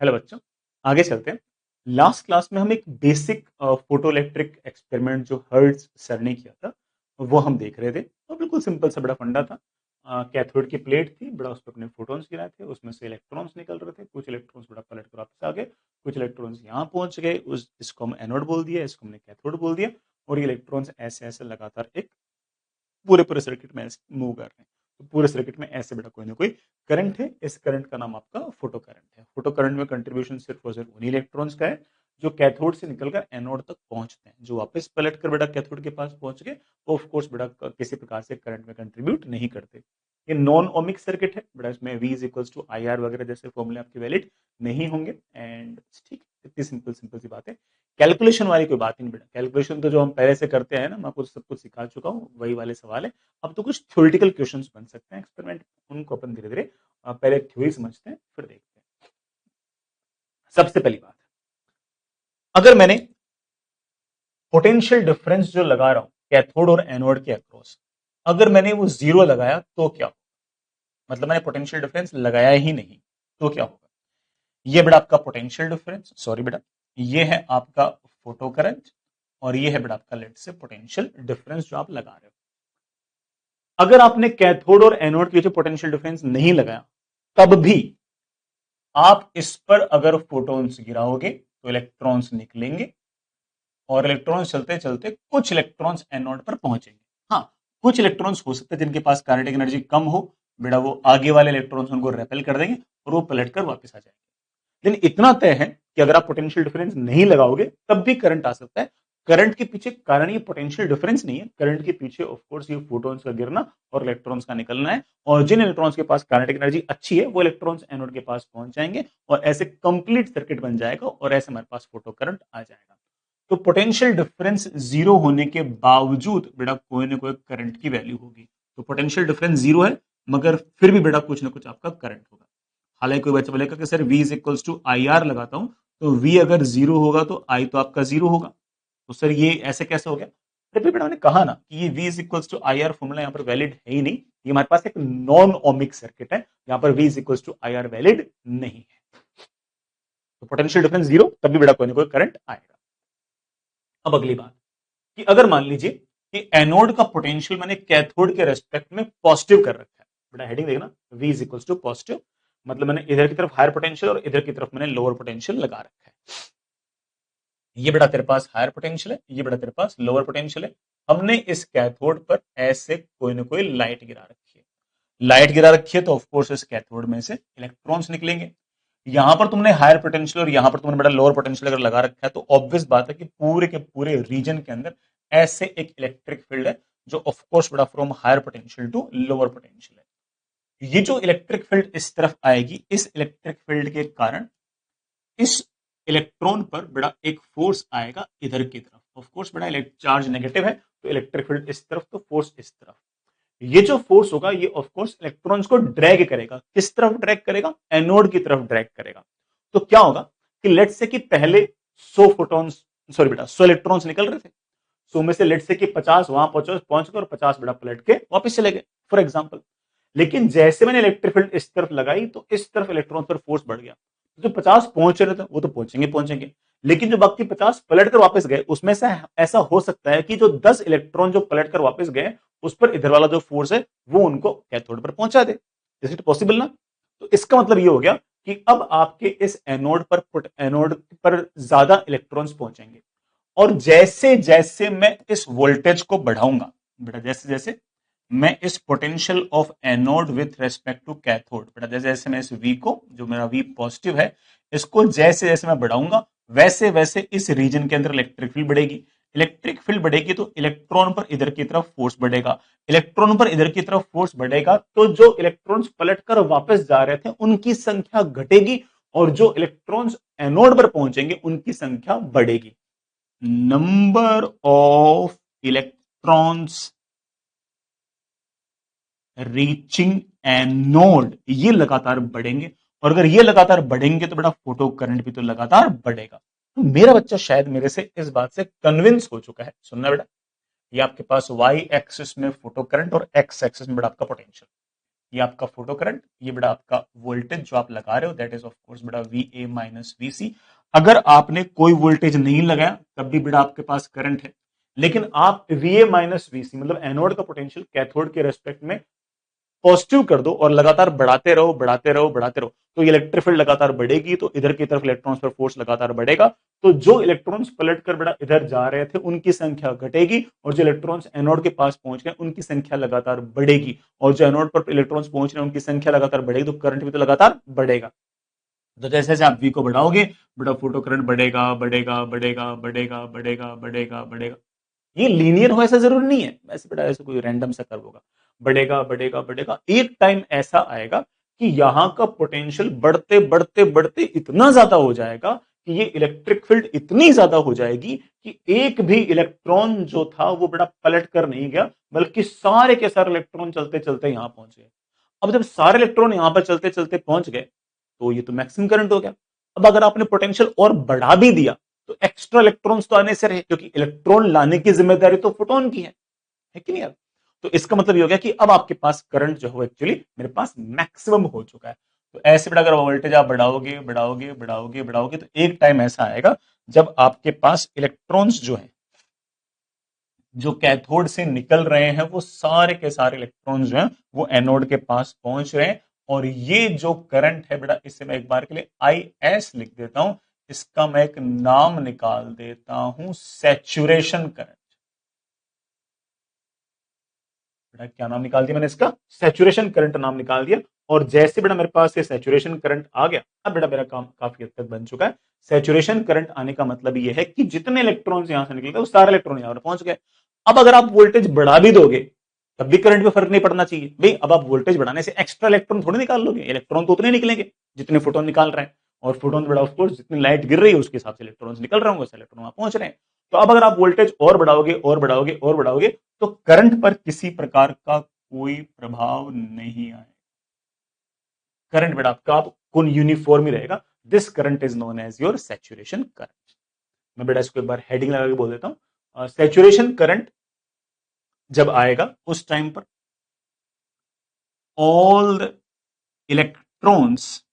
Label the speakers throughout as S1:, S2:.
S1: Hello बच्चों, आगे चलते हैं। लास्ट क्लास में हम एक बेसिक फोटो इलेक्ट्रिक एक्सपेरिमेंट जो हर्ट्ज सर ने किया था वो हम देख रहे थे। तो बिल्कुल सिंपल सा बड़ा फंडा था। कैथोड की प्लेट थी, बड़ा उस पर अपने फोटॉन्स गिराए थे, उसमें से इलेक्ट्रॉन्स निकल रहे थे। कुछ इलेक्ट्रॉन्स बड़ा पलट कर वापस आ गए, कुछ इलेक्ट्रॉन्स यहाँ पहुंच गए। उस इसको हम एनोड बोल दिया, इसको हमने कैथोड बोल दिया। और ये इलेक्ट्रॉन्स ऐसे ऐसे लगातार एक पूरे पूरे सर्किट में मूव कर रहे हैं। तो पूरे सर्किट में ऐसे बेटा कोई ना कोई करंट है। इस करंट का नाम आपका फोटो करंट है। फोटो करंट में कंट्रीब्यूशन सिर्फ और सिर्फ उन्हीं इलेक्ट्रॉन्स का है जो कैथोड से निकलकर एनोड तक पहुंचते हैं। जो वापस पलट कर बेटा कैथोड के पास पहुंच गए वो ऑफ कोर्स बेटा किसी प्रकार से करंट में कंट्रीब्यूट नहीं करते। ये नॉन ओमिक सर्किट है बेटा, इसमें V is equals to I R वगैरह जैसे फॉर्मूले आपके वैलिड नहीं होंगे। एंड ठीक, इतनी सिंपल सिंपल सी बात है। कैलकुलेशन वाली कोई बात नहीं बेटा, कैलकुलेशन तो जो हम पहले से करते हैं ना, मैं आपको सब कुछ सिखा चुका हूँ, वही वाले सवाल है। अब तो कुछ थ्योरेटिकल क्वेश्चंस बन सकते हैं एक्सपेरिमेंट, उनको अपन धीरे धीरे पहले थ्योरी समझते हैं फिर देखते हैं। सबसे पहली बात, अगर मैंने पोटेंशियल डिफरेंस जो लगा रहा हूं कैथोड और एनोड के अक्रॉस, अगर मैंने वो जीरो लगाया तो क्या होगा? मतलब मैंने पोटेंशियल डिफरेंस लगाया ही नहीं तो क्या होगा? ये बेटा आपका पोटेंशियल डिफरेंस, सॉरी बेटा, ये है आपका फोटो करंट और ये है बेटा आपका लेट से पोटेंशियल डिफरेंस जो आप लगा रहे हो। अगर आपने कैथोड और एनोड के बीच पोटेंशियल डिफरेंस नहीं लगाया तब भी आप इस पर अगर फोटॉन्स गिराओगे तो इलेक्ट्रॉन्स निकलेंगे और इलेक्ट्रॉन्स चलते चलते कुछ इलेक्ट्रॉन्स एनोड पर पहुंचेंगे। हाँ, कुछ इलेक्ट्रॉन्स हो सकते हैं जिनके पास काइनेटिक एनर्जी कम हो, बेटा वो आगे वाले इलेक्ट्रॉन्स उनको रेपेल कर देंगे और वो पलटकर वापस आ जाएंगे। लेकिन इतना तय है कि अगर आप पोटेंशियल डिफरेंस नहीं लगाओगे तब भी करंट आ सकता है। करंट के पीछे कारण ये पोटेंशियल डिफरेंस नहीं है, करंट के पीछे ऑफ कोर्स ये फोटॉन्स का गिरना और इलेक्ट्रॉन्स का निकलना है। और जिन इलेक्ट्रॉन्स के पास काइनेटिक एनर्जी अच्छी है वो इलेक्ट्रॉन्स एनोड के पास पहुंच जाएंगे और ऐसे कंप्लीट सर्किट बन जाएगा और ऐसे हमारे पास फोटो करंट आ जाएगा। तो पोटेंशियल डिफरेंस जीरो होने के बावजूद बेटा कोई ना कोई करंट की वैल्यू होगी। तो पोटेंशियल डिफरेंस जीरो है मगर फिर भी बेटा कुछ ना कुछ आपका करंट होगा। हालांकि कोई बच्चा बोलेगा कि sir V is equals to I R लगाता हूं तो V अगर जीरो होगा तो I तो आपका जीरो होगा। तो सर ये ऐसे कैसे हो गया? अरे बेटा मैंने कहा ना कि ये V is equals to I R formula यहाँ पर वैलिड है ही नहीं। ये हमारे पास एक नॉन ओमिक सर्किट है, यहाँ पर V is equals to I R valid नहीं है। तो पोटेंशियल डिफरेंस जीरो तब भी बेटा कोई ना कोई करंट आएगा। अब अगली बात कि अगर मान लीजिए कि एनोड का पोटेंशियल मैंने कैथोड के रेस्पेक्ट में पॉजिटिव कर रखा है। बेटा हेडिंग देखना, V is equals to positive, मतलब मैंने इधर की तरफ हायर पोटेंशियल और इधर की तरफ मैंने लोअर पोटेंशियल लगा रखा है। ये बेटा तेरे पास हायर पोटेंशियल है, ये बेटा तेरे पास लोअर पोटेंशियल है। हमने इस कैथोड पर ऐसे कोई ना कोई लाइट गिरा रखी है। लाइट गिरा रखी है तो ऑफ कोर्स इस कैथोड में से इलेक्ट्रॉन्स निकलेंगे। यहां पर तुमने हायर पोटेंशियल और यहां पर तुमने बड़ा लोअर पोटेंशियल अगर लगा रखा है तो ऑब्वियस बात है कि पूरे के पूरे रीजन के अंदर ऐसे एक इलेक्ट्रिक फील्ड है जो ऑफ कोर्स बड़ा from higher potential to lower potential है। ये जो इलेक्ट्रिक फील्ड इस तरफ आएगी, इस इलेक्ट्रिक फील्ड के कारण इस इलेक्ट्रॉन पर बड़ा एक फोर्स आएगा इधर की तरफ। ऑफ कोर्स बड़ा चार्ज नेगेटिव है तो इलेक्ट्रिक फील्ड इस तरफ तो फोर्स इस तरफ। ये जो फोर्स होगा ये ऑफ कोर्स इलेक्ट्रॉन्स को ड्रैग करेगा। किस तरफ ड्रैग करेगा? एनोड की तरफ ड्रैग करेगा। तो क्या होगा कि लेट्स से कि पहले 100 फोटॉन्स, सॉरी बेटा 100 इलेक्ट्रॉन्स निकल रहे थे। 100 में से लेट्स से कि 50 वहां पहुंच गए और 50 बेटा पलट के वापस चले गए फॉर एग्जांपल। लेकिन जैसे मैंने इलेक्ट्रिक फील्ड इस तरफ लगाई तो इस तरफ इलेक्ट्रॉन पर फोर्स बढ़ गया। जो 50 पहुंच रहे थे वो तो पहुंचेंगे पहुंचेंगे, लेकिन जो बाकी 50 पलट कर वापस गए उसमें से ऐसा हो सकता है कि जो 10 इलेक्ट्रॉन जो पलट कर वापस गए उस पर इधर वाला जो फोर्स है वो उनको कैथोड पर पहुंचा दे। इज इट पॉसिबल ना? तो इसका मतलब ये हो गया कि अब आपके इस एनोड पर ज्यादा इलेक्ट्रॉन्स पहुंचेंगे और जैसे जैसे मैं इस वोल्टेज को बढ़ाऊंगा, बेटा जैसे जैसे मैं इस potential of anode with respect to cathode, बेटा जैसे जैसे मैं इस V को, जो मेरा V पॉजिटिव है, इसको जैसे जैसे मैं बढ़ाऊंगा वैसे वैसे इस रीजन के अंदर इलेक्ट्रिक फील्ड बढ़ेगी। इलेक्ट्रिक फील्ड बढ़ेगी तो इलेक्ट्रॉन पर इधर की तरफ फोर्स बढ़ेगा। इलेक्ट्रॉन पर इधर की तरफ फोर्स बढ़ेगा तो जो इलेक्ट्रॉन्स पलटकर वापस जा रहे थे उनकी संख्या घटेगी और जो इलेक्ट्रॉन्स एनोड पर पहुंचेंगे उनकी संख्या बढ़ेगी। Number of electrons reaching anode ये लगातार बढ़ेंगे और अगर ये लगातार बढ़ेंगे तो बेटा फोटो करंट भी तो लगातार बढ़ेगा। तो मेरा बच्चा शायद मेरे से इस बात से कन्विंस हो चुका है। सुनना बेटा, ये आपके पास y एक्सिस में फोटो करंट और x एक्सिस में बेटा आपका पोटेंशियल, ये आपका फोटो करंट, ये बेटा आपका वोल्टेज जो आप लगा रहे हो, दैट इज ऑफ कोर्स बेटा VA माइनस VC। अगर आपने कोई वोल्टेज नहीं लगाया तब भी बेटा आपके पास करंट है, लेकिन आप VA माइनस VC मतलब एनोड का पोटेंशियल कैथोड के रेस्पेक्ट में पॉजिटिव कर दो और लगातार बढ़ाते रहो बढ़ाते रहो बढ़ाते रहो, तो इलेक्ट्रिक फील्ड लगातार बढ़ेगी, तो इधर की तरफ इलेक्ट्रॉन्स पर फोर्स लगातार बढ़ेगा, तो जो इलेक्ट्रॉन्स पलट कर बेटा इधर जा रहे थे उनकी संख्या घटेगी, और जो इलेक्ट्रॉन्स एनोड के पास पहुंच गए उनकी संख्या लगातार बढ़ेगी, और जो एनोड पर इलेक्ट्रॉन्स पहुंच रहे हैं उनकी संख्या लगातार बढ़ेगी, तो करंट भी तो लगातार बढ़ेगा। तो जैसे जैसे आप V को बढ़ाओगे बेटा फोटो करंट बढ़ेगा बढ़ेगा बढ़ेगा बढ़ेगा बढ़ेगा बढ़ेगा बढ़ेगा। ये लीनियर हो ऐसा जरूरी नहीं है, वैसे बेटा ऐसे कोई रैंडम सा कर्व होगा, बढ़ेगा बढ़ेगा बढ़ेगा। एक टाइम ऐसा आएगा कि यहां का पोटेंशियल बढ़ते बढ़ते बढ़ते इतना ज्यादा हो जाएगा कि ये इलेक्ट्रिक फील्ड इतनी ज्यादा हो जाएगी कि एक भी इलेक्ट्रॉन जो था वो बेटा पलट कर नहीं गया, बल्कि सारे के सारे इलेक्ट्रॉन चलते चलते यहां पहुंच गए। अब जब सारे इलेक्ट्रॉन यहां पर चलते चलते पहुंच गए तो ये तो मैक्सिमम करंट हो गया। अब अगर आपने पोटेंशियल और बढ़ा भी दिया तो एक्स्ट्रा इलेक्ट्रॉन्स तो आने से रहे, क्योंकि इलेक्ट्रॉन लाने की जिम्मेदारी तो फोटोन की है कि नहीं यार। तो इसका मतलब ये हो गया कि अब आपके पास करंट जो है एक्चुअली मेरे पास मैक्सिमम हो चुका है। तो ऐसे बेटा अगर वोल्टेज आप बढ़ाओगे बढ़ाओगे बढ़ाओगे बढ़ाओगे तो एक टाइम ऐसा आएगा जब आपके पास इलेक्ट्रॉन्स जो है जो कैथोड से निकल रहे हैं वो सारे के सारे इलेक्ट्रॉन्स जो हैं वो एनोड के पास पहुंच रहे हैं, और ये जो करंट है बेटा इसे मैं एक बार के लिए IS लिख देता हूं, इसका मैं एक नाम निकाल देता हूं सैचुरेशन करंट। बेटा क्या नाम निकाल दिया मैंने इसका, सैचुरेशन करंट नाम निकाल दिया। और जैसे बेटा मेरे पास ये सैचुरेशन करंट आ गया, अब बेटा मेरा काम काफी हद तक बन चुका है। सैचुरेशन करंट आने का मतलब ये है कि जितने इलेक्ट्रॉन्स यहां से निकले वो सारे इलेक्ट्रॉन यहां पर पहुंच गए। अब अगर आप वोल्टेज बढ़ा भी दोगे तब भी करंट में फर्क नहीं पड़ना चाहिए भाई। अब आप वोल्टेज बढ़ाने से एक्स्ट्रा इलेक्ट्रॉन थोड़ी निकाल लोगे, इलेक्ट्रॉन तो उतने निकलेंगे जितने फोटोन निकाल रहे हैं, और फोटोन बड़ा ऑफ कोर्स जितनी लाइट गिर रही है उसके हिसाब से इलेक्ट्रॉन्स निकल रहे होंगे, इलेक्ट्रॉन वहां पहुंच रहे हैं। तो अब अगर आप वोल्टेज और बढ़ाओगे और बढ़ाओगे और बढ़ाओगे तो करंट पर किसी प्रकार का कोई प्रभाव नहीं आएगा। करंट बेटा आपका कौन यूनिफॉर्म ही रहेगा। This current is known as your saturation current. मैं बेटा इसको एक बार हेडिंग लगा के बोल देता हूं, सैचुरेशन करंट जब आएगा उस टाइम पर all the electrons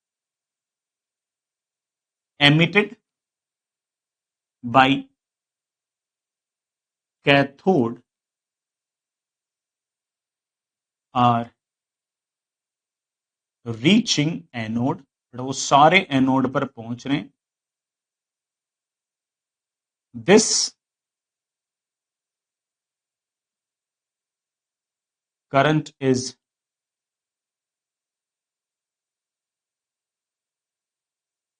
S1: emitted by cathode are reaching anode, वो सारे एनोड पर पहुंच रहे हैं। This current is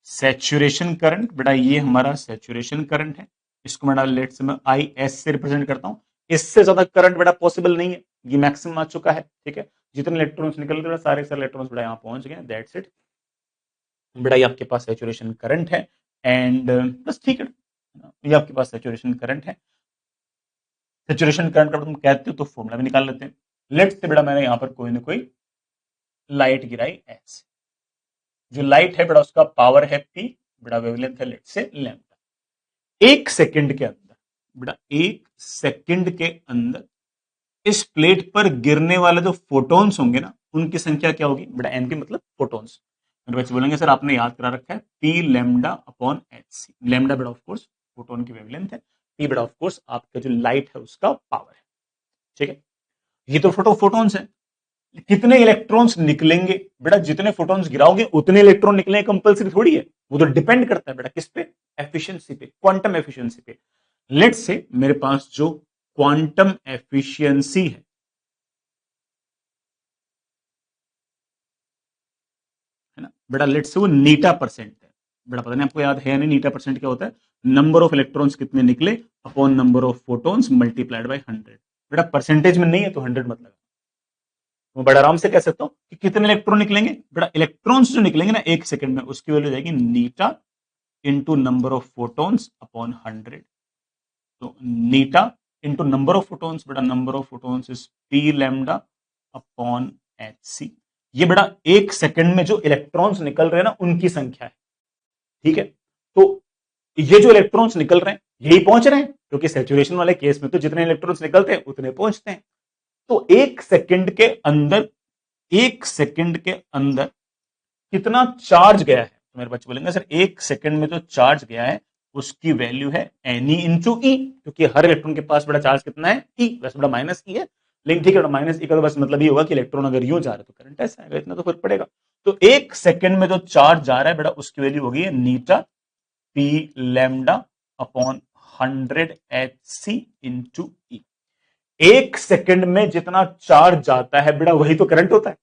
S1: saturation current. बेटा ये हमारा सैचुरेशन करंट है, इसको बेटा लेट से मैं IS से रिप्रेजेंट करता हूं। इससे ज्यादा करंट बेटा पॉसिबल नहीं है, ये मैक्सिमम आ चुका है। ठीक है, जितने इलेक्ट्रॉन्स निकल रहे सारे सारे इलेक्ट्रॉन्स बेटा यहां पहुंच गए, दैट्स इट। बेटा ये आपके पास सैचुरेशन करंट है एंड बस ठीक है, ये आपके पास सैचुरेशन करंट है। सैचुरेशन करंट का तुम कहते हो तो फॉर्मूला भी निकाल लेते हैं। लेट से बेटा मैंने यहां पर कोई ना कोई लाइट गिराई ऐसे, जो लाइट है बेटा उसका पावर है P, बेटा वेवलेंथ है लेट से लैम्डा। एक सेकंड के अंदर बेटा एक सेकंड के अंदर इस प्लेट पर गिरने वाले जो फोटोन्स होंगे ना उनकी संख्या क्या होगी बेटा, NP मतलब फोटोन्स। मेरे बच्चे बोलेंगे सर आपने याद करा रखा है P lambda upon HC। Lambda बेटा ऑफ कोर्स फोटोन की वेवलेंथ है, P बेटा ऑफ कोर्स आपका जो लाइट है उसका पावर है। ठीक है, ये तो फोटोन्स है। कितने इलेक्ट्रॉन्स निकलेंगे बेटा, जितने फोटॉन्स गिराओगे उतने इलेक्ट्रॉन निकलेंगे, कंपलसरी थोड़ी है, वो तो डिपेंड करता है बेटा किस पे, एफिशिएंसी पे, क्वांटम एफिशिएंसी पे। लेट्स से मेरे पास जो क्वांटम एफिशिएंसी है ना बेटा, लेट्स से वो नीटा परसेंट है। बेटा पता नहीं आपको याद है या नहीं, नीटा परसेंट क्या होता है, नंबर ऑफ इलेक्ट्रॉन्स कितने निकले upon number of photons multiplied by 100। बेटा परसेंटेज में नहीं है तो 100 मत लगा, मैं बड़ा आराम से कह सकता हूं कि कितने इलेक्ट्रॉन निकलेंगे। बेटा इलेक्ट्रॉन्स जो निकलेंगे ना एक सेकंड में उसकी वैल्यू जाएगी नीटा into number of photons upon 100। तो नीटा इंटू नंबर ऑफ फोटॉन्स, बेटा number of photons is P lambda upon HC। ये बेटा एक सेकंड में जो इलेक्ट्रॉन्स निकल रहे हैं ना उनकी संख्या है। ठीक है, तो ये जो इलेक्ट्रॉन्स निकल रहे हैं यही पहुंच रहे हैं, क्योंकि सैचुरेशन वाले केस में तो जितने इलेक्ट्रॉन्स निकलते हैं उतने पहुंचते हैं। तो एक सेकंड के अंदर 1 सेकंड के अंदर कितना चार्ज गया है, तो मेरे बच्चे बोलेंगे सर 1 सेकंड में जो चार्ज गया है उसकी वैल्यू है एन इंटू ई, क्योंकि हर इलेक्ट्रॉन के पास बड़ा चार्ज कितना है ई, वैसे बड़ा माइनस ई है, लेकिन ठीक है माइनस ई का तो बस मतलब ये होगा कि इलेक्ट्रॉन अगर यूं जा रहा है तो करंट ऐसा आएगा, इतना तो फर्क पड़ेगा। तो 1 सेकंड में जो चार्ज जा रहा है बेटा उसकी वैल्यू होगी नीटा P lambda upon 100 H C into E. 1 second में जितना चार्ज जाता है बेटा वही तो करंट होता है।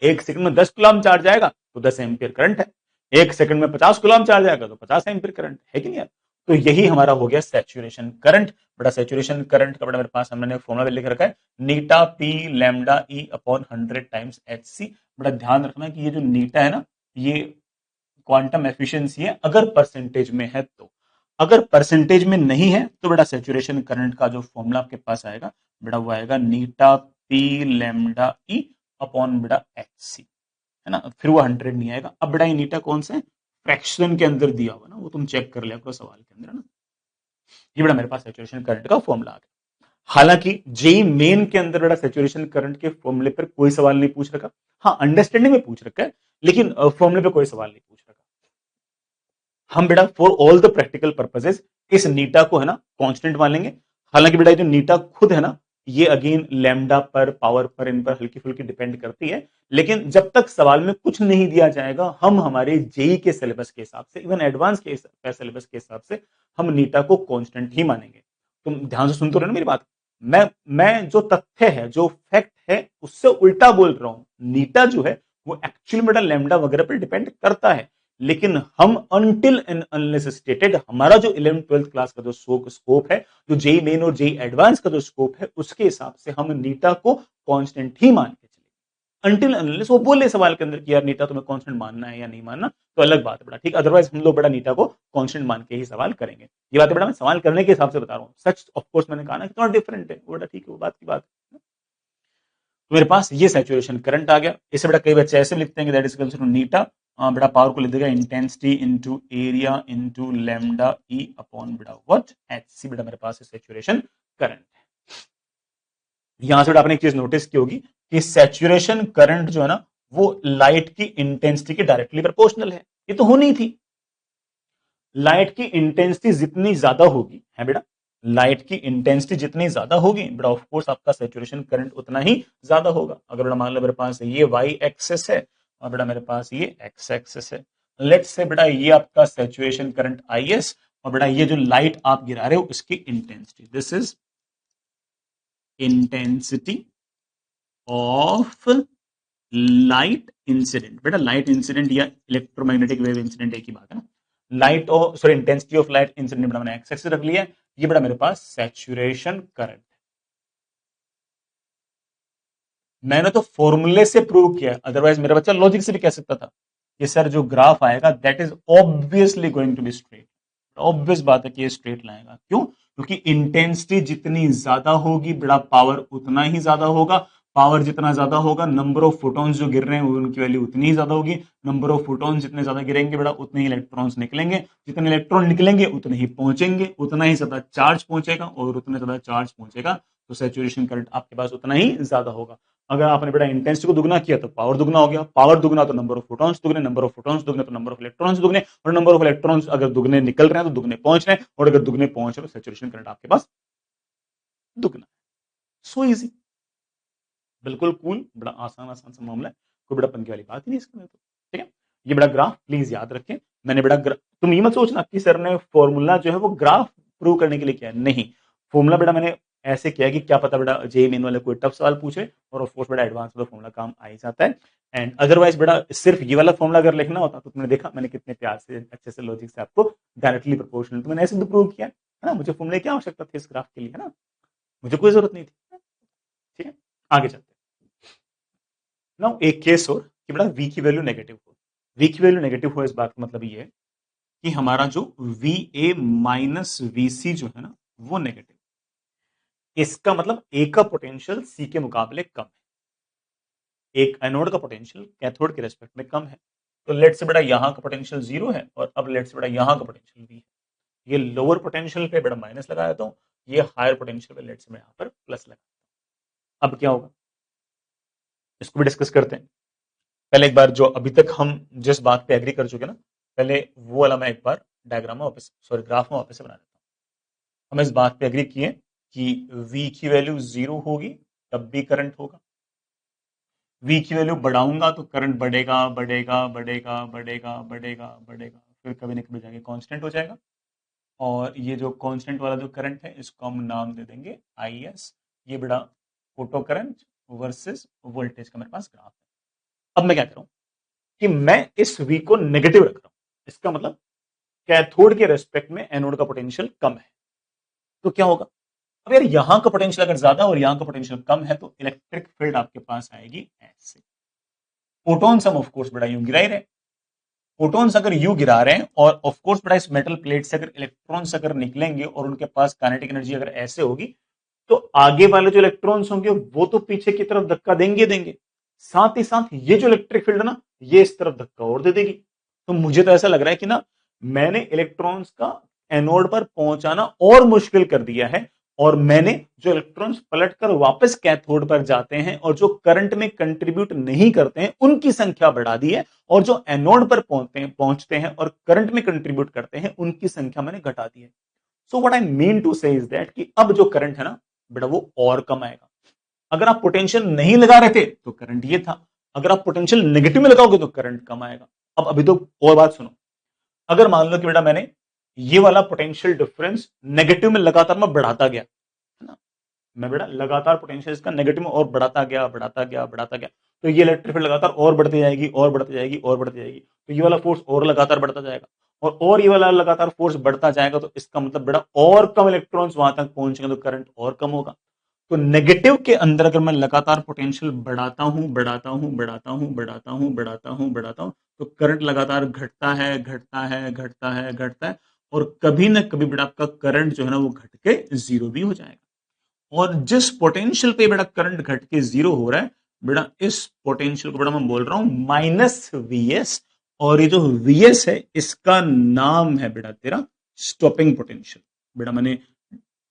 S1: 1 सेकंड में 10 कूलम चार्ज आएगा तो 10 एम्पियर करंट है, 1 सेकंड में 50 कूलम चार्ज आएगा तो 50 एम्पियर करंट है कि नहीं यार। तो यही हमारा हो गया सैचुरेशन करंट। बड़ा सैचुरेशन करंट का बड़ा मेरे पास हमने फॉर्मूला लिख रखा है नीटा P lambda E upon 100 times H C. बड़ा ध्यान रखना कि ये जो नीटा है ना ये क्वांटम एफिशिएंसी है अगर परसेंटेज में है तो, अगर परसेंटेज में नहीं है तो बेटा सैचुरेशन करंट का जो फॉर्मूला आपके पास आएगा बेटा वो आएगा नीटा पी लैम्डा ई अपॉन बेटा एच सी, है ना, फिर वो 100 नहीं आएगा। अब बेटा ये नीटा कौन से फ्रैक्शन के अंदर दिया हुआ ना, वो तुम चेक कर लिया करो सवाल के अंदर, है ना। ये बेटा मेरे पास सैचुरेशन करंट का फॉर्मूला आ गया। हालांकि जेई मेन के अंदर बेटा सैचुरेशन करंट के फॉर्मूले पर कोई सवाल नहीं पूछ रखा, हाँ अंडरस्टैंडिंग में पूछ रखा है लेकिन फॉर्मूले पे कोई सवाल नहीं पूछ रखा। हम बेटा for all the practical purposes इस नीटा को है ना कांस्टेंट मान लेंगे। हालांकि बेटा जो नीटा खुद है ना ये अगेन लैम्डा पर पावर पर इन पर हल्की फुल्की डिपेंड करती है, लेकिन जब तक सवाल में कुछ नहीं दिया जाएगा हम हमारे जेई के सिलेबस के हिसाब से इवन एडवांस के सिलेबस के हिसाब से हम नीटा को कांस्टेंट ही मानेंगे। तुम ध्यान से सुन तो रहे ना मेरी बात। मैं जो तथ्य है जो फैक्ट है उससे उल्टा बोल रहा हूं, नीटा जो है वो एक्चुअली बेटा लैम्डा वगैरह पर डिपेंड करता है, लेकिन हम अनटिल एंड अनलेस स्टेटेड हमारा जो 11th 12th क्लास का जो स्कोप है, जो जेई मेन और जेई एडवांस का जो स्कोप है उसके हिसाब से हम नीटा को कांस्टेंट ही मान के चलेंगे। अनटिल अनलेस वो बोले सवाल के अंदर कि यार नीटा तुम्हें कांस्टेंट मानना है या नहीं मानना तो अलग बात है बेटा, ठीक। अदरवाइज हम लोग बड़ा नीटा को कांस्टेंट मान के ही सवाल करेंगे। ये बात है बेटा मैं सवाल करने के हिसाब से बता रहा हूँ, सच ऑफ कोर्स मैंने कहा ना कि थोड़ा डिफरेंट है बेटा, ठीक है वो बात की बात है। तो मेरे पास ये सैचुरेशन करंट आ गया। इसे बेटा कई बच्चे ऐसे लिखते हैं कि दैट इज इक्वल टू नीटा, बेटा पावर को लिख देगा intensity into area into lambda E upon बेटा व्हाट एच सी। बेटा मेरे पास सैचुरेशन करंट है। यहां से बेटा आपने एक चीज नोटिस की होगी कि सैचुरेशन करंट जो है ना वो लाइट की इंटेंसिटी के डायरेक्टली प्रोपोर्शनल है। ये तो होनी थी, लाइट की इंटेंसिटी जितनी ज्यादा होगी है बेटा, लाइट की इंटेंसिटी जितनी ज्यादा होगी बेटा ऑफ कोर्स आपका सैचुरेशन करंट उतना ही ज्यादा होगा। अगर बेटा मान लो मेरे पास ये वाई एक्सेस है और बेटा मेरे पास ये एक्स एक्सेस है, लेट्स से बेटा ये आपका सैचुरेशन करंट आई एस और बेटा ये जो लाइट आप गिरा रहे हो इसकी intensity, this is intensity of light incident. बेटा लाइट इंसिडेंट या इलेक्ट्रोमैग्नेटिक वेव इंसिडेंट एक ही बात है ना। लाइट और sorry intensity of light incident बेटा मैंने एक्स एक्सिस रख लिया है। ये बेटा मेरे पास सैचुरेशन करंट, मैंने तो फॉर्मूले से प्रूव किया, अदरवाइज मेरा बच्चा लॉजिक से भी कह सकता था कि सर जो ग्राफ आएगा that is obviously going to be straight. Obvious बात है कि ये स्ट्रेट लाएगा, क्यों? क्योंकि इंटेंसिटी जितनी ज्यादा होगी बड़ा पावर उतना ही ज्यादा होगा, पावर जितना ज्यादा होगा नंबर ऑफ फोटॉन्स जो गिर रहे हैं उनकी वैल्यू उतनी ही ज्यादा होगी, नंबर ऑफ फोटॉन्स जितने ज्यादा गिरेंगे बड़ा उतने ही इलेक्ट्रॉन्स निकलेंगे, जितने इलेक्ट्रॉन निकलेंगे उतने ही पहुंचेंगे, उतना ही ज्यादा चार्ज पहुंचेगा और उतने ज्यादा चार्ज पहुंचेगा तो सैचुरेशन करंट आपके पास उतना ही ज्यादा होगा। अगर आपने बेटा इंटेंसिटी को दुगना किया तो पावर दुगना हो गया, पावर दुगना तो नंबर ऑफ फोटॉन्स दुगने, नंबर ऑफ फोटॉन्स दुगने तो नंबर ऑफ इलेक्ट्रॉन्स दुगने, और नंबर ऑफ इलेक्ट्रॉन्स अगर दुगने निकल रहे हैं तो दुगने पहुंच रहे हैं, और अगर दुगने पहुंच रहे तो सैचुरेशन करंट आपके पास दुगना। सो इजी, बिल्कुल कूल, बड़ा आसान आसान सा मामला है, कोई बड़ा पंगे वाली बात ही नहीं इसके अंदर तो, ठीक है। ये बड़ा ग्राफ प्लीज याद रखें, मैंने बड़ा तुम ये मत सोचना कि सर ने फॉर्मूला जो है वो ग्राफ प्रूव करने के लिए किया है, नहीं। फॉर्मूला बेटा मैंने ऐसे किया कि क्या पता बेटा जेई मेन वाले कोई टफ सवाल पूछे और ऑफ कोर्स बेटा एडवांस वाला फॉर्मूला काम आ ही जाता है। एंड अदरवाइज बेटा सिर्फ ये वाला फॉर्मूला अगर लिखना होता तो तुमने देखा मैंने कितने प्यार से अच्छे से लॉजिक से आपको डायरेक्टली प्रोपोर्शनल तो मैंने ऐसे तो प्रूव किया है ना, मुझे फॉर्मूले की आवश्यकता थी इस ग्राफ के लिए, है ना, मुझे कोई जरूरत नहीं थी, ठीक है। आगे चलते हैं ना, एक केस और कि बेटा v की वैल्यू नेगेटिव हो, v की वैल्यू नेगेटिव हो इस बात का मतलब ये है कि हमारा जो वी ए माइनस वी सी जो है ना वो नेगेटिव, इसका मतलब ए का पोटेंशियल सी के मुकाबले कम है, एक एनोड का पोटेंशियल कैथोड के रेस्पेक्ट में कम है। तो लेट से बेटा यहां का पोटेंशियल जीरो है और अब लेट से बेटा यहां का पोटेंशियल वी है, ये लोअर पोटेंशियल पे बेटा माइनस लगाया था, ये हायर पोटेंशियल पे लेट से मैं यहां पर प्लस लगा, अब क्या होगा इसको भी डिस्कस करते हैं। पहले एक बार जो अभी तक हम जिस बात पे एग्री कर चुके ना, पहले वो वाला मैं एक बार डायग्राम में वापस, सॉरी ग्राफ में वापस से बना देता हूँ। हम इस बात पे एग्री किए कि V की वैल्यू 0 होगी तब भी करंट होगा। V की वैल्यू बढ़ाऊंगा तो करंट बढ़ेगा बढ़ेगा बढ़ेगा बढ़ेगा बढ़ेगा बढ़ेगा, फिर कभी ना कभी जाके कांस्टेंट हो जाएगा। और ये जो कांस्टेंट वाला जो करंट है इसको हम नाम दे देंगे IS। ये बड़ा फोटो करंट वर्सेस वोल्टेज का मेरे पास ग्राफ है। अब मैं क्या कर रहा हूं कि मैं इस V को नेगेटिव रख रहा हूं। इसका मतलब कैथोड के रेस्पेक्ट में एनोड का पोटेंशियल कम है, तो क्या होगा? अब यार यहां का पोटेंशियल अगर ज्यादा और यहां का पोटेंशियल कम है तो इलेक्ट्रिक फील्ड आपके पास आएगी ऐसे। फोटोन्स हम ऑफकोर्स बड़ा यूं गिरा ही रहे, फोटोन्स अगर यू गिरा रहे हैं और ऑफ कोर्स बड़ा इस मेटल प्लेट से अगर इलेक्ट्रॉन्स अगर निकलेंगे और उनके पास काइनेटिक एनर्जी अगर ऐसे होगी, तो आगे वाले जो इलेक्ट्रॉन्स होंगे वो तो पीछे की तरफ धक्का देंगे देंगे, साथ ही साथ ये जो इलेक्ट्रिक फील्ड है ना, ये इस तरफ धक्का और दे देगी। तो मुझे तो ऐसा लग रहा है कि ना मैंने इलेक्ट्रॉन्स का एनोड पर पहुंचाना और मुश्किल कर दिया है, और मैंने जो इलेक्ट्रॉन्स पलटकर वापस कैथोड पर जाते हैं और जो करंट में कंट्रीब्यूट नहीं करते हैं उनकी संख्या बढ़ा दी है, और जो एनोड पर पहुंचते हैं और करंट में कंट्रीब्यूट करते हैं उनकी संख्या मैंने घटा दी है। So what I mean to say is that कि अब जो करंट है ना बेटा वो और कम आएगा। अगर आप पोटेंशियल नहीं लगा रहे थे तो करंट ये था, अगर आप पोटेंशियल नेगेटिव में लगाओगे तो करंट कम आएगा। अब अभी तो और बात सुनो, अगर मान लो कि बेटा मैंने ये वाला पोटेंशियल डिफरेंस नेगेटिव में लगातार मैं बढ़ाता गया, है ना, मैं बेटा लगातार पोटेंशियल इसका नेगेटिव में और बढ़ाता गया बढ़ाता गया बढ़ाता गया, तो ये इलेक्ट्रिक फील्ड लगातार और बढ़ती जाएगी और बढ़ती जाएगी और बढ़ती जाएगी, तो ये वाला फोर्स और लगातार बढ़ता जाएगा, और ये वाला लगातार फोर्स बढ़ता जाएगा, तो इसका मतलब बेटा और कम इलेक्ट्रॉन्स वहां तक पहुंचेंगे तो करंट और कम होगा। तो नेगेटिव के अंदर अगर मैं लगातार पोटेंशियल बढ़ाता हूं बढ़ाता हूं बढ़ाता हूं बढ़ाता हूं बढ़ाता हूं बढ़ाता हूं, तो करंट लगातार घटता है घटता है घटता है घटता है, और कभी ना कभी बेटा आपका करंट जो है ना वो घट के जीरो भी हो जाएगा। और जिस पोटेंशियल पे बेटा करंट घट के जीरो हो रहा है, बेटा इस पोटेंशियल को बेटा मैं बोल रहा हूं -Vs, और ये जो Vs है इसका नाम है बेटा तेरा स्टॉपिंग पोटेंशियल। बेटा मैंने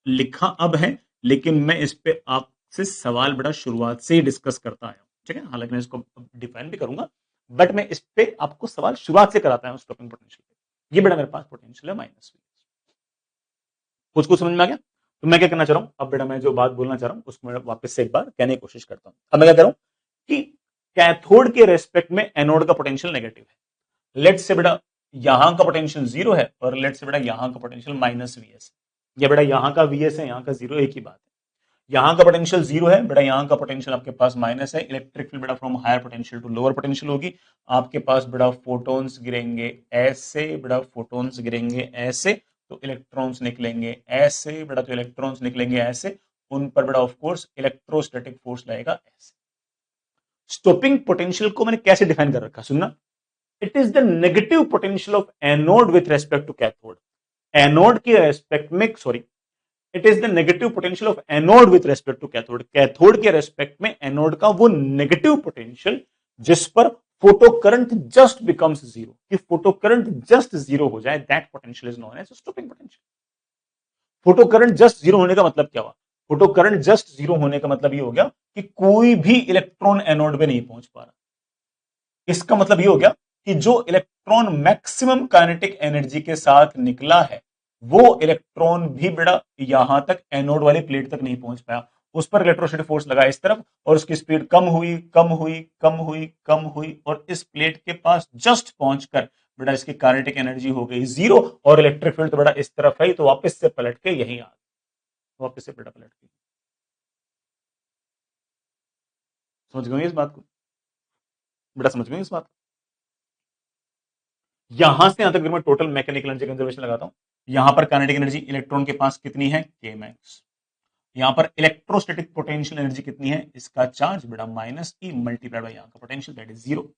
S1: लिखा अब है, लेकिन मैं इस पे आपसे सवाल बेटा शुरुआत से ही डिस्कस करता आया हूं, ठीक है, हालांकि मैं इसको डिफाइन भी करूंगा, बट मैं इस पे आपको सवाल शुरुआत से कराता हूं स्टॉपिंग पोटेंशियल पे। ये बेटा मेरे पास पोटेंशियल है -Vs। कुछ कुछ समझ में आ गया? तो मैं क्या करना चाह रहा हूं, अब बेटा मैं जो बात बोलना चाह रहा हूं उसको मैं वापस से एक बार कहने की कोशिश करता हूं। अब मैं क्या कर रहा हूं कि कैथोड के रेस्पेक्ट में एनोड का पोटेंशियल नेगेटिव है। लेट से बेटा यहां का पोटेंशियल जीरो है, और लेट से बेटा यहां का पोटेंशियल -Vs। या बेटा यहां का Vs है, यहां का जीरो, एक ही बात है। यहां का पोटेंशियल जीरो है बेटा, यहां का पोटेंशियल आपके पास माइनस है, इलेक्ट्रिक फील्ड बेटा from higher potential to lower potential होगी। आपके पास बेटा फोटोन्स गिरेंगे ऐसे, बेटा फोटोन्स गिरेंगे ऐसे, तो इलेक्ट्रॉन्स निकलेंगे ऐसे, बेटा तो इलेक्ट्रॉन्स निकलेंगे ऐसे, उन पर बेटा ऑफ कोर्स इलेक्ट्रोस्टैटिक फोर्स लगेगा ऐसे। स्टॉपिंग पोटेंशियल को मैंने कैसे डिफाइन कर रखा, सुनना, it is the negative potential of anode with respect to cathode. Anode के रेस्पेक्ट में, sorry, it is the negative potential of anode with respect to cathode. Cathode के रेस्पेक्ट में एनोड का वो नेगेटिव पोटेंशियल जिस पर photo current just becomes zero, कि photo current just zero हो जाए, that potential is known as stopping potential. Photo current just zero होने का मतलब क्या हुआ? फोटो करंट जस्ट जीरो होने का मतलब ये हो गया कि कोई भी इलेक्ट्रॉन एनोड पे नहीं पहुंच पा रहा। इसका मतलब ये हो गया कि जो इलेक्ट्रॉन मैक्सिमम काइनेटिक एनर्जी के साथ निकला है, वो इलेक्ट्रॉन भी बेटा यहां तक एनोड वाली प्लेट तक नहीं पहुंच पाया। उस पर इलेक्ट्रोस्टैटिक फोर्स लगा इस तरफ, और उसकी स्पीड कम हुई कम हुई कम हुई कम हुई, और इस प्लेट के पास जस्ट पहुंचकर बेटा इसकी काइनेटिक एनर्जी हो गई जीरो, और इलेक्ट्रिक फील्ड तो बेटा इस तरफ है, तो वापस से पलट के यहीं आ गई, वापस से बेटा पलट के। समझ गए इस बात को? बेटा समझ गए इस बात को? यहां से यहां तक अगर मैं टोटल मैकेनिकल एनर्जी कंजर्वेशन लगाता हूं, यहां पर काइनेटिक एनर्जी इलेक्ट्रॉन के पास कितनी है, के मैक्स। यहां पर इलेक्ट्रोस्टैटिक पोटेंशियल एनर्जी कितनी है, इसका चार्ज बेटा -E मल्टीप्लाइड बाय यहां का पोटेंशियल, दैट इज जीरो।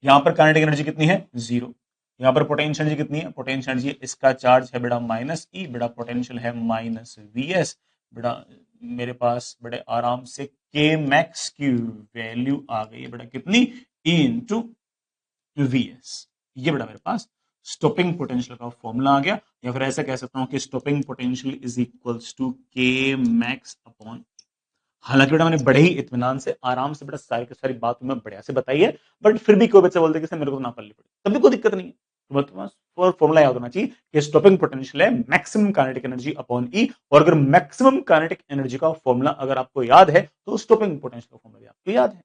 S1: यहां पर काइनेटिक एनर्जी कितनी है, जीरो। यहां पर पोटेंशियल एनर्जी कितनी है, पोटेंशियल एनर्जी इसका चार्ज है बेटा -E, बेटा पोटेंशियल है -Vs। बेटा मेरे पास बड़े आराम से के मैक्स की वैल्यू आ गई है बेटा, कितनी, E इंटू Vs। ये बेटा मेरे पास स्टॉपिंग पोटेंशियल का फॉर्मूला आ गया, या फिर ऐसा कह सकता हूं कि stopping potential is equals to K max upon. हालांकि बेटा मैंने बड़े ही इत्मीनान से आराम से बेटा सारी की सारी बात मैं बढ़िया से बताई है, बट फिर भी कोई बच्चा बोलते कि सर मेरे को तो ना पढ़नी पड़ी, तब भी कोई दिक्कत नहीं है। तो तुम्हारा फॉर्मूला याद होना चाहिए कि स्टॉपिंग पोटेंशियल है मैक्सिमम काइनेटिक एनर्जी अपॉन ई, और अगर मैक्सिमम काइनेटिक एनर्जी का फॉर्मूला अगर आपको याद है तो स्टॉपिंग पोटेंशियल का फॉर्मूला आपको याद है,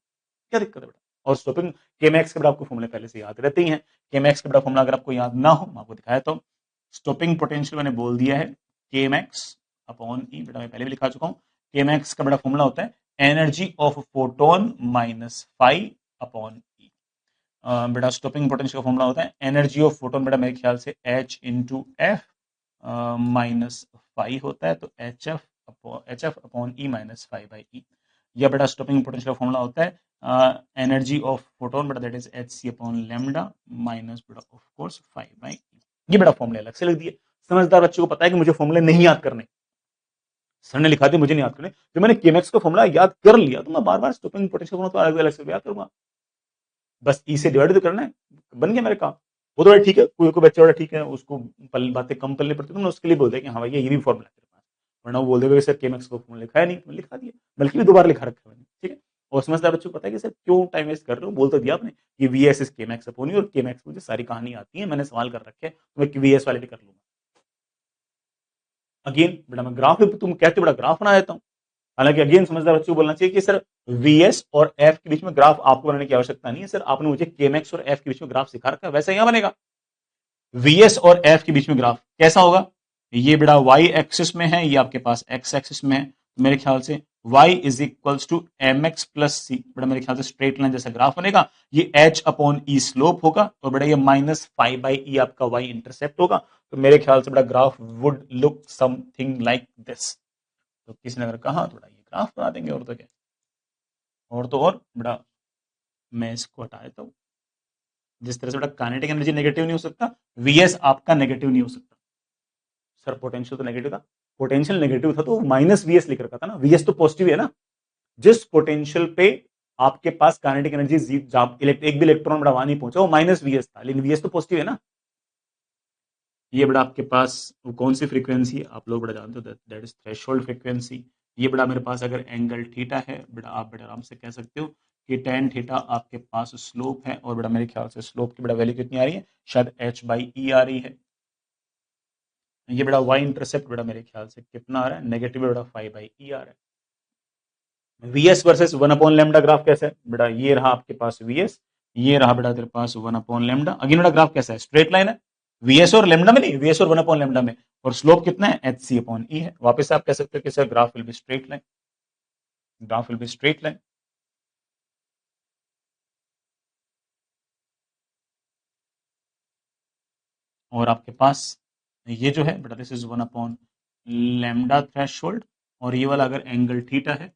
S1: क्या दिक्कत है बेटा। और स्टॉपिंग के मैक्स के बेटा आपको फॉर्मूले पहले से याद रहते ही हैं। के मैक्स के बेटा फॉर्मूला अगर आपको याद ना हो, मैं आपको दिखाया तो स्टॉपिंग पोटेंशियल मैंने बोल दिया है के मैक्स अपॉन ई, बेटा मैं पहले भी लिखा चुका हूं। के मैक्स का बेटा फॉर्मूला होता है energy of photon minus five upon E. बेटा स्टॉपिंग पोटेंशियल का फॉर्मूला होता है एनर्जी ऑफ फोटोन, बेटा मेरे ख्याल से H into F minus five होता है, तो H F upon E minus five by E. या बेटा स्टॉपिंग पोटेंशियल का फॉर्मूला होता है एनर्जी ऑफ फोटोन, बेटा that is H C upon lambda minus बेटा of course five by E. ये बेटा फॉर्मूले अलग से लिख दिए। समझदार बच्चों को पता है कि मुझे फॉर्मूले नहीं याद करने, सर ने लिखा दिया मुझे नहीं याद करने, जो मैंने केमेक्स का फॉर्मूला याद कर लिया तो मैं बार बार स्टॉपिंग पोटेंशियल को तो अलग अलग से याद करूंगा, बस ई से डिवाइड तो करना है, बन गया मेरे काम। वो तो ठीक है, कोई बच्चा बड़ा ठीक है उसको बातें कम पलने पड़ती है, उसके लिए बोलते हैं कि हाँ भाई ये भी फॉर्मूला है तेरे पास, वरना वो बोल देगा सर केमेक्स को फॉर्मूला लिखा है नहीं, तो लिखा दिया, बल्कि भी दोबारा लिखा रखा है मैंने, ठीक है। और समझदार बच्चों को पता है कि सर क्यों टाइम वेस्ट कर रहे हो, बोल तो दिया आपने कि V S is Chemex upon you, और केमेक्स मुझे सारी कहानी आती है, मैंने सवाल कर रखे हैं, तो मैं वी एस वाले भी कर लूंगा। अगेन बेटा मैं ग्राफ भी तुम कहते हो बड़ा ग्राफ बना देता हूँ, हालांकि अगेन समझदार बच्चों को बोलना चाहिए कि सर वीएस और एफ के बीच में ग्राफ आपको बनाने की आवश्यकता नहीं है, सर आपने मुझे केमेक्स और एफ के बीच में ग्राफ सिखा रखा है, वैसा यहां बनेगा। वीएस और एफ के बीच में ग्राफ कैसा होगा, ये बेटा वाई एक्सिस में है, ये आपके पास एक्स एक्सिस में है, मेरे ख्याल से y is equals to M X plus C, बेटा मेरे ख्याल से स्ट्रेट लाइन जैसा ग्राफ बनेगा, ये h अपॉन ई स्लोप होगा, तो बेटा ये माइनस फाइव बाई ई आपका y इंटरसेप्ट होगा, तो मेरे ख्याल से बेटा graph would look something like this. तो किसी ने अगर कहा थोड़ा ये ग्राफ बना देंगे, और तो क्या, और तो और बेटा मैं इसको हटा देता हूं, जिस तरह से बेटा काइनेटिक एनर्जी नेगेटिव नहीं हो सकता, वीएस आपका नेगेटिव नहीं हो सकता। सर पोटेंशियल तो नेगेटिव था, पोटेंशियल नेगेटिव था तो माइनस वीएस लिख रखा था ना, वीएस तो पॉजिटिव है ना, जिस पोटेंशियल पे आपके पास काइनेटिक एनर्जी एक भी इलेक्ट्रॉन बड़ा वहां नहीं पहुंचा, वो माइनस वीएस था, लेकिन वीएस तो पॉजिटिव है ना। ये बड़ा आपके पास कौन सी फ्रीक्वेंसी है आप लोग बड़ा जानते हो, दैट इज थ्रेशोल्ड फ्रीक्वेंसी। ये बड़ा मेरे पास अगर एंगल थीटा है बेटा, आप बड़ा आराम से कह सकते हो कि टेन थीटा आपके पास स्लोप है, और बड़ा मेरे ख्याल से स्लोप की बड़ा वैल्यू कितनी आ रही है, शायद एच बाई ई आ रही है। ये बड़ा वाई इंटरसेप्ट बड़ा मेरे ख्याल से कितना आ रहा है, नेगेटिव बड़ा फाइव बाई ई आ रहा है। VS versus one upon lambda graph कैसा है बेटा, ये रहा आपके पास वीएस, ये रहा बेटा तेरे पास वन अपॉन लेमडा। अगेन बेटा ग्राफ कैसा है, स्ट्रेट लाइन है, वीएस और लेमडा में नहीं, वीएस और वन अपॉन लेमडा में, और स्लोप कितना है, एच सी अपॉन ई है। वापस आप कह सकते हो कि sir graph will be straight line, graph will be straight line. और आपके पास ये जो है बेटा this is one upon lambda threshold, और ये वाला अगर एंगल थीटा है,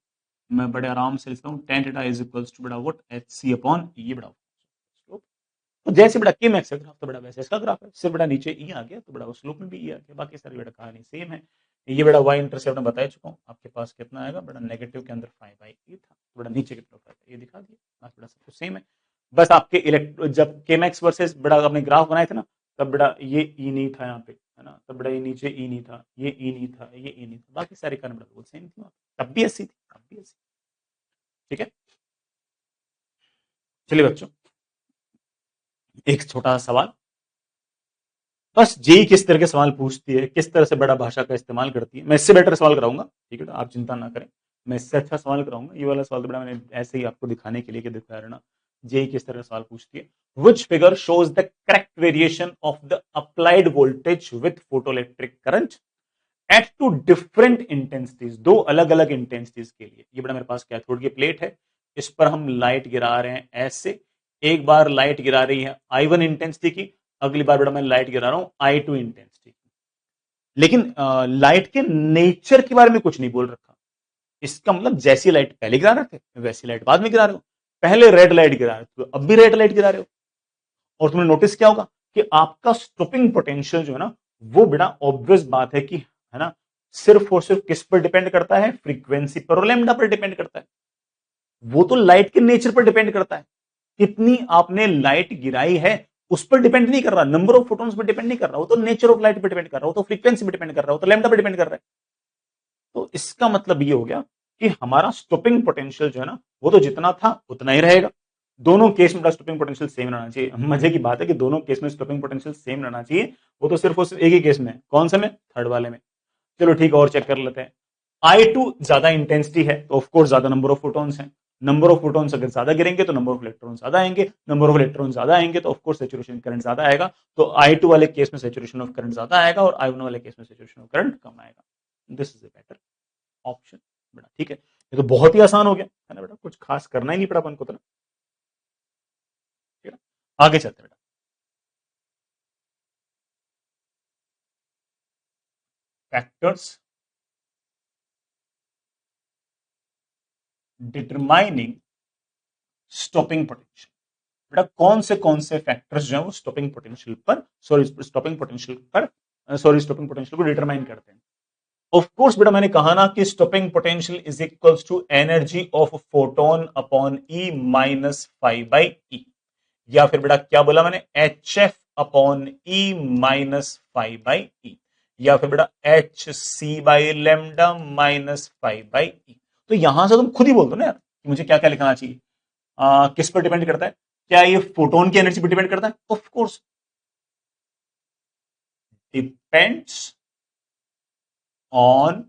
S1: मैं बड़े आराम से लिखता हूँ tan theta is equals to बेटा व्हाट, एच सी अपॉन ये बेटा स्लोप। तो जैसे बेटा के मैक्स का ग्राफ तो बेटा वैसे इसका ग्राफ है, सिर्फ बेटा नीचे ई आ गया तो बेटा उस स्लोप में भी ई आ गया, बाकी सारी बेटा कहानी सेम है। ये बेटा वाई इंटरसेप्ट मैं बता चुका हूँ, आपके पास कितना आएगा बेटा, नेगेटिव के अंदर फाइव बाई ई था, तो बेटा नीचे की तरफ आएगा, ये दिखा दिया, बाकी बेटा सब कुछ सेम है। बस आपके जब के मैक्स वर्सेस बेटा आपने ग्राफ बनाए थे ना, तब बेटा ये ई नहीं था यहाँ पे, है ना, तब बेटा ये नीचे ई नहीं था, ये ई नहीं था, ये ई नहीं था, बाकी सारी कारण बेटा सेम थी, तब भी ऐसी थी, तब भी ऐसी, ठीक है। चलिए बच्चों एक छोटा सा सवाल, बस जेई किस तरह के सवाल पूछती है, किस तरह से बड़ा भाषा का इस्तेमाल करती है, मैं इससे बेटर सवाल कराऊंगा, ठीक है, आप चिंता ना करें, मैं इससे अच्छा सवाल कराऊंगा। ये वाला सवाल तो बड़ा मैंने ऐसे ही आपको दिखाने के लिए कि दिखा रहा ना, जेई किस तरह का सवाल पूछती है। Which figure shows the correct variation of the applied voltage with photoelectric current at two different intensities, दो अलग अलग इंटेंसिटीज के लिए। ये बड़ा मेरे पास कैथोड की प्लेट है, इस पर हम लाइट गिरा रहे हैं ऐसे, एक बार लाइट गिरा रही है I1 इंटेंसिटी की, अगली बार बेटा मैं लाइट गिरा रहा हूं I2 इंटेंसिटी, लेकिन लाइट के नेचर के बारे में कुछ नहीं बोल रखा। इसका मतलब जैसी लाइट पहले गिरा रहे थे वैसी लाइट बाद में गिरा रहे हो, पहले रेड लाइट गिरा रहे थे तो अब भी रेड लाइट गिरा रहे हो। और तुमने नोटिस क्या होगा कि आपका स्टॉपिंग पोटेंशियल जो है ना, वो बेटा ऑब्वियस बात है कि, है ना, सिर्फ और सिर्फ किस पर डिपेंड करता है, फ्रीक्वेंसी पर और लैम्डा पर डिपेंड करता है। वो तो लाइट के नेचर पर डिपेंड करता है, कितनी आपने लाइट गिराई है उस पर डिपेंड नहीं कर रहा, नंबर ऑफ फोटॉन्स पर डिपेंड नहीं कर रहा, वो तो नेचर ऑफ लाइट पर डिपेंड कर रहा, वो तो फ्रीक्वेंसी पर डिपेंड कर रहा, वो तो लैम्डा पर डिपेंड कर रहा है। तो इसका मतलब ये हो गया कि हमारा स्टॉपिंग पोटेंशियल जो है ना वो तो जितना था उतना ही रहेगा। दोनों केस में स्टॉपिंग पोटेंशियल सेम रहना चाहिए। मजे की बात है कि दोनों केस में स्टॉपिंग पोटेंशियल सेम रहना चाहिए। वो तो सिर्फ उस एक ही केस में, कौन से में, थर्ड वाले में। चलो ठीक है, और चेक कर लेते हैं। I2 ज्यादा इंटेंसिटी है तो ऑफकोर्स ज्यादा नंबर ऑफ फोटॉन्स हैं। नंबर ऑफ फोटॉन्स अगर ज्यादा गिरेंगे तो नंबर ऑफ इलेक्ट्रॉन ज्यादा आएंगे, नंबर ऑफ इलेक्ट्रॉन ज्यादा आएंगे तो ऑफकोर्स सेचुरेशन करंट ज्यादा आएगा। तो I2 वाले केस में सेचुरेशन ऑफ करंट ज्यादा आएगा और I1 वाले केस में सेचुरेशन ऑफ करंट कम आएगा। This is a better option बेटा। ठीक है, ये तो बहुत ही आसान हो गया है ना बेटा, कुछ खास करना ही नहीं पड़ा अपन को तो ना। ठीक है, आगे चलते बेटा। Factors determining stopping potential. बेटा कौन से फैक्टर्स जो है वो स्टॉपिंग पोटेंशियल पर, सॉरी स्टॉपिंग पोटेंशियल पर, सॉरी स्टॉपिंग पोटेंशियल को डिटरमाइन करते हैं। ऑफ कोर्स बेटा मैंने कहा ना कि stopping potential is equals to energy of photon upon E minus five by E, या फिर बेटा क्या बोला मैंने, H F upon E minus five by E, या फिर बेटा H C by lambda minus five by ई। तो यहां से तुम खुद ही बोल दो ना यार कि मुझे क्या क्या लिखना चाहिए। किस पर डिपेंड करता है? क्या ये फोटोन की एनर्जी पर डिपेंड करता है? Of course depends on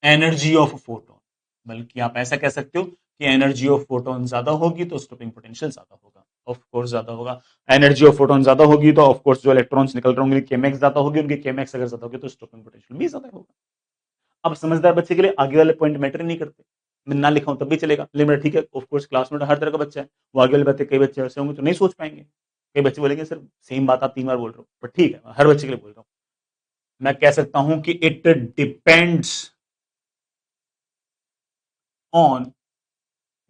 S1: energy of photon. बल्कि आप ऐसा कह सकते हो कि एनर्जी ऑफ फोटोन ज्यादा होगी तो स्टॉपिंग पोटेंशियल ज्यादा होगा। ऑफ कोर्स ज्यादा होगा। एनर्जी ऑफ फोटोन ज्यादा होगी तो ऑफ कोर्स जो इलेक्ट्रॉन्स निकल रहे होंगे केमेक्स ज्यादा होगी, उनकी केमेक्स अगर ज्यादा होगी तो स्टॉपिंग पोटेंशियल भी ज्यादा होगा। अब समझदार बच्चे के लिए आगे वाले पॉइंट मैटर नहीं करते, मैं ना लिखाऊं तब भी चलेगा, लिमिट ठीक है। ऑफ कोर्स क्लास में हर तरह का बच्चा है, वो आगे वाली बातें कई बच्चे ऐसे होंगे तो नहीं सोच पाएंगे। कई बच्चे बोलेंगे सर सेम बात आप 3 बार बोल रहे हो, पर ठीक है हर बच्चे के लिए बोल रहा हूं। मैं कह सकता हूं कि it depends on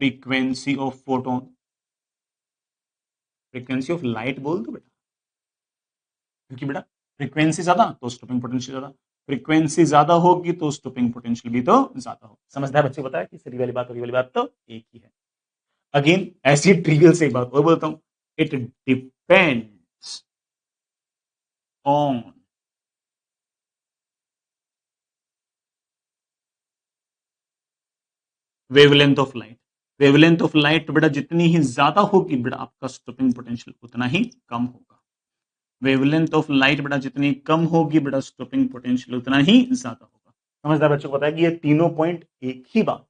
S1: frequency of photon. Frequency of light बोल दो बेटा, क्योंकि बेटा फ्रीक्वेंसी ज्यादा तो स्टॉपिंग पोटेंशियल ज्यादा, फ्रीक्वेंसी ज्यादा होगी तो स्टॉपिंग पोटेंशियल भी तो ज्यादा हो। समझदार बच्चे बताया कि सर ये वाली बात और ये वाली बात तो एक ही है। अगेन ऐसी ट्रिवियल से एक बात और बोलता हूं, it depends on wavelength of light. Wavelength of light बेटा जितनी ही ज्यादा होगी बेटा आपका स्टॉपिंग पोटेंशियल उतना ही कम होगा। वेवलेंथ ऑफ लाइट बेटा जितनी कम होगी बेटा स्टॉपिंग पोटेंशियल उतना ही ज्यादा होगा। समझदार बच्चों को पता है कि ये तीनों पॉइंट एक ही बात,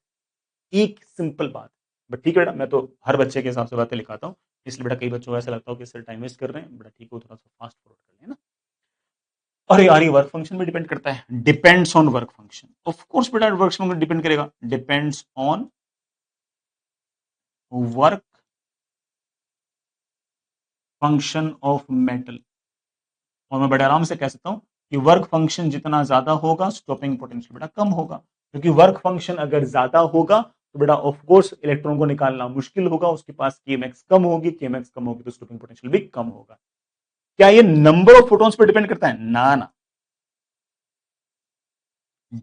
S1: एक सिंपल बात। बट ठीक है बेटा, मैं तो हर बच्चे के हिसाब से बातें लिखाता हूँ, इसलिए बेटा कई बच्चों को ऐसा लगता हो कि सर टाइम वेस्ट कर रहे हैं। बेटा ठीक है, थोड़ा सा फास्ट फॉरवर्ड कर लेना। और यार ये वर्क फंक्शन भी डिपेंड करता है, depends on work function. Of course बेटा वर्क फंक्शन डिपेंड करेगा, depends on work function of metal. और मैं बड़े आराम से कह सकता हूं कि वर्क फंक्शन जितना ज्यादा होगा स्टॉपिंग पोटेंशियल बेटा कम होगा, क्योंकि वर्क फंक्शन अगर ज्यादा होगा तो बेटा ऑफ कोर्स इलेक्ट्रॉन को निकालना मुश्किल होगा, उसके पास केएमएक्स कम होगी, केएमएक्स कम होगी तो स्टॉपिंग पोटेंशियल भी कम होगा। क्या ये नंबर ऑफ फोटॉन्स पर डिपेंड करता है? ना ना,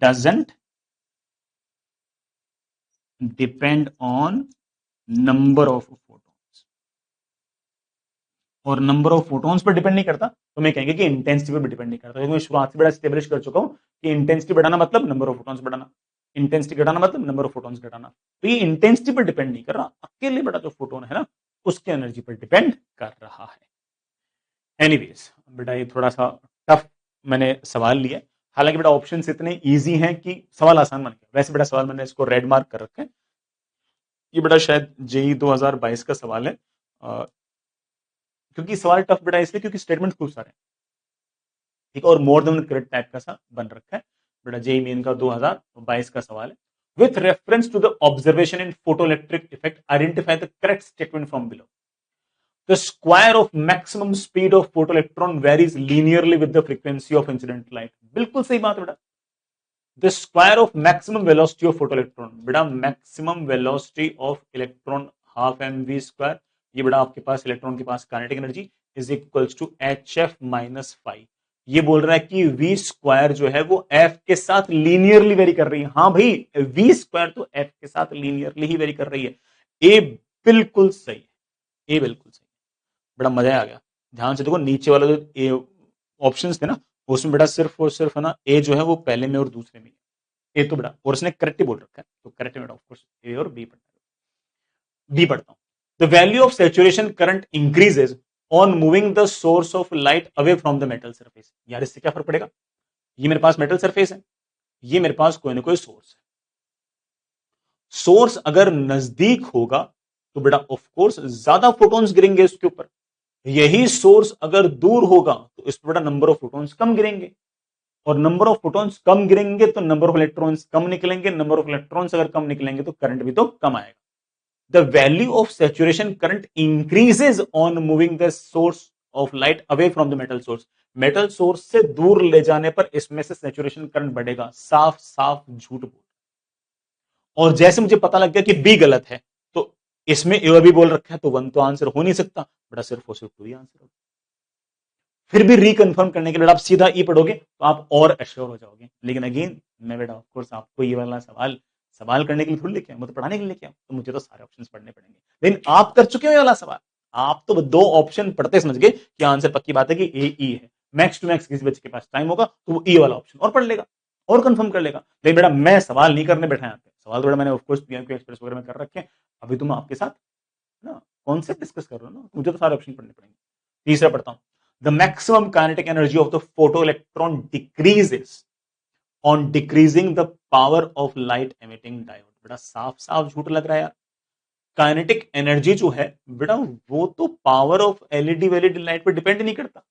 S1: doesn't depend on number of photons. और नंबर ऑफ फोटॉन्स पर डिपेंड नहीं करता तो मैं कहेंगे कि इंटेंसिटी पर भी डिपेंड नहीं करता, क्योंकि मैं शुरुआत से बड़ा स्टेब्लिश कर चुका हूं कि इंटेंसिटी बढ़ाना मतलब नंबर ऑफ फोटॉन्स बढ़ाना, इंटेंसिटी घटाना मतलब नंबर ऑफ फोटॉन्स घटाना। तो ये इंटेंसिटी पर डिपेंड नहीं कर रहा, अकेले बड़ा जो फोटोन है ना उसके एनर्जी पर डिपेंड कर रहा है। एनीवेज बेटा ये थोड़ा सा टफ मैंने सवाल लिया, हालांकि बेटा ऑप्शन इतने इजी हैं कि सवाल आसान बन गया। वैसे बेटा सवाल मैंने इसको रेड मार्क कर रखा है, ये बेटा शायद जेई 2022 का सवाल है। क्योंकि सवाल टफ बेटा इसलिए क्योंकि स्टेटमेंट खूब सारे हैं, ठीक है, और मोर देन करेक्ट टाइप का सा बन रखा है। बेटा जेई मेन का 2022 का सवाल है। With reference to the observation in photoelectric effect identify the correct statement from below. The square of maximum speed of photoelectron varies linearly with the frequency of incident light। बिल्कुल सही बात बेटा। The square of maximum velocity of photoelectron, बेटा maximum velocity of electron half mv square, ये बेटा आपके पास electron के पास kinetic energy is equals to H F minus five. ये बोल रहा है कि वी स्क्वायर जो है वो एफ के साथ लीनियरली वेरी कर रही है। हाँ भाई, वी स्क्वायर तो एफ के साथ लीनियरली ही वेरी कर रही है। ए बिल्कुल सही है, ए बिल्कुल सही। बड़ा मजा आ गया। ध्यान से देखो नीचे वाला जो ऑप्शंस थे ना उसमें बेटा सिर्फ और सिर्फ है ना ए जो है वो पहले में और दूसरे में, ए तो बेटा, और उसने करेक्ट ही बोल रखा है, तो करेक्ट बेटा ऑफकोर्स ए और बी पढ़ना है। बी पढ़ता हूं, the value of saturation current increases on moving the source of light away from the metal surface. यार इससे क्या फर्क पड़ेगा, ये मेरे पास मेटल सरफेस है, ये मेरे पास कोई ना कोई सोर्स है। सोर्स अगर नजदीक होगा तो बेटा ऑफ कोर्स ज्यादा फोटॉन्स गिरेंगे इसके ऊपर, यही सोर्स अगर दूर होगा तो इस पर बेटा नंबर ऑफ फोटॉन्स कम गिरेंगे, और नंबर ऑफ फोटॉन्स कम गिरेंगे तो नंबर ऑफ इलेक्ट्रॉन्स कम निकलेंगे, नंबर ऑफ इलेक्ट्रॉन्स अगर कम निकलेंगे तो करंट भी तो कम आएगा। The value of saturation current increases on moving the source of light away from the metal source. Metal source से दूर ले जाने पर इसमें से सैचुरेशन करंट बढ़ेगा। साफ साफ झूठ बोल, और जैसे मुझे पता लग गया कि बी गलत है तो इसमें ए भी बोल रखा है, तो वन तो आंसर हो नहीं सकता बेटा, सिर्फ और सिर्फ टू ही आंसर होगा। फिर भी रिकन्फर्म करने के लिए आप सीधा ई पढ़ोगे तो आप और एश्योर हो जाओगे। लेकिन अगेन मैं बेटा ऑफकोर्स आपको ये वाला सवाल सवाल करने के लिए थोड़ी लेके आऊं, मैं तो पढ़ाने के लिए लेके आऊं, तो मुझे तो सारे ऑप्शन पढ़ने पड़ेंगे। लेकिन आप कर चुके हो ये वाला सवाल, आप तो दो ऑप्शन पढ़ते समझ गए कि आंसर पक्की बात है कि ए ई है। मैक्स टू मैक्स किसी बच्चे के पास टाइम होगा तो वो ई वाला ऑप्शन और पढ़ लेगा और कंफर्म कर लेगा। लेकिन बेटा मैं सवाल नहीं करने बैठा यहाँ पे, सवाल तो बेटा मैंने ऑफकोर्स पीएमक्यू एक्सप्रेस वगैरह में कर रखे हैं। अभी तो मैं आपके साथ ना कॉन्सेप्ट डिस्कस कर रहा हूँ ना, मुझे तो सारे ऑप्शन पढ़ने पड़ेंगे। तीसरा पढ़ता हूं, the maximum kinetic energy of the photo electron decreases on decreasing the power of light emitting diode. बेटा साफ साफ झूठ लग रहा है यार, काइनेटिक एनर्जी जो है बेटा वो तो पावर ऑफ एलईडी वेलईडी लाइट पर डिपेंड नहीं करता।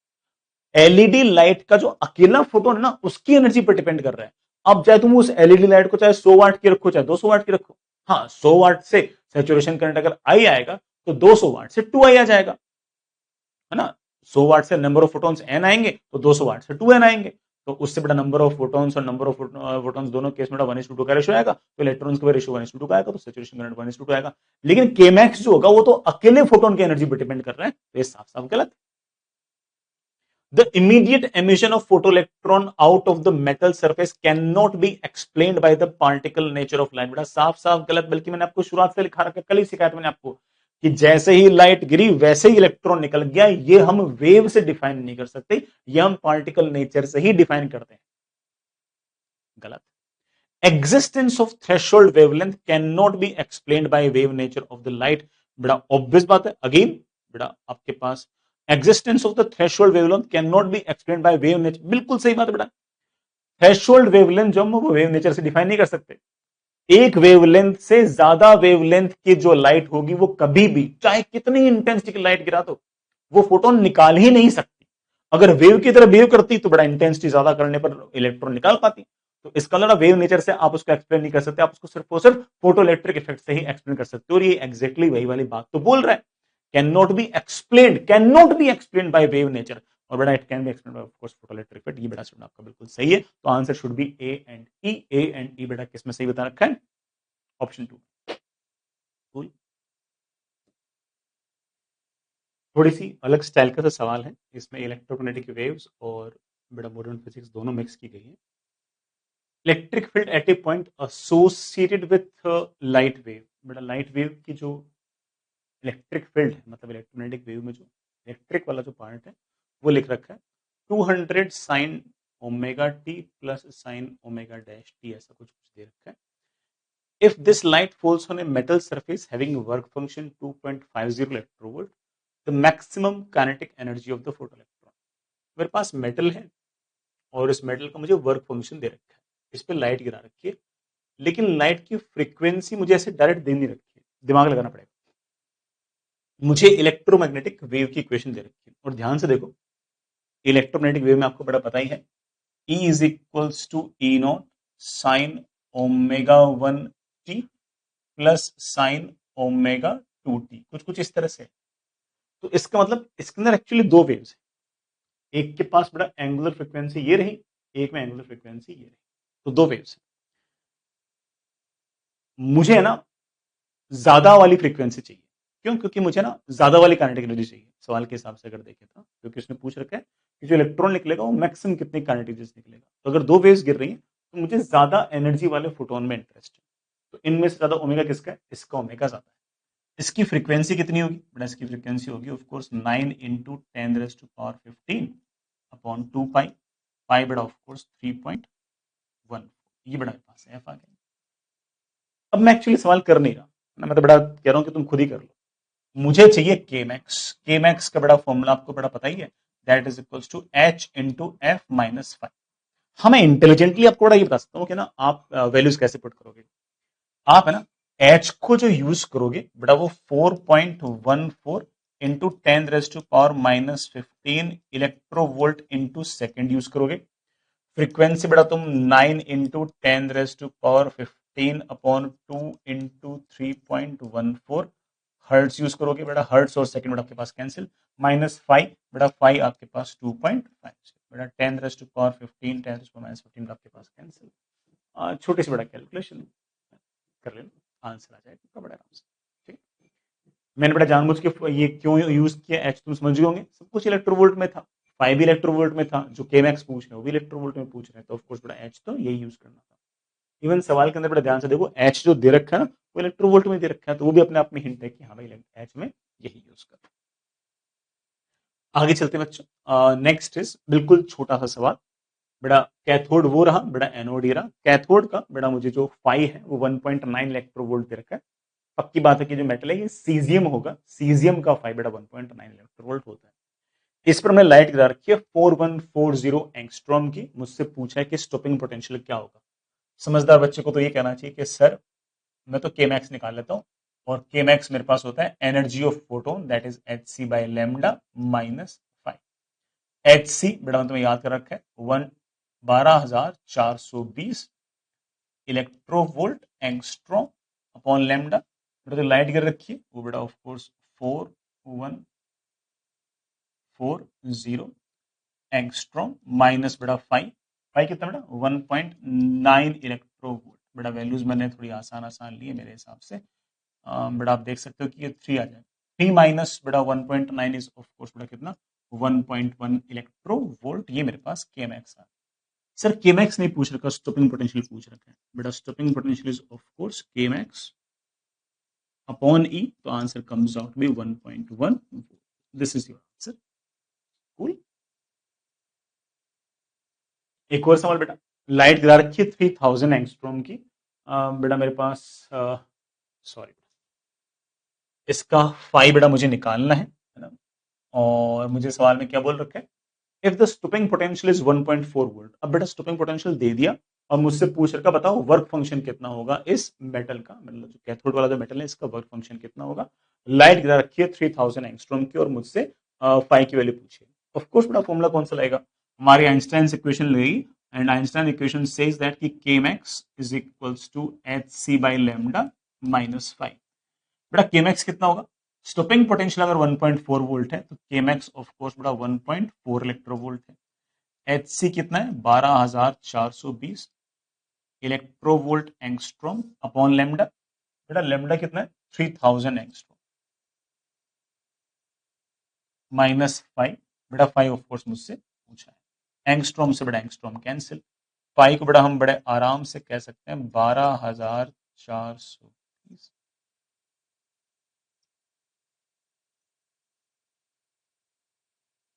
S1: एलईडी लाइट का जो अकेला फोटोन है ना उसकी एनर्जी पर डिपेंड कर रहा है। अब चाहे तुम उस एलईडी लाइट को चाहे 100 वाट की रखो चाहे 200 वाट की रखो, हाँ 100 वाट से सैचुरेशन करंट अगर आई आएगा तो 200 वाट से 2 आई आ जाएगा, है ना। 100 वाट से नंबर ऑफ फोटॉन्स एन आएंगे तो 200 वाट से 2 एन आएंगे, तो उससे बड़ा नंबर ऑफ फोटॉन्स और नंबर ऑफ फोटॉन्स दोनों केस में 1:2 का रेशियो आएगा, तो इलेक्ट्रॉन्स का रेशियो 1:2 का आएगा, तो सैचुरेशन करंट 1:2 आएगा। लेकिन केमैक्स जो होगा वो तो अकेले फोटोन की एनर्जी पर डिपेंड कर रहा है, तो ये साफ साफ गलत। The immediate emission of photoelectron out of the metal surface cannot be explained by the particle nature of light। बेटा साफ साफ गलत, बल्कि मैंने आपको शुरुआत से लिखा रखा, कल ही शिकायत मैंने आपको कि जैसे ही लाइट गिरी वैसे ही इलेक्ट्रॉन निकल गया, ये हम वेव से डिफाइन नहीं कर सकते, ये हम पार्टिकल नेचर से ही डिफाइन करते हैं। गलत। Existence of threshold wavelength can not be explained by wave nature of the light. बड़ा ऑब्वियस बात है, अगेन बेटा आपके पास existence of the threshold wavelength can not be explained by wave nature, बिल्कुल सही बात है बेटा। थ्रेशोल्ड वेवलेंथ जो हम वो वेव नेचर से डिफाइन नहीं कर सकते। एक वेवलेंथ से ज्यादा वेवलेंथ की जो लाइट होगी वो कभी भी चाहे कितनी इंटेंसिटी की लाइट गिरा दो वो फोटोन निकाल ही नहीं सकती। अगर वेव की तरह बिहेव करती तो बड़ा इंटेंसिटी ज्यादा करने पर इलेक्ट्रॉन निकाल पाती। तो इसका लड़ा वेव नेचर से आप उसको एक्सप्लेन नहीं कर सकते, आप उसको सिर्फ और सिर्फ फोटो इलेक्ट्रिक इफेक्ट से ही एक्सप्लेन कर सकते हो, और ये एग्जैक्टली वही वाली बात तो बोल रहा है। Can not be explain by wave nature, और बेटा it can be explain by of course photo electric effect. ये बेटा स्टूडेंट आपका बिल्कुल सही है, तो answer should be A and E. A and E बेटा किसमें सही बता रखा है, ऑप्शन 2। cool। थोड़ी सी अलग स्टाइल का सवाल है, इसमें इलेक्ट्रोमैग्नेटिक वेव्स और बेटा मॉडर्न फिजिक्स दोनों मिक्स की गई है। Electric field at A point associated with light wave. बेटा लाइट वेव की जो इलेक्ट्रिक फील्ड है, मतलब इलेक्ट्रोमैग्नेटिक वेव में जो इलेक्ट्रिक वाला जो पार्ट है वो लिख रखा है 200 sine omega T plus sine omega dash T, ऐसा कुछ कुछ दे रखा है। If this light falls on a metal surface having work function 2.50 electrovolt, the maximum kinetic energy of the photoelectron। मेरे पास मेटल है और इस मेटल का मुझे वर्क फंक्शन दे रखा है, इस पे लाइट गिरा रखी है, लेकिन लाइट की फ्रीक्वेंसी मुझे ऐसे डायरेक्ट दे नहीं रखी है, दिमाग लगाना पड़ेगा। मुझे इलेक्ट्रोमैग्नेटिक वेव की इक्वेशन दे रखी है, और ध्यान से देखो इलेक्ट्रोमैग्नेटिक वेव में आपको बड़ा पता ही है E is equals to E naught sine omega 1t plus sine omega 2t, कुछ कुछ इस तरह से। तो इसका मतलब इसके अंदर एक्चुअली दो वेव्स है, एक के पास बड़ा एंगुलर फ्रीक्वेंसी ये रही, एक में एंगुलर फ्रीक्वेंसी ये रही, तो दो वेव्स। मुझे है ना ज्यादा वाली फ्रीक्वेंसी चाहिए, क्यों, क्योंकि मुझे ना ज्यादा वाली काइनेटिक एनर्जी चाहिए सवाल के हिसाब से अगर देखें तो, क्योंकि उसने पूछ रखा है कि जो इलेक्ट्रॉन निकलेगा वो मैक्सिमम कितनी काइनेटिक एनर्जी निकलेगा। तो अगर दो वेव्स गिर रही हैं तो मुझे ज्यादा एनर्जी वाले फोटोन में इंटरेस्ट है, तो इनमें से ज्यादा ओमेगा किसका है, इसका ओमेगा ज्यादा है। इसकी फ्रीक्वेंसी कितनी होगी बेटा, इसकी फ्रीक्वेंसी होगी of course 9 × 10⁻15 upon 2 pi, five बेटा ऑफ कोर्स 3.1, ये बेटा मेरे पास एफ आ गया। अब मैं एक्चुअली सवाल कर नहीं रहा ना, मैं तो बड़ा कह रहा हूं कि तुम खुद ही कर लो। मुझे चाहिए के मैक्स। के मैक्स का बड़ा फॉर्मूला आपको बड़ा पता ही है, that is equals to H into F minus phi. हमें इंटेलिजेंटली आपको बड़ा ये बता सकता हूँ कि ना आप वैल्यूज कैसे पुट करोगे। आप है ना एच को जो यूज करोगे बेटा वो 4.14 into 10⁻⁻15 electronvolt into second use करोगे। फ्रीक्वेंसी बेटा तुम 9 into 10⁻15 upon 2 into 3.14 hertz use करोगे बेटा। हर्ट्स और सेकंड बेटा आपके पास कैंसिल। माइनस फाइव बेटा, फाइव आपके पास 2.5 बेटा। 10⁻15 10⁻15 आपके पास कैंसिल। छोटी सी बड़ा कैलकुलेशन कर लेना, आंसर आ जाएगा बड़ा आराम से। ठीक, मैंने बड़ा जानबूझ के ये क्यों यूज किया, एच तुम समझ गए होंगे। सब कुछ इलेक्ट्रोवोल्ट में था, फाइव भी इलेक्ट्रोवोल्ट में था, जो के मैक्स पूछ रहे हैं वो भी इलेक्ट्रोवोल्ट में पूछ रहे हैं, तो ऑफकोर्स बड़ा एच तो यही यूज करना था। इवन सवाल के अंदर बड़ा ध्यान से देखो, एच जो दे रखा है ना वो इलेक्ट्रोवोल्ट में दे रखा है, तो वो भी अपने आप में हिंट है कि हाँ भाई एच में यही यूज कर। आगे चलते बच्चों, नेक्स्ट इज बिल्कुल छोटा सा सवाल बेटा। कैथोड वो रहा बेटा, एनोड ये रहा। कैथोड का बेटा मुझे जो फाई है वो 1.9 इलेक्ट्रोवोल्ट दे रखा है। पक्की बात है कि जो मेटल है ये सीजियम होगा, सीजियम का फाई बेटा 1.9 इलेक्ट्रोवोल्ट होता है। इस पर हमने लाइट गिरा रखी है 4140 एंगस्ट्रॉम की। मुझसे पूछा है कि स्टॉपिंग पोटेंशियल क्या होगा। समझदार बच्चे को तो ये कहना चाहिए कि सर मैं तो के मैक्स निकाल लेता हूं, और के मैक्स मेरे पास होता है energy of photon, that is H C by lambda minus phi. H C बेटा तुम्हें याद कर रखा है 12,420 इलेक्ट्रोवोल्ट एंगस्ट्रॉम अपॉन लेमडा। बेटा जो लाइट गिर रखी है वो बेटा ऑफ कोर्स 4140 एंगस्ट्रॉम माइनस बेटा फाइव। फाइव कितना बेटा 1.9 इलेक्ट्रोवोल्ट। बेटा वैल्यूज मैंने थोड़ी आसान आसान ली है मेरे हिसाब से। बेटा आप देख सकते हो कि ये थ्री आ जाए, थ्री माइनस बेटा 1.9 इज ऑफ कोर्स बेटा कितना 1.1 इलेक्ट्रो वोल्ट। ये मेरे पास के मैक्स आ। सर के मैक्स नहीं पूछ रखा, स्टॉपिंग पोटेंशियल पूछ रखा है बेटा। Stopping potential is of course K max upon E, तो answer comes out be 1.1। This is your answer. Cool. एक और सवाल बेटा, लाइट गिरा रखी है 3000 एंगस्ट्रॉम की। बेटा मेरे पास सॉरी इसका फाई बेटा मुझे निकालना है ना। और मुझे सवाल में क्या बोल रखा है, if the stopping potential is 1.4 volt. अब बेटा स्टॉपिंग पोटेंशियल दे दिया और मुझसे पूछ रखा बताओ वर्क फंक्शन कितना होगा इस मेटल का, मतलब जो कैथोड वाला जो मेटल है इसका वर्क फंक्शन कितना होगा। लाइट गिरा रखी है 3000 एंगस्ट्रॉम की और मुझसे फाई की वैल्यू पूछी। ऑफ कोर्स बेटा फॉर्मूला कौन सा लगेगा, हमारी आइंस्टाइन इक्वेशन लगेगी। And Einstein equation says that कि K max is equals to H C by lambda minus phi. बेटा के मैक्स कितना होगा, स्टॉपिंग पोटेंशियल अगर 1.4 वोल्ट है तो के मैक्स ऑफ कोर्स बेटा 1.4 इलेक्ट्रोवोल्ट है। एच सी कितना है 12,420 इलेक्ट्रोवोल्ट एंगस्ट्रॉम अपॉन लेमडा। बेटा लेमडा कितना है 3000 एंगस्ट्रॉम माइनस फाइव। बेटा फाइव ऑफ कोर्स मुझसे पूछा है। एंगस्ट्रॉम से बेटा एंगस्ट्रॉम कैंसिल। फाइव को बेटा हम बड़े आराम से कह सकते हैं 12,420।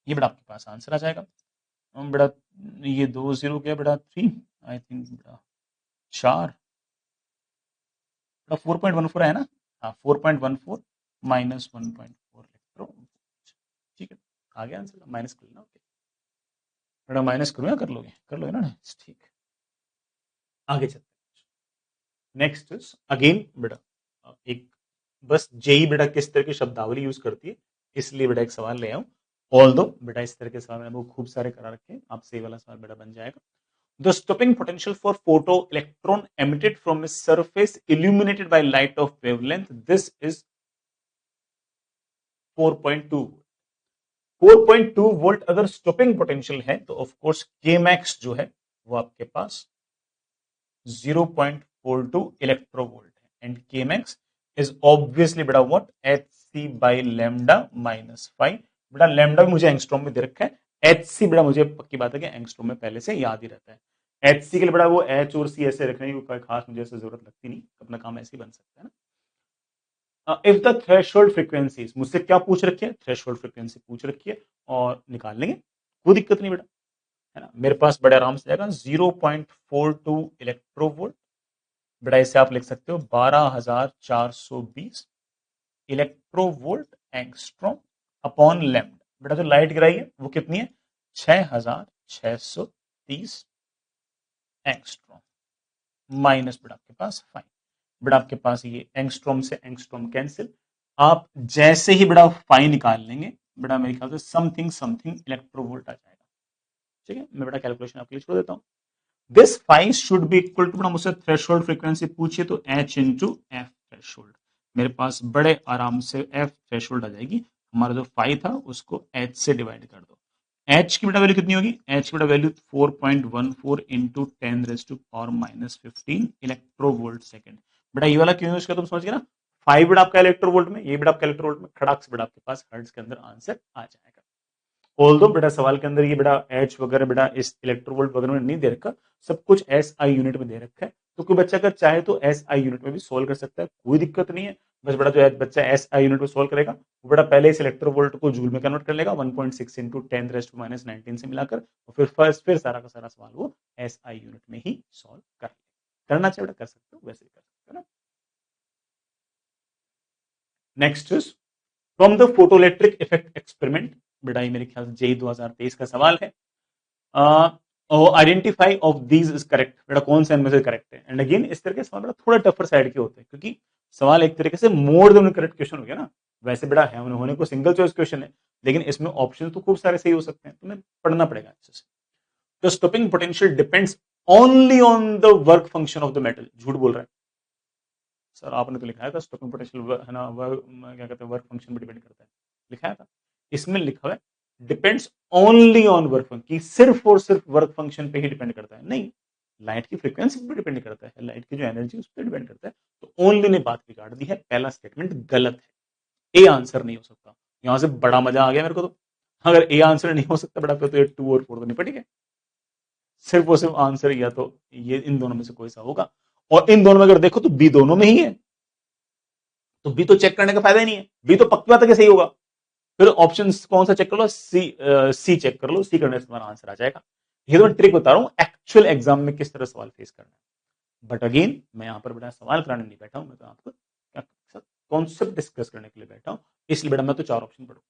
S1: ये बेटा आपके पास आंसर आ जाएगा। बेटा ये दो जीरो क्या बेटा थ्री, आई थिंक बेटा चार, बेटा 4.14 है ना। हाँ 4.14 माइनस 1.4 इलेक्ट्रो। ठीक है, आ गया आंसर, माइनस कर लेना। ओके बेटा माइनस करूँ या कर लोगे, कर लोगे ना, ठीक। आगे चलते हैं। नेक्स्ट इज अगेन बेटा एक बस जेई बेटा किस तरह की शब्दावली यूज करती है, इसलिए बेटा एक सवाल ले आऊं। ऑल दो बेटा इस तरह के सवाल मैंने वो खूब सारे करा रखे हैं, आपसे ये वाला सवाल बेटा बन जाएगा। The stopping potential for photoelectron emitted from a surface illuminated by light of wavelength, this is 4.2। 4.2 volt अगर स्टॉपिंग पोटेंशियल है तो ऑफ कोर्स के मैक्स जो है वो आपके पास 0.42 इलेक्ट्रोवोल्ट है। And K max is obviously बेटा what H C by lambda minus phi. बेटा लेमडा भी मुझे एंगस्ट्रॉम में दे रखा है, एच सी बेटा मुझे पक्की बात है कि एंगस्ट्रॉम में पहले से याद ही रहता है। एच सी के लिए बेटा वो एच और सी ऐसे रखने की कोई खास मुझे ऐसे जरूरत लगती नहीं, अपना काम ऐसे ही बन सकता है ना। इफ द थ्रेशोल्ड फ्रीक्वेंसीज, मुझसे क्या पूछ रखी है, थ्रेशोल्ड फ्रीक्वेंसी पूछ रखी है और निकाल लेंगे, कोई दिक्कत नहीं बेटा। है ना। मेरे पास बड़े आराम से जाएगा 0.42 इलेक्ट्रोवोल्ट, बेटा इसे आप लिख सकते हो 12,420 इलेक्ट्रोवोल्ट एंगस्ट्रॉम अपॉन लैम्डा। बेटा जो लाइट गिराई है वो कितनी है, 6,630 एंगस्ट्रॉम माइनस बेटा आपके पास 5। बेटा आपके पास ये एंगस्ट्रॉम से एंगस्ट्रॉम कैंसिल, आप जैसे ही बेटा फाई निकाल लेंगे बेटा मेरे ख्याल से समथिंग समथिंग इलेक्ट्रोवोल्ट आ जाएगा। ठीक है, मैं बेटा कैलकुलेशन आपके लिए छोड़ देता हूं। This phi should be equal to, बेटा मुझसे थ्रेशोल्ड फ्रीक्वेंसी पूछिए तो h इंटू एफ थ्रेशोल्ड, मेरे पास बड़े आराम से एफ थ्रेशोल्ड आ जाएगी। हमारा जो फाई था उसको h से डिवाइड कर दो। h की बेटा वैल्यू कितनी होगी, h की बेटा value 4.14 into 10 raise to power minus 15 electronvolt second. बेटा ये वाला क्यों यूज किया तुम समझ गए ना, 5 बेटा आपका इलेक्ट्रोवोल्ट में, ये बेटा आपका इलेक्ट्रोवोल्ट में, खड़ाक से बेटा आपके पास हर्ट्ज के अंदर आंसर आ जाएगा। ऑल दो बेटा सवाल के अंदर ये बेटा एच वगैरह बेटा इस इलेक्ट्रोवोल्ट वगैरह में नहीं दे रखा, सब कुछ एस आई यूनिट में दे रखा है। तो कोई बच्चा अगर चाहे तो एस आई यूनिट में भी सोल्व कर सकता है, कोई दिक्कत नहीं है। बस बेटा जो बच्चा एस आई यूनिट में सोल्व करेगा वो बेटा पहले इस इलेक्ट्रोवोल्ट को जूल में कन्वर्ट कर लेगा 1.6 इंटू 10 रेज टू माइनस 19 से मिलाकर, और फिर सारा का सारा सवाल वो एस आई यूनिट में ही सोल्व कर लेगा। करना चाहिए बेटा, कर सकते हो, वैसे ही कर सकते हो ना। Next is from the photoelectric effect experiment, बेटा ये मेरे ख्याल से जेई 2023 का सवाल है। Identify of these is correct, बेटा कौन सा इनमें से करेक्ट है। एंड अगेन इस तरह के सवाल बेटा थोड़ा टफर साइड के होते हैं, क्योंकि सवाल एक तरीके से मोर देन करेक्ट क्वेश्चन हो गया ना। वैसे बेटा है होने को सिंगल चॉइस क्वेश्चन है, लेकिन इसमें ऑप्शन तो खूब सारे सही हो सकते हैं, तुम्हें पढ़ना पड़ेगा अच्छे से। The stopping potential depends only on the work function of the metal, झूठ बोल रहे हैं सर, आपने तो लिखा था स्टॉपिंग पोटेंशियल है ना, क्या कहते हैं वर्क फंक्शन पर डिपेंड करता है, लिखा था। इसमें लिखा हुआ है depends only on work function, कि सिर्फ और सिर्फ वर्क फंक्शन पे ही डिपेंड करता है, नहीं, लाइट की फ्रीक्वेंसी पे डिपेंड करता है, लाइट की जो एनर्जी उस पर डिपेंड करता है। तो ओनली ने बात बिगाड़ दी है, पहला स्टेटमेंट गलत है, ए आंसर नहीं हो सकता। यहां से बड़ा मजा आ गया मेरे को तो, अगर ए आंसर नहीं हो सकता बड़ा, फिर तो ये 2 और 4 तो नहीं पड़ेगा, सिर्फ और सिर्फ आंसर या तो ये इन दोनों में से कोई सा होगा। और इन दोनों में अगर देखो तो बी दोनों में ही है, तो बी तो चेक करने का फायदा ही नहीं है, बी तो पक्की बात है कि सही होगा। फिर ऑप्शन कौन सा चेक कर लो, सी चेक कर लो, सी करने से तुम्हारा आंसर आ जाएगा। ये तो मैं ट्रिक बता रहा हूं एक्चुअल एग्जाम में किस तरह सवाल फेस करना है। बट अगेन मैं यहां पर बेटा सवाल कराने नहीं बैठा हूं, मैं तो आपको कॉन्सेप्ट डिस्कस करने के लिए बैठा हूं, इसलिए बेटा मैं तो 4 ऑप्शन पढ़ू।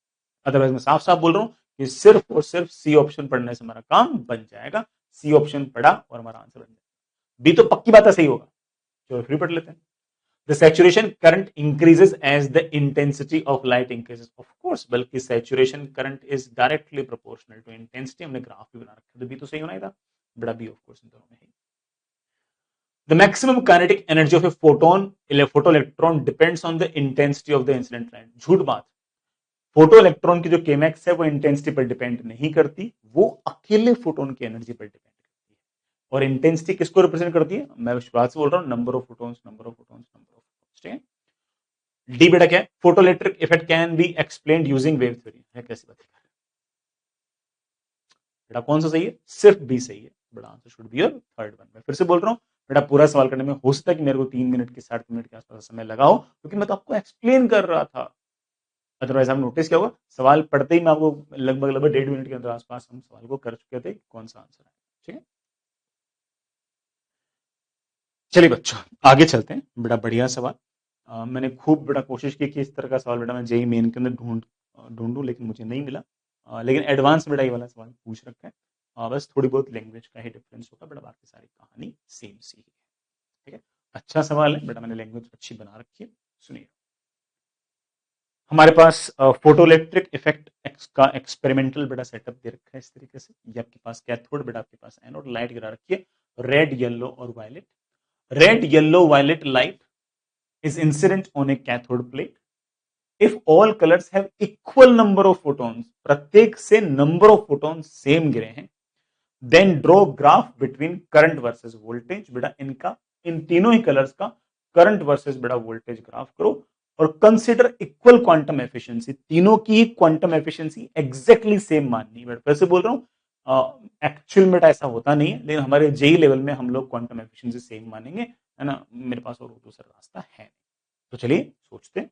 S1: अदरवाइज मैं साफ साफ बोल रहा हूं कि सिर्फ और सिर्फ सी ऑप्शन पढ़ने से हमारा काम बन जाएगा। सी ऑप्शन पढ़ा और हमारा आंसर बन जाएगा। बी तो पक्की बात है सही होगा, चलो फिर पढ़ लेते हैं। The saturation current increases as the intensity of light increases. Of course, बल्कि saturation current is directly proportional to intensity. हमने ग्राफ भी बना रखा है, तो बी तो सही होना ही था, बड़ा बी ऑफ कोर्स इन दोनों में है। The maximum kinetic energy of a photoelectron depends on the intensity of the incident light. झूठ बात, फोटो इलेक्ट्रॉन की जो केमैक्स है वो इंटेंसिटी पर डिपेंड नहीं करती, वो अकेले फोटोन की एनर्जी पर डिपेंड करती है। और इंटेंसिटी किसको रिप्रेजेंट करती है, मैं शुरुआत से बोल रहा हूं, number of photons, number of photons, number of photons. ठीक है, डी बेटा क्या है, photoelectric effect can be explained using wave theory है, कैसी बात है बेटा, कौन सा सही है, सिर्फ बी सही है, बड़ा answer should be your third one. मैं फिर से बोल रहा हूं बेटा, पूरा सवाल करने में हो सकता है कि मेरे को 3 मिनट के 7 मिनट के आसपास समय लगाओ, क्योंकि मैं तो आपको एक्सप्लेन कर रहा था। अदरवाइज आप नोटिस क्या होगा, सवाल पढ़ते ही मैं आपको लगभग लगभग 1.5 मिनट के अंदर आसपास हम सवाल को कर चुके थे, कौन सा आंसर है। ठीक है, चलिए बच्चों आगे चलते हैं। बड़ा बढ़िया सवाल, मैंने खूब बड़ा कोशिश की कि इस तरह का सवाल बेटा मैं जेई मेन के अंदर ढूंढूं, लेकिन मुझे नहीं मिला। लेकिन एडवांस बेटा ये वाला सवाल पूछ रखा है। बस थोड़ी बहुत लैंग्वेज का ही डिफरेंस होगा बेटा, बाकी सारी कहानी सेम सी है। ठीक है, अच्छा सवाल है बेटा, मैंने लैंग्वेज अच्छी बना रखी है, सुनिए। हमारे पास फोटोइलेक्ट्रिक इफेक्ट का एक्सपेरिमेंटल बेटा सेटअप दे रखा है इस तरीके से। ये आपके पास कैथोड, बेटा आपके पास एनोड, लाइट गिरा रखी है रेड, येलो और violet. Red, yellow, violet light is incident on a cathode plate. If all colors have equal number of photons, प्रत्येक से number of photons सेम गिरे हैं, then draw graph between current versus voltage। बेटा इनका, इन तीनों ही colours का current versus बेटा वोल्टेज ग्राफ करो, और कंसिडर इक्वल क्वांटम एफिशिएंसी, तीनों की ही क्वांटम एफिशिएंसी एग्जैक्टली सेम माननी है। वैसे बोल रहा हूं, एक्चुअल में ऐसा होता नहीं है, लेकिन हमारे जेई लेवल में हम लोग क्वांटम एफिशिएंसी सेम मानेंगे, है ना। मेरे पास और दूसरा रास्ता है, तो चलिए सोचते हैं,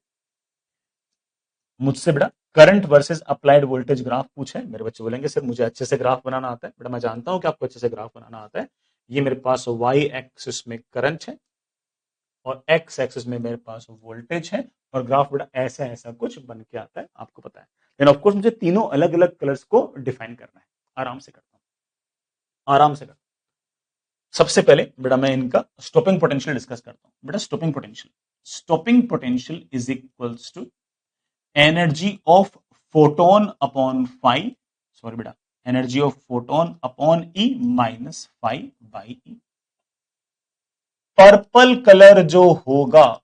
S1: मुझसे बेटा current versus applied voltage graph पूछे, मेरे बच्चे बोलेंगे सर मुझे अच्छे से ग्राफ बनाना आता है। बेटा मैं जानता हूं कि आपको अच्छे से ग्राफ बनाना आता है। ये मेरे पास वाई एक्सिस में करंट है और एक्स एक्सिस में मेरे पास वोल्टेज है, और ग्राफ बेटा ऐसा ऐसा कुछ बन के आता है, आपको पता है। लेकिन ऑफकोर्स मुझे तीनों अलग अलग कलर्स को डिफाइन करना है। आराम से करता हूं, आराम से करता हूं। सबसे पहले बेटा मैं इनका स्टॉपिंग पोटेंशियल डिस्कस करता हूं। बेटा stopping potential is equals to energy of photon upon phi, sorry बेटा, energy of photon upon E minus phi by E. Purple colour जो होगा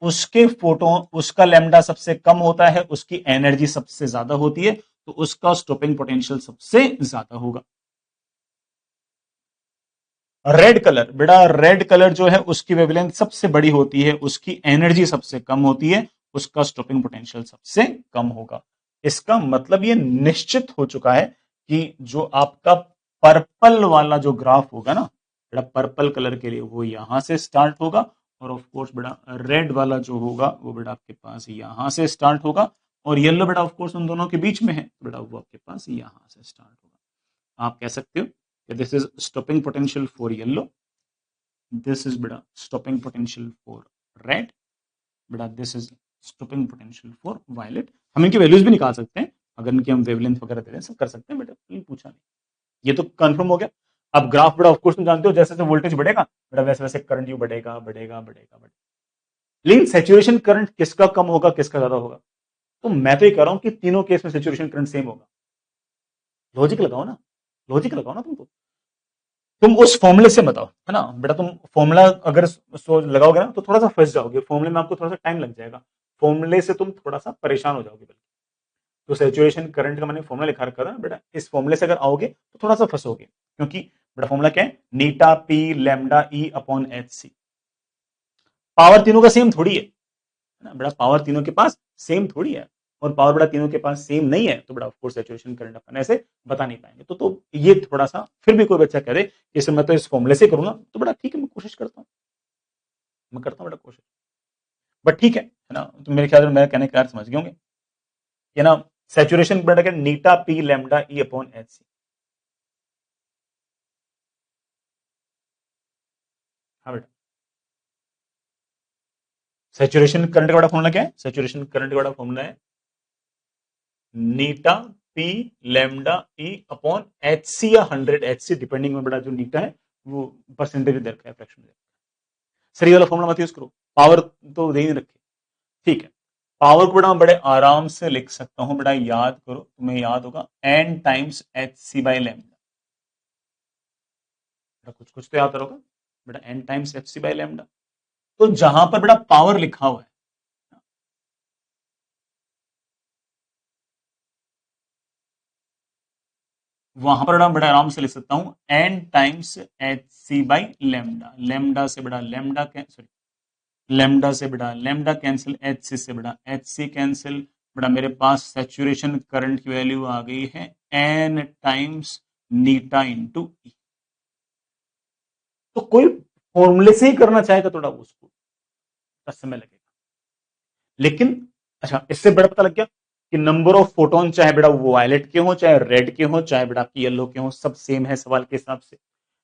S1: उसके फोटोन, उसका लैम्डा सबसे कम होता है, उसकी एनर्जी सबसे ज्यादा होती है, तो उसका स्टॉपिंग पोटेंशियल सबसे ज्यादा होगा। रेड कलर, बेटा रेड कलर जो है उसकी वेवलेंथ सबसे बड़ी होती है, उसकी एनर्जी सबसे कम होती है, उसका स्टॉपिंग पोटेंशियल सबसे कम होगा। इसका मतलब ये निश्चित हो चुका है कि जो आपका पर्पल वाला जो ग्राफ होगा ना बेटा, पर्पल कलर के लिए वो यहां से स्टार्ट होगा, और ऑफ कोर्स बेटा रेड वाला जो होगा वो बेटा आपके पास यहां से स्टार्ट होगा, और येलो बेटा ऑफ कोर्स उन दोनों के बीच में है, बेटा वो आपके पास यहां से स्टार्ट होगा। आप कह सकते हो कि this is stopping potential for yellow, this is बेटा स्टॉपिंग पोटेंशियल फॉर रेड, बेटा this is stopping potential for violet. हम इनकी वैल्यूज भी निकाल सकते हैं, अगर इनकी हम वेवलेंथ वगैरह दे दें, सब कर सकते हैं बेटा, पूछा नहीं। ये तो कंफर्म हो गया। अब ग्राफ बेटा ऑफ कोर्स तुम जानते हो जैसे जैसे वोल्टेज बढ़ेगा बेटा वैसे वैसे करंट यू बढ़ेगा बढ़ेगा बढ़ेगा बढ़ेगा। लेकिन सेचुरेशन करंट किसका कम होगा किसका ज्यादा होगा? तो मैं तो ये कह रहा हूं कि तीनों केस में सेचुरेशन करंट सेम होगा। लॉजिक लगाओ ना, लॉजिक लगाओ ना तुमको, तुम उस फॉर्मूले से बताओ, है ना बेटा। तुम फॉर्मूला अगर लगाओगे ना तो थोड़ा सा फंस जाओगे, फॉर्मूले में आपको थोड़ा सा टाइम लग जाएगा, फॉर्मूले से तुम थोड़ा सा परेशान हो जाओगे। तो सेचुरेशन करंट का मैंने फॉर्मूला लिखा रखा था बेटा, इस फॉर्मूले से अगर आओगे तो थोड़ा सा फंसोगे, क्योंकि बेटा फॉर्मूला क्या है, नीटा P lambda E upon H C. Power तीनों का सेम थोड़ी है ना बेटा, पावर तीनों के पास सेम थोड़ी है, और पावर बेटा तीनों के पास सेम नहीं है, तो बेटा ऑफ कोर्स सेचुरेशन करंट अपन ऐसे बता नहीं पाएंगे। तो ये थोड़ा सा, फिर भी कोई बच्चा कह दे कि मैं तो इस फॉर्मूले से करूंगा, तो बेटा ठीक है, मैं कोशिश करता हूं, मैं करता हूं बेटा कोशिश, बट ठीक है ना। तो मेरे ख्याल में मेरे कहने का अर्थ समझ गए होंगे, ये ना सेचुरेशन बेटा क्या, नीटा P lambda E upon H C. हाँ बेटा, सेचुरेशन करंट का बड़ा फॉर्मूला क्या है, सेचुरेशन करंट का बड़ा फॉर्मूला है नीटा P lambda E upon H C या 100 एच सी, डिपेंडिंग में बड़ा जो नीटा है वो परसेंटेज दे रखा है, फ्रैक्शन में। सर ये वाला फॉर्मूला मत यूज करो, पावर तो दे ही रखी, ठीक है। पावर को बड़ा मैं बड़े आराम से लिख सकता हूं बेटा, याद करो, तुम्हें याद होगा N times H C by lambda, कुछ कुछ तो याद होगा बेटा, N times H C by lambda. तो जहां पर बेटा पावर लिखा हुआ है, वहां पर बड़ा आराम से लिख सकता हूं N times H C by lambda, lambda से बड़ा लेमडा, सॉरी लेमडा से बड़ा लेमडा कैंसिल, एच सी से बड़ा एच सी कैंसिल, बड़ा मेरे पास सेचुरेशन करंट की वैल्यू आ गई है एन टाइम्स नीटा इंटू ई। तो कोई फॉर्मूले से ही करना चाहेगा थोड़ा उसको समय लगेगा, लेकिन अच्छा इससे बड़ा पता लग गया कि नंबर ऑफ फोटोन चाहे बेटा वो वायलेट के हो चाहे रेड के हो चाहे बेटा आपकी येलो के हो, सब सेम है सवाल के हिसाब से।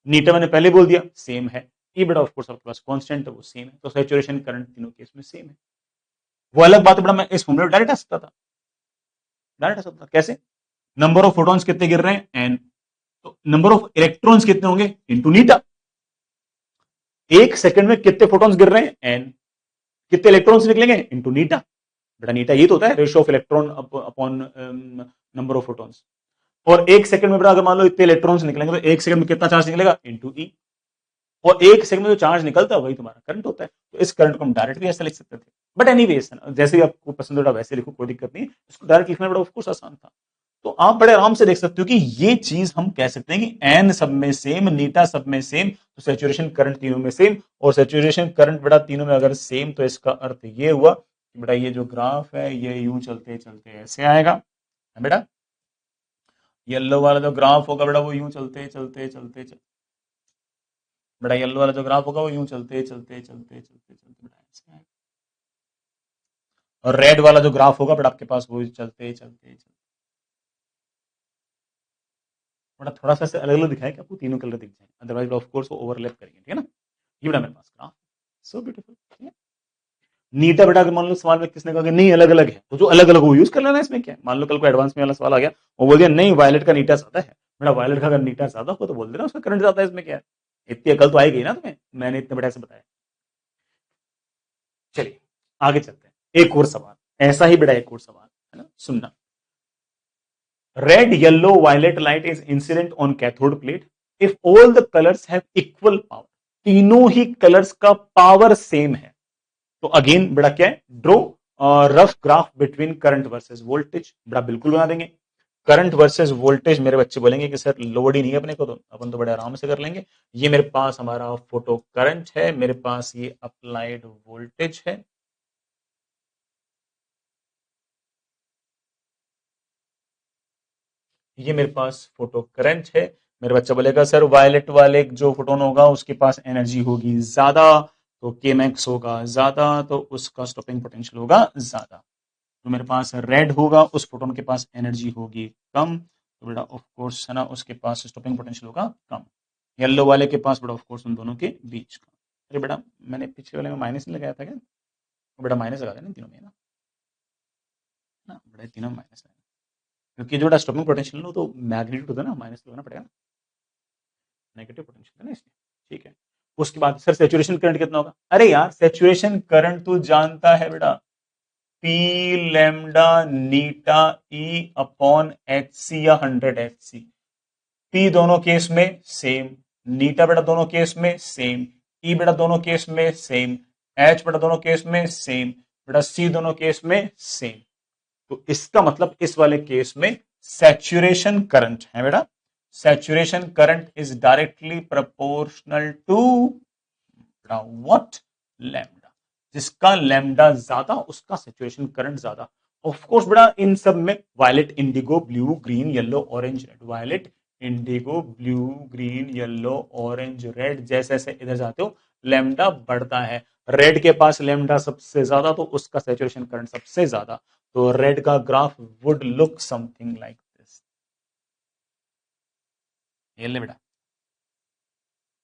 S1: नीटा मैंने पहले बोल दिया सेम है, ये बेटा ऑफ कोर्स आपके पास कांस्टेंट है वो सेम है, तो सैचुरेशन करंट तीनों केस में सेम है। वो अलग बात है बेटा, मैं इस फॉर्मूले में डायरेक्ट आ सकता था, डायरेक्ट आ सकता था। कैसे? नंबर ऑफ फोटॉन्स कितने गिर रहे हैं एन, तो नंबर ऑफ इलेक्ट्रॉन्स कितने होंगे इंटू नीटा। एक सेकंड में कितने फोटॉन्स गिर रहे हैं एन, कितने इलेक्ट्रॉन्स निकलेंगे इंटू नीटा। बेटा नीटा ये तो होता है ratio of electron upon number of photons. और एक सेकंड में बेटा अगर मान लो इतने इलेक्ट्रॉन्स निकलेंगे तो एक सेकंड में कितना चार्ज निकलेगा इंटू ई, और एक सेकंड में जो चार्ज निकलता है वही तुम्हारा करंट होता है। तो इस करंट को हम डायरेक्ट भी ऐसा लिख सकते थे, बट एनीवेज जैसे ही आपको पसंद होगा वैसे लिखो, कोई दिक्कत नहीं। इसको डायरेक्ट लिखना बड़ा ऑफकोर्स आसान था। तो आप बड़े आराम से देख सकते हो कि ये चीज हम कह सकते हैं कि एन सब में सेम, नीटा सब में सेम, तो सेचुरेशन करंट तीनों में सेम, और सेचुरेशन करंट बेटा तीनों में अगर सेम, तो इसका अर्थ ये हुआ कि बेटा ये जो ग्राफ है ये यूं चलते चलते ऐसे आएगा बेटा, येलो वाला जो ग्राफ होगा बेटा वो यूं चलते चलते चलते चलते, बेटा येलो वाला जो ग्राफ होगा वो यूं चलते चलते चलते चलते चलते बेटा ऐसे आएगा। और रेड वाला जो ग्राफ होगा बट आपके पास वो चलते चलते चलते बड़ा थोड़ा सा अलग अलग दिखाया कि आपको तीनों कलर दिख जाए, अदरवाइज ऑफ कोर्स वो ओवरलैप करेंगे, ठीक है ना। ये बड़ा मेरे पास ग्राफ, सो ब्यूटीफुल। नीटा बेटा अगर मान लो सवाल में किसने कहा कि नहीं अलग अलग है, तो जो अलग अलग वो यूज कर लेना, इसमें क्या है। मान लो कल को एडवांस में वाला सवाल आ गया, वो बोल दिया नहीं वायलेट का नीटा ज्यादा है, बेटा वायलेट का अगर नीटा ज्यादा हो तो बोल देना उसका करंट ज्यादा है, इसमें क्या है। इतनी अकल तो आएगी ना तुम्हें, मैंने इतने बड़े से बताया। चलिए आगे चलते हैं, एक और सवाल ऐसा ही बड़ा, एक और सवाल है ना, सुनना। Red yellow violet light is incident on cathode plate if all the colours have equal power, तीनों ही कलर्स का पावर सेम है। तो अगेन बड़ा क्या है, draw rough graph between current versus voltage, बड़ा बिल्कुल बना देंगे। करंट वर्सेस वोल्टेज मेरे बच्चे बोलेंगे कि सर लोड ही नहीं है अपने को, तो अपन तो बड़े आराम से कर लेंगे। ये मेरे पास हमारा फोटो करंट है, मेरे पास ये अप्लाइड वोल्टेज है। ये मेरे पास फोटो करंट है। मेरा बच्चा बोलेगा सर वायलेट वाले जो फोटोन होगा उसके पास एनर्जी होगी ज्यादा, तो के मैक्स होगा ज्यादा, तो उसका स्टॉपिंग पोटेंशियल होगा ज्यादा। तो मेरे पास रेड होगा, उस फोटोन के पास एनर्जी होगी कम, तो बेटा ऑफ कोर्स है ना उसके पास स्टॉपिंग पोटेंशियल होगा कम। येलो वाले के पास बेटा ऑफ कोर्स उन दोनों के बीच का। अरे बेटा मैंने पिछले वाले में माइनस नहीं लगाया था क्या, तो बेटा माइनस लगा देना तीनों में ना बेटा तीनों में माइनस लगाना, क्योंकि जो बेटा स्टॉपिंग पोटेंशियल हो तो मैग्नीट्यूड होता है ना, माइनस लगाना पड़ेगा ना, नेगेटिव पोटेंशियल है ना इसलिए, ठीक है। उसके बाद सर सेचुरेशन करंट कितना होगा, अरे यार सेचुरेशन करंट तू जानता है बेटा, पी लेमडा नीटा ई अपॉन एच सी या 100 एच सी। पी दोनों केस में सेम, नीटा बेटा दोनों केस में सेम, ई बेटा दोनों केस में सेम, एच बेटा दोनों केस में सेम, बेटा सी दोनों केस में सेम। तो इसका मतलब इस वाले केस में सैचुरेशन करंट है बेटा, saturation current is directly proportional to what, lambda. जिसका लैम्डा ज्यादा उसका सैचुरेशन करंट ज्यादा। ऑफ कोर्स बेटा इन सब में violet indigo blue green yellow orange red, violet indigo blue green yellow orange red, जैसे जैसे इधर जाते हो लैम्डा बढ़ता है। रेड के पास लैम्डा सबसे ज्यादा तो उसका सैचुरेशन करंट सबसे ज्यादा, तो रेड का graph would look something like this. ये ले बेटा,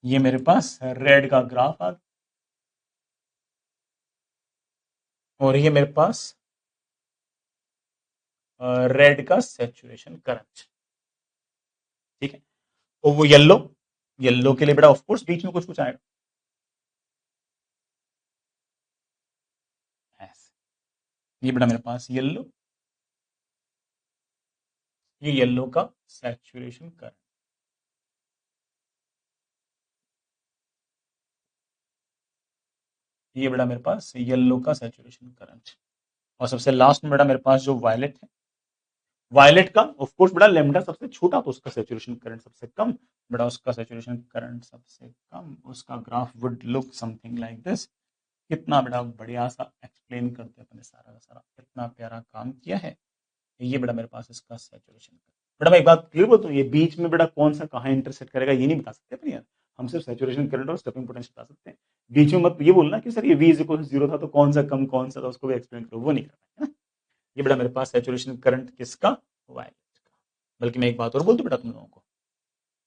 S1: ये मेरे पास रेड का ग्राफ आ, और ये मेरे पास रेड का सैचुरेशन करंट, ठीक है। और वो येलो, येलो के लिए बेटा ऑफ कोर्स बीच में कुछ कुछ आएगा ऐसे। ये बेटा मेरे पास येलो, ये येलो का सैचुरेशन करंट, ये बेटा मेरे पास येलो का सैचुरेशन करंट। और सबसे लास्ट में बेटा मेरे पास जो वायलेट है, वायलेट का ऑफ कोर्स बड़ा लेमडा सबसे छोटा तो उसका सैचुरेशन करंट सबसे कम, बड़ा उसका सैचुरेशन करंट सबसे कम, उसका graph would look something like this. कितना बड़ा बढ़िया सा एक्सप्लेन करते अपने सारा का सारा, कितना प्यारा काम किया है। ये बड़ा मेरे पास इसका सैचुरेशन, बड़ा मैं एक बात क्लियर बोलता हूँ, ये बीच में बड़ा कौन सा कहाँ इंटरसेक्ट करेगा ये नहीं बता सकते अपन यार, हम सिर्फ सैचुरेशन करंट और स्टेपिंग पोटेंशियल बता सकते हैं। बीच में मत ये बोलना कि सर ये वी इज इक्वल जीरो था तो कौन सा कम कौन सा था उसको भी एक्सप्लेन करो, वो नहीं करना है ना। ये बड़ा मेरे पास सैचुरेशन करंट किसका, वायलेट का। बल्कि मैं एक बात और बोल दूं बेटा तुम लोगों को,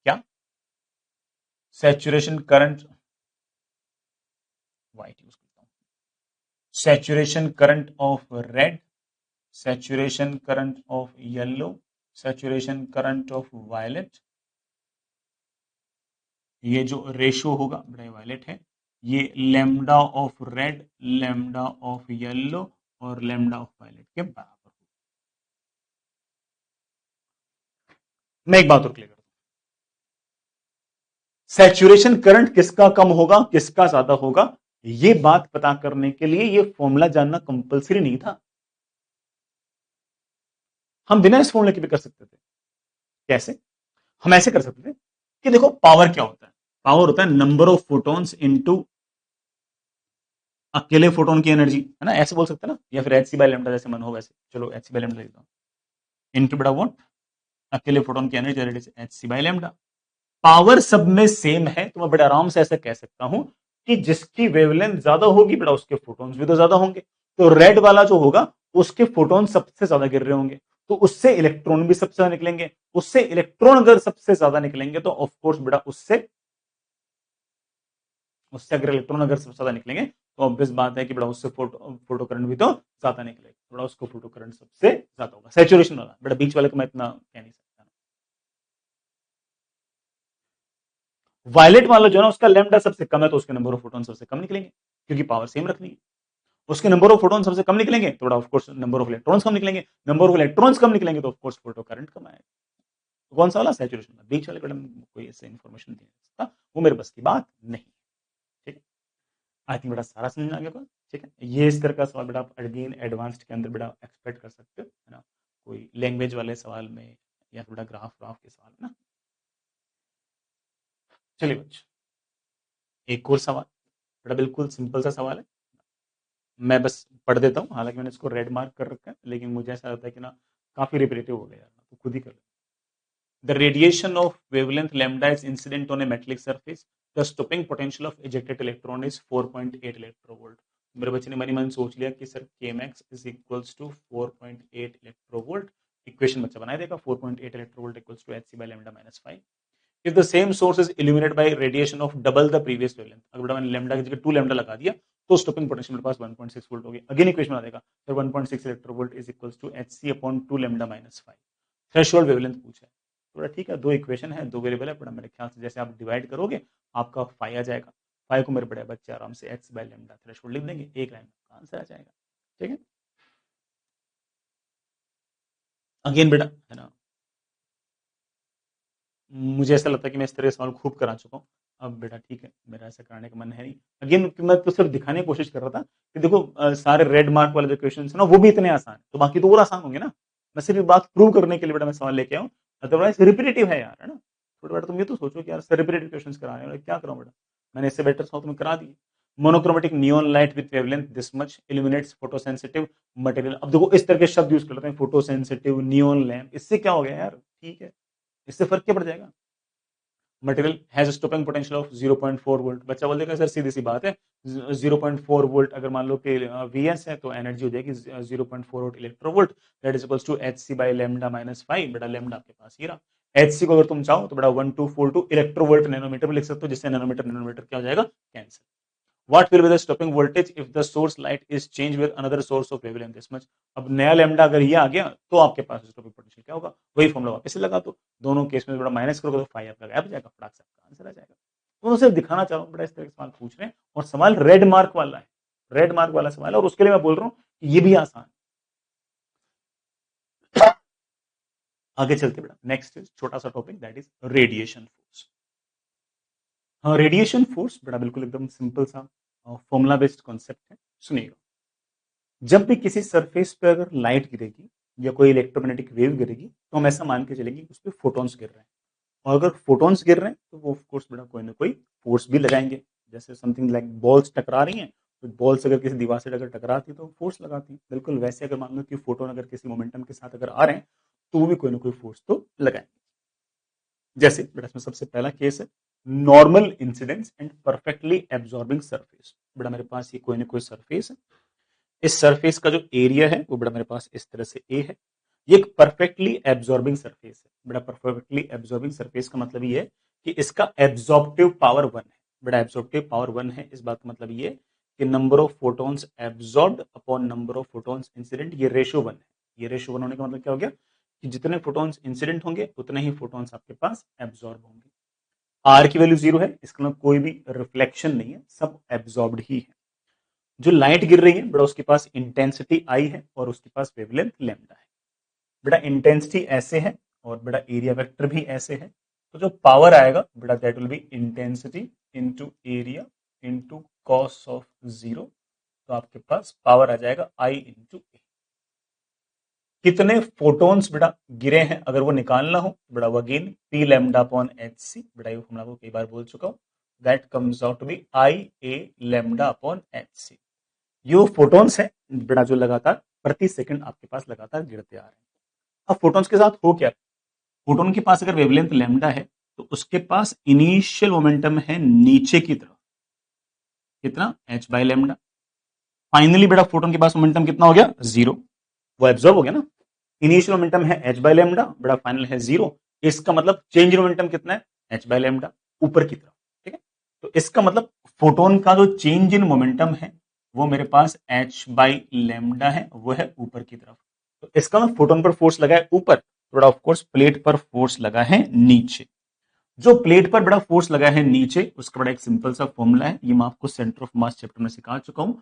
S1: क्या सैचुरेशन करंट, व्हाइट यूज करता हूं, saturation current of red, saturation current of yellow, saturation current of violet, ये जो रेशो होगा बड़ा वायलेट है, ये lambda of red, lambda of yellow और लेमडा ऑफ वायलेट के बराबर। मैं एक बात और क्लियर करता हूं, सैचुरेशन करंट किसका कम होगा किसका ज्यादा होगा, ये बात पता करने के लिए ये फॉर्मूला जानना कंपलसरी नहीं था, हम बिना इस फॉर्मूले के भी कर सकते थे। कैसे, हम ऐसे कर सकते थे कि देखो पावर क्या होता है, पावर होता है नंबर ऑफ फोटॉन्स इनटू अकेले फोटोन की एनर्जी, है ना, ऐसे बोल सकते हैं ना, या फिर एच सी बाई लेमडा जैसे मन हो वैसे, चलो एच सी बाई लेमडा लिखता हूं, इनटू बड़ा व्हाट, अकेले फोटोन की energy H C by lambda. Power सब में सेम है तो मैं बड़े आराम से ऐसे कह सकता हूं कि जिसकी वेवलेंथ ज्यादा होगी बेटा उसके फोटॉन्स भी तो ज्यादा होंगे, तो रेड वाला जो होगा उसके फोटोन सबसे ज्यादा गिर रहे होंगे, तो उससे इलेक्ट्रॉन भी सबसे ज्यादा निकलेंगे। उससे इलेक्ट्रॉन अगर सबसे ज्यादा निकलेंगे तो ऑफकोर्स बेटा उससे उससे अगर इलेक्ट्रॉन अगर सबसे ज्यादा निकलेंगे तो ऑब्वियस बात है कि बड़ा उससे फोटो करंट भी तो ज्यादा निकलेगा, बड़ा उसको फोटो करंट सबसे ज्यादा होगा। सैचुरेशन वाला बड़ा बीच वाले को मैं इतना कह नहीं सकता। वायलेट वाला जो है ना उसका लैम्डा सबसे कम है, तो उसके नंबर ऑफ फोटोन सबसे कम निकलेंगे क्योंकि पावर सेम रखनी है। उसके नंबर ऑफ फोटोन सबसे कम निकलेंगे तो बड़ा ऑफकोर्स नंबर ऑफ इलेक्ट्रॉन्स कम निकलेंगे, नंबर ऑफ इलेक्ट्रॉन्स कम निकलेंगे तो ऑफकोर्स फोटो करंट कम आएगा। तो कौन सा वाला? सैचुरेशन वाला। बीच वाले को कोई ऐसे इन्फॉर्मेशन नहीं सकता, वो मेरे बस की बात नहीं। ठीक है, आई थिंक बेटा सारा समझ आ गया होगा। ठीक है, ये इस तरह का सवाल बेटा आप अगेन एडवांस्ड के अंदर बेटा एक्सपेक्ट कर सकते हो, है ना, कोई लैंग्वेज वाले सवाल में या फिर बेटा ग्राफ व्राफ के सवाल में ना। चलिए बच्चों, एक और सवाल बेटा बिल्कुल सिंपल सा सवाल है, मैं बस पढ़ देता हूँ, हालांकि मैंने इसको रेड मार्क कर रखा है, लेकिन मुझे ऐसा लगता है कि ना काफी रिपीटेटिव हो गया, तो खुद ही कर लो। The radiation of wavelength lambda is incident on a metallic surface. The stopping potential of ejected electron is 4.8 electrovolt. मेरे बच्चे ने मनी मन सोच लिया कि sir kmax is equals to 4.8 electrovolt. Equation बच्चा बनाए देगा 4.8 electrovolt equals to hc by lambda minus 5. If the same source is illuminated by radiation of double the previous wavelength, अगर बेटा मैंने lambda की जगह 2 lambda लगा दिया तो स्टॉपिंग पोटेंशियल मेरे पास 1.6 वोल्ट होगी। अगेन इक्वेशन बना देगा sir 1.6 electronvolt is equals to hc upon 2 lambda minus 5. Threshold wavelength पूछा है, थोड़ा ठीक है, दो इक्वेशन है, दो वेरिएबल है, बड़ा मेरे ख्याल से जैसे आप डिवाइड करोगे आपका फाई आ जाएगा। फाई को मेरे बड़े बच्चे आराम से एक्स बाय लेमडा थ्रेशोल्ड लिख देंगे, एक लाइन का आंसर आ जाएगा। ठीक है, अगेन बेटा है ना, मुझे ऐसा लगता है कि मैं इस तरह के सवाल खूब करा चुका हूँ, अब बेटा ठीक है मेरा ऐसा कराने का मन है नहीं। अगेन मैं तो सिर्फ दिखाने की कोशिश कर रहा था कि देखो सारे रेड मार्क वाले जो क्वेश्चन है ना वो भी इतने आसान है, तो बाकी तो और आसान होंगे ना। मैं सिर्फ बात प्रूव करने के लिए बेटा मैं सवाल लेके आऊँ, अदरवाइज रिपीटेटिव है यार, है ना। थोड़ा बेटा तुम ये तो सोचो कि यार रिपीटेटिव क्वेश्चन कराने वाले क्या कराऊं बेटा, मैंने इससे बेटर सवाल तुम्हें करा दिए। Monochromatic neon light with wavelength this much illuminates photosensitive material. अब देखो इस तरह के शब्द यूज कर लेते हैं, फोटोसेंसिटिव, नियॉन लैम्प, इससे क्या हो गया यार, ठीक है, इससे फर्क क्या पड़ जाएगा। Material has stopping potential of 0.4 volt. बच्चा बोल देगा सर सीधी सी बात है 0.4 वोल्ट अगर मान लो कि वीएस है तो एनर्जी हो जाएगी 0.4 volt electronvolt, that is equals to HC by lambda minus 5। बेटा लैम्डा आपके पास ही रहा, एचसी को अगर तुम चाहो तो बेटा 1242 इलेक्ट्रोवोल्ट नैनोमीटर में लिख सकते हो, जिससे नैनोमीटर नैनोमीटर क्या हो जाएगा, cancel. What will be the stopping voltage if the source light is changed with another source of wavelength this much? अब नया लैम्डा अगर ये आ गया तो आपके पास स्टॉपिंग पोटेंशियल क्या होगा, वही फॉर्मूला वापस से लगा दो, दोनों केस में बड़ा माइनस करोगे तो फाइव आपका गैप जाएगा, फटाक से आपका आंसर आ जाएगा। तो सिर्फ दिखाना चाह रहा हूँ बड़ा इस तरह के सवाल पूछ रहे हैं, और सवाल रेड मार्क वाला है, रेड मार्क वाला सवाल है, और उसके लिए मैं बोल रहा हूँ कि ये भी आसान है। आगे चलते बेटा, नेक्स्ट इज छोटा सा topic, that is radiation force. हाँ, रेडिएशन फोर्स बेटा बिल्कुल एकदम सिंपल सा फॉर्मूला बेस्ड कॉन्सेप्ट है, सुनिएगा। जब भी किसी सरफेस पे अगर लाइट गिरेगी या कोई इलेक्ट्रोमैग्नेटिक वेव गिरेगी तो हम ऐसा मान के चलेंगे उस पर फोटॉन्स गिर रहे हैं, और अगर फोटॉन्स गिर रहे हैं तो वो ऑफकोर्स बेटा कोई ना कोई फोर्स भी लगाएंगे, जैसे समथिंग लाइक बॉल्स टकरा रही हैं तो बॉल्स अगर किसी दीवार से अगर टकराती है तो फोर्स लगाती है, बिल्कुल वैसे अगर मान लो कि फोटोन अगर किसी मोमेंटम के साथ अगर आ रहे हैं तो वो भी कोई ना कोई फोर्स तो लगाएंगे। जैसे बेटा इसमें सबसे पहला केस है normal incidence and perfectly absorbing surface. बेटा मेरे पास ये कोई ना कोई सरफेस है, इस सरफेस का जो एरिया है वो बेटा मेरे पास इस तरह से ए है, ये एक परफेक्टली एब्जॉर्बिंग सरफेस है। बेटा परफेक्टली एब्जॉर्बिंग सरफेस का मतलब ये है कि इसका एब्जॉर्प्टिव पावर 1 है। बेटा एब्जॉर्प्टिव पावर 1 है, इस बात का मतलब ये कि number of photons absorbed upon number of photons incident, ये रेशियो 1 है। ये रेशियो 1 होने का मतलब क्या हो गया कि जितने फोटॉन्स इंसिडेंट होंगे उतने ही फोटॉन्स आपके पास एब्जॉर्ब होंगे। आर की वैल्यू 0 है, इसका मतलब कोई भी रिफ्लेक्शन नहीं है, सब एब्जॉर्ब्ड ही है। जो लाइट गिर रही है बेटा उसके पास इंटेंसिटी आई है और उसके पास वेवलेंथ लैम्डा है। बेटा इंटेंसिटी ऐसे है और बेटा एरिया वेक्टर भी ऐसे है, तो जो पावर आएगा बेटा that will be intensity into area into cos of 0, तो आपके पास पावर आ जाएगा आई इनटू ए। कितने फोटॉन्स बेटा गिरे हैं अगर वो निकालना हो बेटा वो again P lambda upon H C, बेटा ये फॉर्मूला को कई बार बोल चुका हूं, that comes out to be I A lambda upon H C. ये फोटॉन्स है बेटा जो लगातार प्रति सेकंड आपके पास लगातार गिरते आ रहे हैं। अब फोटॉन्स के साथ हो क्या, फोटोन के पास अगर वेवलेंथ लैम्डा है तो उसके पास इनिशियल मोमेंटम है नीचे की तरफ, कितना, h बाय लैम्डा। फाइनली बेटा फोटोन के पास मोमेंटम कितना हो गया, जीरो, वो एब्जॉर्ब हो गया ना। इनिशियल मोमेंटम है h बाय लैम्डा, बेटा फाइनल है जीरो, इसका मतलब चेंज इन मोमेंटम कितना है, h बाय लैम्डा, ऊपर की तरफ, ठीक है। तो इसका मतलब फोटोन का जो चेंज इन मोमेंटम है वो मेरे पास h बाई लैम्डा है, वो है ऊपर की तरफ। तो इसका मतलब फोटोन पर फोर्स लगा है ऊपर, थोड़ा ऑफकोर्स प्लेट पर फोर्स लगा है नीचे। जो प्लेट पर बड़ा फोर्स लगा है नीचे, उसका बड़ा एक सिंपल सा फॉर्मूला है, ये मैं आपको सेंटर ऑफ मास चैप्टर में सिखा चुका हूं।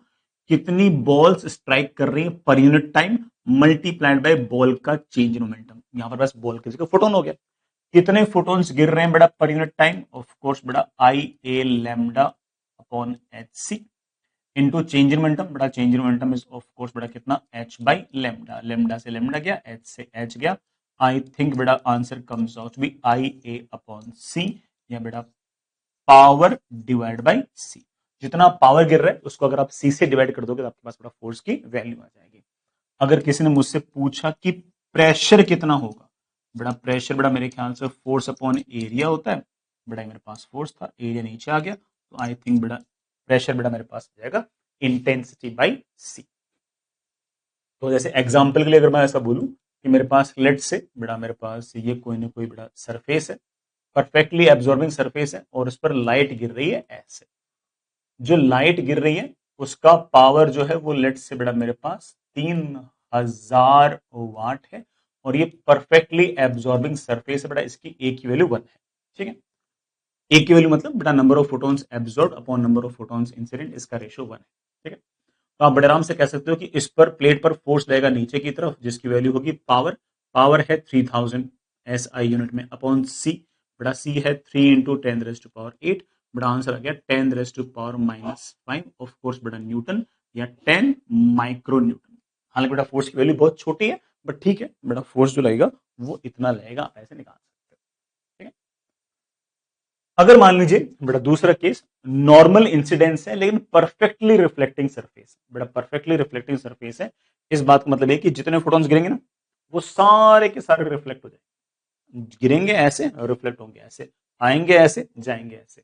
S1: कितनी बॉल्स स्ट्राइक कर रही है per unit time multiplied by ball का चेंज इन मोमेंटम। यहां पर बस बॉल की जगह फोटोन हो गया। कितने फोटोन्स गिर रहे हैं बड़ा per unit time, of course बड़ा I A lambda upon H C into change in momentum. बड़ा change in momentum is of course बड़ा कितना, एच बाई लैम्डा, लैम्डा से लैम्डा गया, एच से एच गया। आई थिंक बेटा answer comes out to be I A upon C, या बेटा पावर डिवाइड बाई सी। जितना पावर गिर रहा है उसको अगर आप सी से डिवाइड कर दोगे तो आपके पास बड़ा फोर्स की वैल्यू आ जाएगी। अगर किसी ने मुझसे पूछा कि प्रेशर कितना होगा, बड़ा प्रेशर बड़ा मेरे ख्याल से फोर्स अपॉन एरिया होता है, बड़ा मेरे पास फोर्स था, एरिया नीचे आ गया, तो आई थिंक बड़ा प्रेशर बड़ा मेरे पास आ जाएगा इंटेंसिटी बाई सी। तो जैसे एग्जांपल के लिए अगर मैं ऐसा बोलूं कि मेरे पास लेट से बड़ा मेरे पास ये कोई ना कोई बड़ा सरफेस है, परफेक्टली एब्जॉर्बिंग सरफेस है, और उस पर लाइट गिर रही है ऐसे। जो लाइट गिर रही है उसका पावर जो है वो लेट से बड़ा मेरे पास 3000 वाट है, और ये परफेक्टली एब्जॉर्बिंग सरफेस है, बड़ा इसकी ए की वैल्यू 1 है, ठीक है। ए की वैल्यू मतलब बड़ा number of photons absorb upon number of photons incident, इसका रेशियो 1 है, ठीक है। तो आप बड़े आराम से कह सकते हो कि इस पर प्लेट पर फोर्स लगेगा नीचे की तरफ, जिसकी वैल्यू होगी पावर, पावर है 3000 एस आई यूनिट में अपॉन सी, बड़ा सी है 3 इंटू 10⁻⁸, बड़ा आंसर आ गया 10⁻⁻5 ऑफ कोर्स बड़ा न्यूटन, या 10 माइक्रो न्यूटन। हालांकि बड़ा फोर्स की वैल्यू बहुत छोटी है, बट ठीक है, बड़ा फोर्स जो लगेगा वो इतना लगेगा, ऐसे निकाल सकते हो, ठीक है। अगर मान लीजिए बेटा दूसरा केस, नॉर्मल इंसिडेंस है लेकिन परफेक्टली रिफ्लेक्टिंग सरफेस, बेटा परफेक्टली रिफ्लेक्टिंग सरफेस है, इस बात का मतलब है कि जितने फोटॉन्स गिरेंगे ना वो सारे के सारे रिफ्लेक्ट हो जाएंगे, गिरेंगे ऐसे और रिफ्लेक्ट होंगे ऐसे, आएंगे ऐसे जाएंगे ऐसे,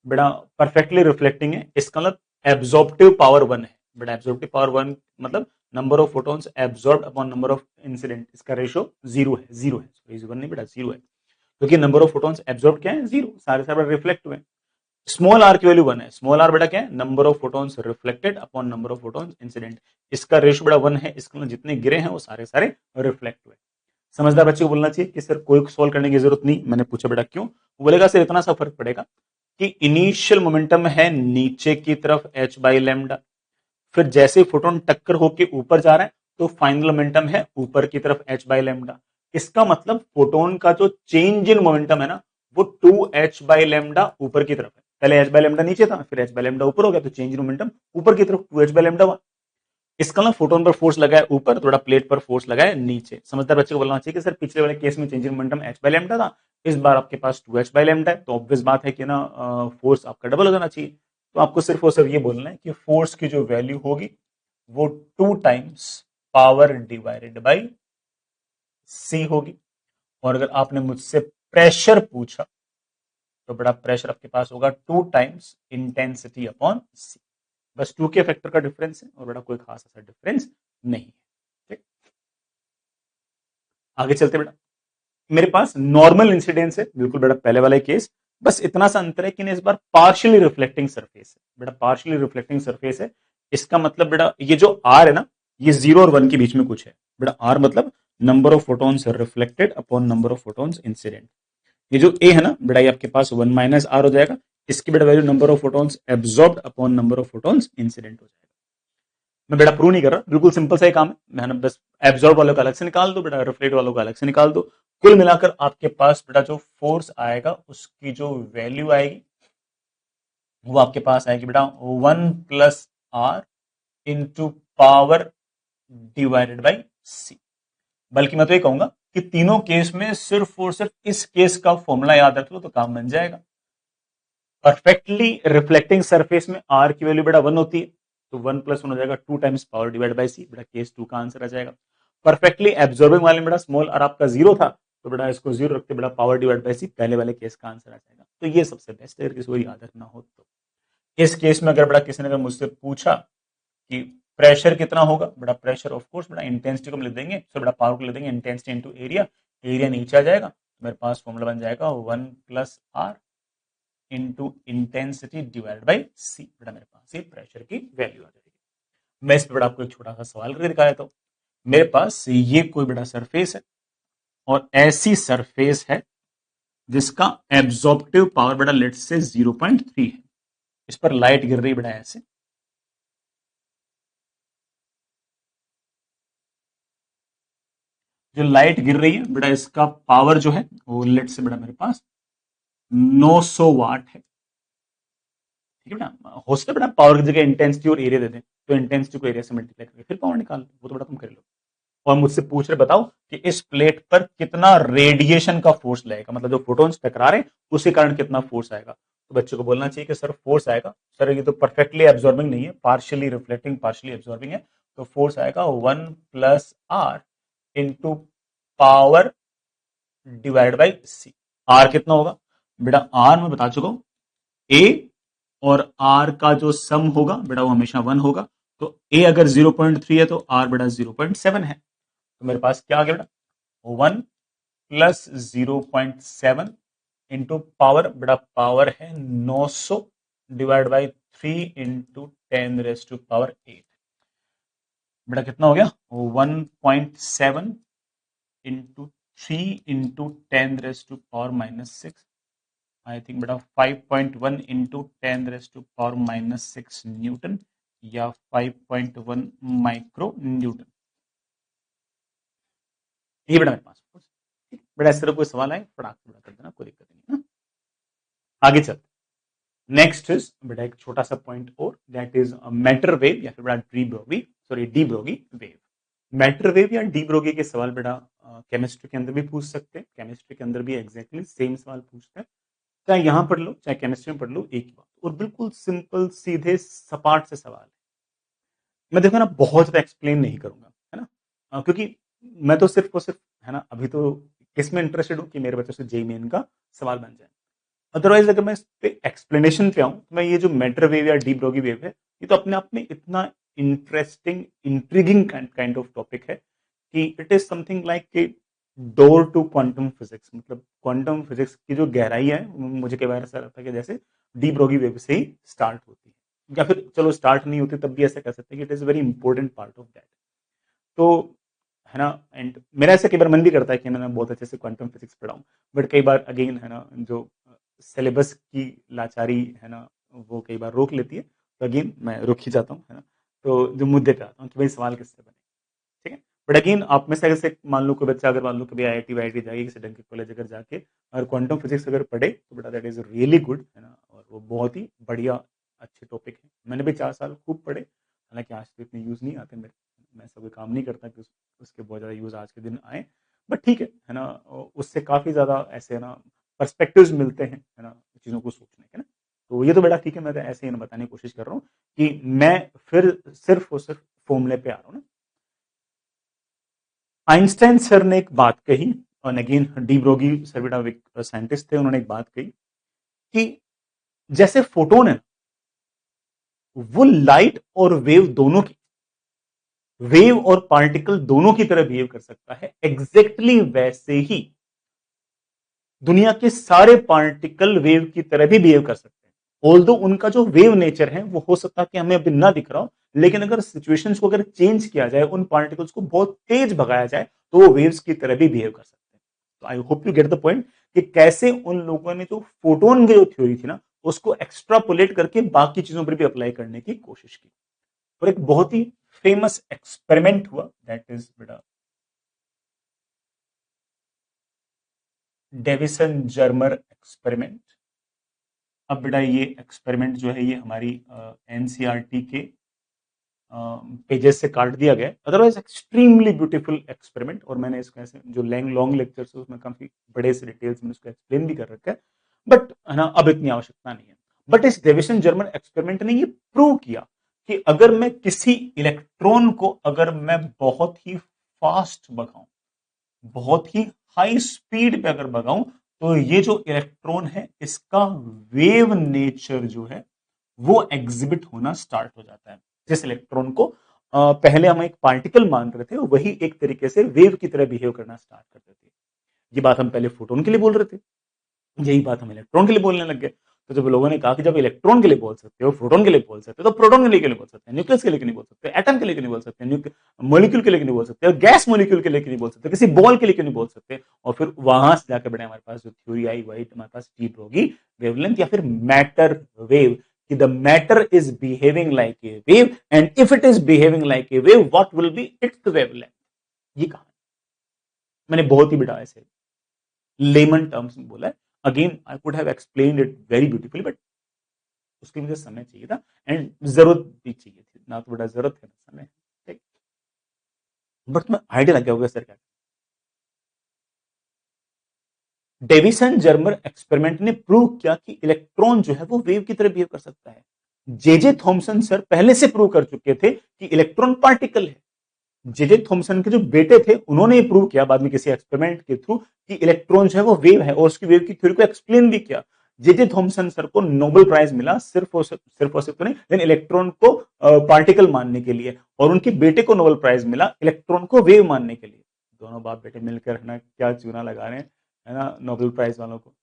S1: बेटा परफेक्टली रिफ्लेक्टिंग है, इसका मतलब एब्जॉर्प्टिव पावर 1 है। बेटा एब्जॉर्प्टिव पावर 1 मतलब number of photons absorb upon number of incident, इसका रेशियो जीरो है, जीरो है, सॉरी 1 नहीं बेटा जीरो है, क्योंकि नंबर ऑफ फोटॉन्स एब्जॉर्ब क्या है, जीरो, सारे सारे रिफ्लेक्ट हुए। स्मॉल आर की वैल्यू 1 है, स्मॉल आर बेटा क्या है, number of photons reflected upon number of photons incident, इसका रेशियो बेटा 1 है, इसका जितने गिरे हैं वो सारे सारे रिफ्लेक्ट हुए। समझदार बच्चे को बोलना चाहिए कि सर कोई सोल्व करने की जरूरत नहीं, मैंने पूछा बेटा क्यों, वो बोलेगा सर इतना सा फर्क पड़ेगा कि इनिशियल मोमेंटम है नीचे की तरफ h बाई लैम्डा, फिर जैसे फोटोन टक्कर होके ऊपर जा रहा है तो फाइनल मोमेंटम है ऊपर की तरफ h बाई लैम्डा। इसका मतलब फोटोन का जो चेंज इन मोमेंटम है ना वो 2h बाई लैम्डा ऊपर की तरफ है, पहले h बाई लैम्डा नीचे था फिर h बाई लैम्डा ऊपर हो गया, तो चेंज इन मोमेंटम ऊपर की तरफ 2h बाई लैम्डा हुआ। इसका ना फोटोन पर फोर्स लगा है ऊपर, थोड़ा प्लेट पर फोर्स लगा है नीचे। समझदार बच्चे को बोलना चाहिए कि सर पिछले वाले केस में change in momentum h by lambda था, इस बार आपके पास 2h बाई लैम्डा है, तो ऑब्वियस बात है कि ना फोर्स आपका डबल हो जाना चाहिए। तो आपको सिर्फ और सिर्फ ये बोलना है कि फोर्स की जो वैल्यू होगी वो 2 टाइम्स पावर डिवाइडेड बाई सी होगी। और अगर आपने मुझसे प्रेशर पूछा तो बड़ा प्रेशर आपके पास होगा 2 टाइम्स इंटेंसिटी अपॉन सी। बस 2 के फैक्टर का डिफरेंस है और बड़ा कोई खास ऐसा डिफरेंस नहीं है, ठीक। आगे चलते बेटा, मेरे पास नॉर्मल इंसिडेंस है, बिल्कुल बेटा पहले वाला केस, बस इतना सा अंतर है कि इस बार पार्शियली रिफ्लेक्टिंग सरफेस है, बेटा पार्शियली रिफ्लेक्टिंग सरफेस है। इसका मतलब बेटा ये जो आर है ना ये 0 और 1 के बीच में कुछ है, बेटा आर मतलब number of photons reflected upon number of photons incident. ये जो ए है ना बेटा ये आपके पास 1 माइनस आर हो जाएगा, इसकी बेटा value number of photons absorbed upon number of photons incident हो जाएगा। मैं बेटा प्रूव नहीं कर रहा, बिल्कुल सिंपल सा ही काम है, मैंने बस एब्जॉर्ब वालों का अलग से निकाल दो, बेटा रिफ्लेक्ट वालों का अलग से निकाल दो। कुल मिलाकर आपके पास बेटा जो फोर्स आएगा उसकी जो वैल्यू आएगी वो आपके पास आएगी बेटा 1 + r into power divided by C. बल्कि मैं तो ये कहूंगा कि तीनों केस में सिर्फ और सिर्फ इस केस का फॉर्मूला याद रख लो तो काम बन जाएगा। परफेक्टली रिफ्लेक्टिंग सरफेस में आर की वैल्यू बेटा 1 होती है, तो 1 + 1 हो जाएगा 2 times power divide by C, बेटा केस 2 का आंसर आ जाएगा। परफेक्टली एब्जॉर्बिंग वाले में बेटा स्मॉल आर आपका 0 था, तो बेटा इसको 0 रखते बेटा पावर डिवाइड बाई सी, पहले वाले केस का आंसर आ जाएगा। तो ये सबसे बेस्ट है अगर किसी को याद रखना हो तो। इस केस में अगर बेटा किसी ने अगर मुझसे पूछा कि प्रेशर कितना होगा बेटा, प्रेशर ऑफ कोर्स बेटा इंटेंसिटी को हम लिख देंगे, सो बेटा पावर को लिख देंगे इंटेंसिटी इनटू एरिया, एरिया नीचे आ जाएगा, मेरे पास फॉर्मूला बन जाएगा 1 plus R into intensity divide by C, बेटा मेरे पास ये प्रेशर की वैल्यू आ जाएगी। मैं इस पे बेटा आपको एक छोटा सा सवाल करके दिखा देता हूँ। मेरे पास ये कोई बेटा सरफेस है और ऐसी सरफेस है जिसका एब्जॉर्प्टिव पावर बेटा लेट से 0.3 है, इस पर लाइट गिर रही बेटा ऐसे, जो लाइट गिर रही है बेटा इसका पावर जो है वो लेट से बेटा मेरे पास 900 वाट है, ठीक है बेटा। हो सकता है बेटा पावर की जगह इंटेंसिटी और एरिया दे दें, तो इंटेंसिटी को एरिया से मल्टीप्लाई करके फिर पावर निकाल, वो तो बेटा तुम कर लो। और मुझसे पूछ रहे बताओ कि इस प्लेट पर कितना रेडिएशन का फोर्स लगेगा, मतलब जो फोटोन्स टकरा रहे हैं उसी कारण कितना फोर्स आएगा। तो बच्चों को बोलना चाहिए कि सर फोर्स आएगा, सर ये तो परफेक्टली एब्जॉर्बिंग नहीं है, पार्शियली रिफ्लेक्टिंग पार्शियली एब्जॉर्बिंग है, तो फोर्स आएगा 1 plus R into power divide by C. R कितना होगा बेटा, आर मैं बता चुका हूं, ए और आर का जो सम होगा बेटा वो हमेशा 1 होगा, तो ए अगर 0.3 है तो आर बेटा 0.7 है, तो मेरे पास क्या आ गया बेटा 1 प्लस 0.7 इंटू पावर बेटा पावर है 900 डिवाइड बाई 3 इंटू 10⁻⁸ बेटा कितना हो गया 1.7 इंटू 3 इंटू 10⁻⁻⁶, आई थिंक बेटा 5.1 इंटू 10⁻⁻⁶ न्यूटन या 5.1 माइक्रो न्यूटन, ये बेटा मेरे पास बेटा। इस तरह कोई सवाल आए फटाक से कर देना, कोई दिक्कत नहीं है। आगे चलते, नेक्स्ट इज बेटा एक छोटा सा पॉइंट और, दैट इज मैटर वेव या फिर बेटा de Broglie, sorry de Broglie wave. Matter wave या डी ब्रोगी के सवाल बेटा केमिस्ट्री के अंदर भी पूछ सकते हैं, केमिस्ट्री के अंदर भी एग्जैक्टली सेम सवाल पूछते हैं, चाहे यहां पढ़ लो चाहे केमिस्ट्री में पढ़ लो एक ही बात, और बिल्कुल सिंपल सीधे सपाट से सवाल है। मैं देखो ना बहुत ज्यादा एक्सप्लेन नहीं करूंगा, है ना, क्योंकि मैं तो सिर्फ और सिर्फ है ना अभी तो किसमें इंटरेस्टेड हूं कि मेरे बच्चों से जेई मेन का सवाल बन जाए। अदरवाइज अगर मैं इस पे एक्सप्लेनेशन पे आऊं तो मैं ये जो मैटर वेव या डी ब्रोगी वेव है ये तो अपने आप में इतना interesting intriguing kind of topic है कि it is something like door to quantum physics, मतलब क्वांटम फिजिक्स की जो गहराई है मुझे कई बार ऐसा लगता है कि जैसे डी ब्रोगी वेव से ही स्टार्ट होती है, या फिर चलो स्टार्ट नहीं होती तब भी ऐसा कह सकते हैं कि it is very important part of that. तो है ना, एंड मेरा ऐसा कई बार मन भी करता है कि मैं बहुत अच्छे से क्वांटम फिजिक्स पढ़ाऊं, बट कई बार अगेन है ना जो सिलेबस की लाचारी है ना वो कई बार रोक लेती है, तो अगेन मैं रुक ही जाता हूँ, है ना। तो जो मुद्दे पे आता हूँ कि भाई सवाल किससे बने, ठीक है। बट अगेन आप में से अगर मान लो कोई बच्चा अगर मान लो कभी IIT वाईआईटी जाएगी किसी ढंग के कॉलेज अगर जाके और क्वांटम फिजिक्स अगर पढ़े तो बेटा दैट इज रियली गुड, है ना, और वो बहुत ही बढ़िया अच्छे टॉपिक है। मैंने भी 4 साल खूब पढ़े, हालांकि आज तो इतने यूज नहीं आते मेरे, मैं ऐसा कोई काम नहीं करता कि उसके बहुत ज़्यादा यूज आज के दिन आए, बट ठीक है ना, उससे काफ़ी ज़्यादा ऐसे है ना पर्सपेक्टिव्स मिलते हैं, है ना, चीज़ों को सोचने के ना। तो ये तो बेटा ठीक है, मैं तो ऐसे ही बताने की कोशिश कर रहा हूँ कि मैं फिर सिर्फ और सिर्फ फॉर्मूले पे आ रहा हूँ ना। आइंस्टाइन सर ने एक बात कही, और अगेन डी ब्रोगी सर बेटा साइंटिस्ट थे, उन्होंने एक बात कही कि जैसे फोटोन है वो लाइट और वेव दोनों की, वेव और पार्टिकल दोनों की तरह बिहेव कर सकता है, एग्जैक्टली वैसे ही दुनिया के सारे पार्टिकल वेव की तरह भी बिहेव कर सकते हैं। ऑल्दो उनका जो वेव नेचर है वो हो सकता है कि हमें अभी ना दिख रहा हो, लेकिन अगर सिचुएशंस को अगर चेंज किया जाए, उन पार्टिकल्स को बहुत तेज भगाया जाए, तो वो वेव्स की तरह भी बिहेव कर सकते हैं। तो आई hope you get the point कि कैसे उन लोगों ने जो फोटोन की जो थ्योरी थी ना उसको एक्स्ट्रापोलेट करके बाकी चीजों पर भी अप्लाई करने की कोशिश की, और एक बहुत ही फेमस एक्सपेरिमेंट हुआ, दैट इज बेटा डेविसन जर्मर एक्सपेरिमेंट। अब बेटा ये एक्सपेरिमेंट जो है ये हमारी एनसीईआरटी के पेजेस से काट दिया गया, अदरवाइज एक्सट्रीमली ब्यूटीफुल एक्सपेरिमेंट, और मैंने इसका ऐसे जो लॉन्ग लेक्चर्स है उसमें काफी बड़े से डिटेल्स में इसको एक्सप्लेन भी कर रखा है, बट है ना अब इतनी आवश्यकता नहीं है। बट इस डेविसन जर्मर एक्सपेरिमेंट ने ये प्रूव किया कि अगर मैं किसी इलेक्ट्रॉन को अगर मैं बहुत ही फास्ट भगाऊं, बहुत ही हाई स्पीड पे अगर भगाऊं, तो ये जो इलेक्ट्रॉन है इसका वेव नेचर जो है वो एग्जिबिट होना स्टार्ट हो जाता है। जिस इलेक्ट्रॉन को पहले हम एक पार्टिकल मान रहे थे, वही एक तरीके से वेव की तरह बिहेव करना स्टार्ट कर देते थे। ये बात हम पहले फोटोन के लिए बोल रहे थे, यही बात हम इलेक्ट्रॉन के लिए बोलने लग गए। तो जब लोगों ने कहा कि जब इलेक्ट्रॉन के लिए बोल सकते हो, प्रोटॉन के लिए बोल सकते हो, तो प्रोटॉन के लिए क्यों नहीं बोल सकते, न्यूक्लियस के लिए क्यों नहीं बोल सकते, एटम के लिए क्यों नहीं बोल सकते, मॉलिक्यूल के लिए क्यों नहीं बोल सकते, और गैस मॉलिक्यूल के लिए क्यों नहीं बोल सकते, किसी बॉल के लिए क्यों नहीं बोल सकते। और फिर वहां से जाकर बड़े हमारे पास जो थ्योरी आई वही हमारे पास डीप होगी वेवलेंथ या फिर मैटर वेव, कि the matter is behaving like a wave and if it is behaving like a wave what will be it's wavelength. ये कहा मैंने, बहुत ही बेटा ऐसे लेमन टर्म्स में बोला है। Again I could have explained it very beautifully, but उसके मुझे समय चाहिए था एंड जरूरत भी चाहिए थी, ना तो बड़ा जरूरत है ना समय, ठीक। बट तुम्हें आइडिया लग गया होगा सर क्या। डेविसन जर्मर एक्सपेरिमेंट ने प्रूव किया कि इलेक्ट्रॉन जो है वो वेव की तरह बिहेव कर सकता है। जेजे थॉमसन सर पहले से प्रूव कर चुके थे कि इलेक्ट्रॉन पार्टिकल है। जेजे थॉमसन के जो बेटे थे उन्होंने ये प्रूव किया बाद में किसी एक्सपेरिमेंट के थ्रू कि इलेक्ट्रॉन जो है वो वेव है, और उसकी वेव की थ्योरी को एक्सप्लेन भी किया। जेजे थॉमसन सर को नोबेल प्राइज मिला सिर्फ तो नहीं, लेकिन इलेक्ट्रॉन को पार्टिकल मानने के लिए, और उनके बेटे को नोबेल प्राइज मिला इलेक्ट्रॉन को वेव मानने के लिए। दोनों बाप बेटे मिलकर है ना क्या चूना लगा रहे हैं, है ना, नोबेल प्राइज वालों को।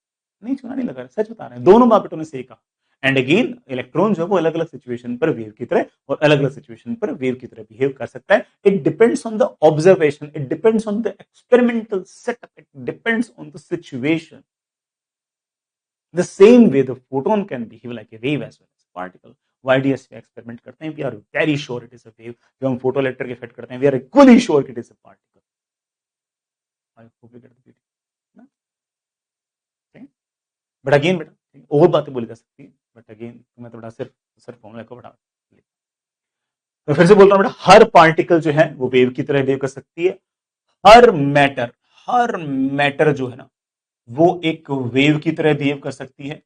S1: नहीं, चूना नहीं लगा रहे, सच बता रहे हैं, दोनों बाप बेटों ने सही कहा। एंड अगेन इलेक्ट्रॉन जो है वो अलग अलग सिचुएशन पर वेव की तरह और अलग अलग सिचुएशन पर वेव की तरह बिहेव कर सकता है। It depends on the observation, it depends on the experimental setup, it depends on the situation. The same way the photon can behave like a wave as well as particle. YDS में experiment करते हैं, we are very sure it is a wave. जब हम photo electric effect करते हैं, we are equally sure it is a particle. I hope you get the point. But again बेटा और बातें बोली जा सकती है, बट अगेन मैं तो बड़ा सिर्फ सिर्फ फॉर्मूला को बढ़ा। तो फिर से बोल रहा हूं बेटा, हर पार्टिकल जो है वो वेव की तरह वेव कर सकती है। हर मैटर, हर मैटर जो है ना वो एक वेव की तरह बिहेव कर सकती है,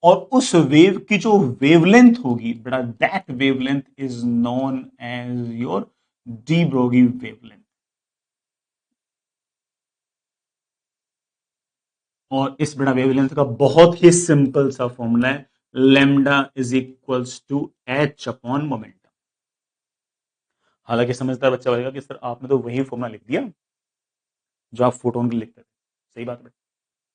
S1: और उस वेव की जो वेवलेंथ होगी बेटा, that wavelength is known as your de Broglie wavelength. और इस बेटा वेवलेंथ का बहुत ही सिंपल सा फॉर्मूला है, lambda is equals to H upon momentum. हालांकि समझदार बच्चा बोलेगा कि सर आपने तो वही फॉर्मूला लिख दिया जो आप फोटोन के लिए लिखते थे। सही बात है,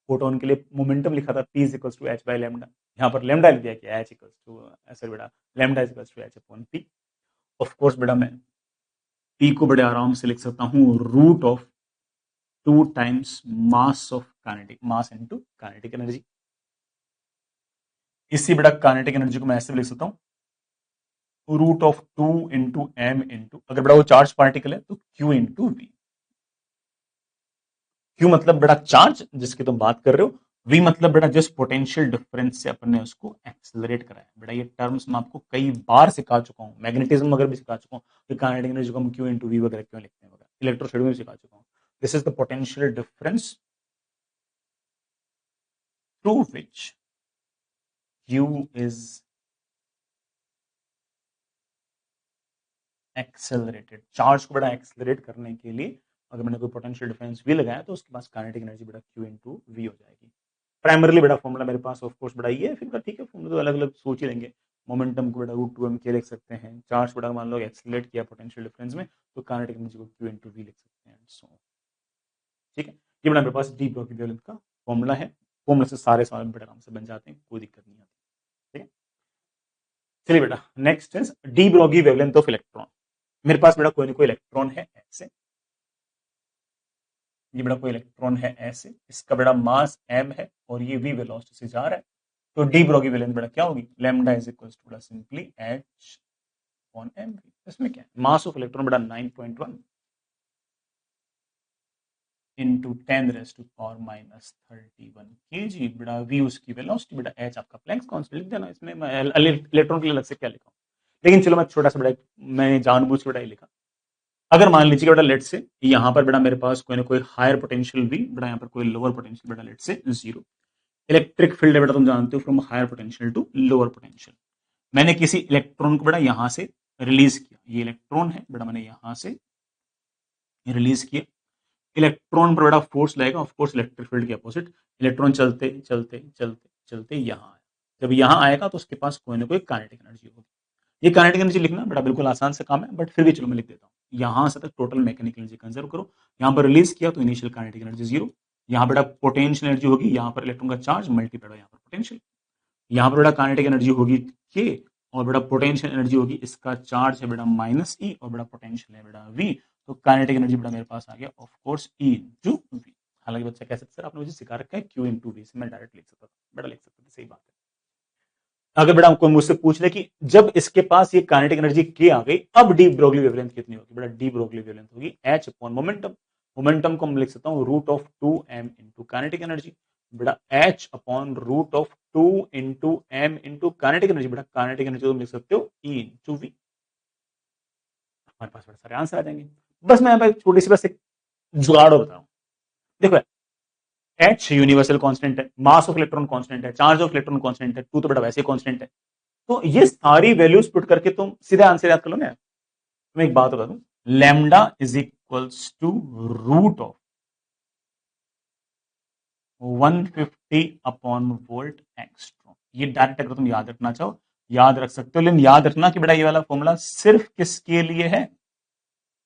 S1: फोटोन के लिए मोमेंटम लिखा था P is equals to H by lambda, यहाँ पर लेमडा लिख दिया कि एच इक्वल्स टू ऐसे बेटा lambda is equals to H upon P. Of course बेटा मैं पी को बड़े आराम से लिख सकता हूँ root of 2 times mass of kinetic, mass into kinetic energy. इसी बेटा काइनेटिक एनर्जी को मैं ऐसे भी लिख सकता हूँ root of 2 into M into, अगर बेटा वो चार्ज पार्टिकल है तो क्यू इंटू वी। क्यू मतलब बेटा चार्ज जिसकी तुम बात कर रहे हो, वी मतलब बेटा जिस पोटेंशियल डिफरेंस से अपन ने उसको एक्सेलरेट कराया। बेटा ये टर्म्स मैं आपको कई बार सिखा चुका हूँ, मैग्नेटिज्म वगैरह भी सिखा चुका हूँ कि काइनेटिक एनर्जी को हम क्यू इंटू वी वगैरह क्यों लिखते हैं, इलेक्ट्रोस्टैटिक में सिखा चुका हूँ। This is the potential difference through which Q is accelerated. Charge को बेटा एक्सेलरेट करने के लिए अगर मैंने कोई पोटेंशियल डिफरेंस वी लगाया तो उसके पास काइनेटिक एनर्जी बेटा क्यू इंटू वी हो जाएगी। प्राइमरली बेटा फॉर्मूला मेरे पास ऑफ कोर्स बेटा ये है, फिर ठीक है फॉर्मूला तो अलग अलग सोच ही लेंगे। मोमेंटम को बेटा रूट 2 एम के लिख सकते हैं, चार्ज बेटा मान लो एक्सेलरेट किया पोटेंशियल डिफरेंस में तो काइनेटिक एनर्जी को क्यू इंटू वी लिख सकते हैं। सो ठीक है, ये बेटा मेरे पास डी ब्रॉगी वेवलेंथ का फॉर्मूला है। फॉर्मूला से सारे सवाल बेटा आराम से बन जाते हैं, कोई दिक्कत नहीं आती। ठीक है, चलिए बेटा next is de Broglie wavelength of electron. मेरे पास बेटा कोई ना कोई इलेक्ट्रॉन है ऐसे, ये बड़ा कोई इलेक्ट्रॉन है ऐसे, इसका बड़ा मास m है और ये v वेलोसिटी से जा रहा है, तो डी ब्रॉगी वेवलेंथ बड़ा क्या होगी, लैम्डा इज इक्वल्स टू बड़ा सिंपली h ऑन m। इसमें क्या है, मास ऑफ इलेक्ट्रॉन बड़ा 9.1 into 10 raise to power minus 31 kg, बड़ा v उसकी वेलोसिटी, बड़ा h आपका प्लैंक्स कांस्टेंट लिख देना। इसमें मैं इलेक्ट्रॉन के लिए अलग से क्या लिखा, लेकिन चलो मैं छोटा सा बड़ा मैं जानबूझ के बड़ा ही लिखा। अगर मान लीजिए बेटा लेट से यहाँ पर बेटा मेरे पास कोई ना कोई हायर पोटेंशियल वी, बेटा यहाँ पर कोई लोअर पोटेंशियल, बेटा let say zero. Electric field है बेटा तुम जानते हो from higher potential to lower potential. मैंने किसी इलेक्ट्रॉन को बेटा यहाँ से रिलीज किया, ये इलेक्ट्रॉन है बेटा मैंने यहाँ से रिलीज किया। इलेक्ट्रॉन पर बेटा फोर्स लगेगा, ऑफ कोर्स इलेक्ट्रिक फील्ड के अपोजिट। इलेक्ट्रॉन चलते चलते चलते चलते यहाँ आया, जब यहाँ आएगा तो उसके पास कोई ना कोई काइनेटिक एनर्जी होगी। ये काइनेटिक एनर्जी लिखना बड़ा बिल्कुल आसान से काम है, बट फिर भी चलो मैं लिख देता हूँ। यहां से तक टोटल मैकेनिकल एनर्जी कंजर्व करो, यहाँ पर रिलीज किया तो इनिशियल काइनेटिक एनर्जी 0, यहाँ बड़ा पोटेंशियल एनर्जी होगी, यहाँ पर इलेक्ट्रॉन का चार्ज मल्टीप्लाई यहाँ पर पोटेंशियल, यहाँ पर बड़ा काइनेटिक एनर्जी होगी के, और बड़ा पोटेंशियल एनर्जी होगी, इसका चार्ज है बेटा माइनस ई और बड़ा पोटेंशियल है बेटा वी, तो काइनेटिक एनर्जी बड़ा मेरे पास आ गया of course E into V. हालांकि बच्चा कह सकते सर आपने मुझे सिखा रखा है क्यू इंटू वी, से मैं डायरेक्ट लिख सकता था, बेटा लिख सकता था, सही बात है। अगर बेटा कोई मुझसे पूछ ले कि जब इसके पास ये काइनेटिक एनर्जी के आ गई, अब डी ब्रोगली वेवलेंथ कितनी होगी, बेटा डी ब्रोगली वेवलेंथ होगी एच अपॉन मोमेंटम, मोमेंटम को मैं लिख सकता हूँ root of 2m into kinetic energy, बेटा H upon root of 2 into M into kinetic energy, बेटा काइनेटिक एनर्जी तुम लिख सकते हो ई इंटू वी। हमारे पास बड़े सारे आंसर आ जाएंगे। बस मैं छोटी सी बस एक जुगाड़ बताऊं, देखो एच यूनिवर्सल कांस्टेंट है, मास ऑफ इलेक्ट्रॉन कांस्टेंट है, चार्ज ऑफ इलेक्ट्रॉन कांस्टेंट है, टू तो बड़ा वैसे कांस्टेंट है, तो ये सारी वैल्यूज पुट करके तुम सीधा आंसर याद कर लो ना। मैं एक बात बता दूं, lambda is equals to root of 150 upon volt angstrom. ये डायरेक्ट अगर तुम याद रखना चाहो याद रख सकते हो, लेकिन याद रखना कि बेटा ये वाला फॉर्मूला सिर्फ किसके लिए है,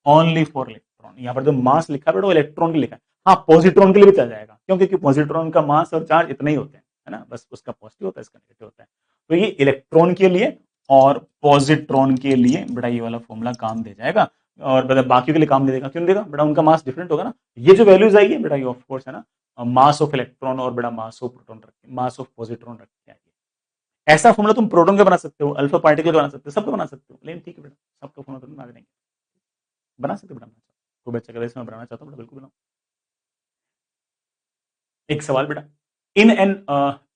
S1: ओनली फॉर इलेक्ट्रॉन। यहां पर जो मास लिखा है बेटा वो इलेक्ट्रॉन के लिखा है, हाँ पॉजिट्रॉन के लिए भी चल जाएगा, क्योंकि पॉजिट्रॉन का मास और चार्ज इतने ही होते हैं, है ना, बस उसका पॉजिटिव होता है, इसका नेगेटिव होता है। तो ये इलेक्ट्रॉन के लिए और पॉजिट्रॉन के लिए बेटा ये वाला फॉर्मूला काम दे जाएगा, और बेटा बाकी के लिए काम दे देगा, क्यों देगा बेटा, उनका मास डिफरेंट होगा ना। ये जो वैल्यूज आई है बेटा ये ऑफ कोर्स है ना मास ऑफ इलेक्ट्रॉन और बेटा मास ऑफ प्रोटॉन रख के, मास ऑफ पॉजिट्रॉन रख के आइए। ऐसा फॉर्मूला तुम प्रोटॉन का बना सकते हो, अल्फा पार्टिकल का बना सकते हो, सबका बना सकते हो, लेकिन ठीक है बेटा सबका फॉर्मूला तुम बना देंगे, बना सकते हो बेटा। कोई बच्चा कह मैं बनाना चाहता हूँ बेटा, बिल्कुल बनाओ। एक सवाल बेटा, इन एन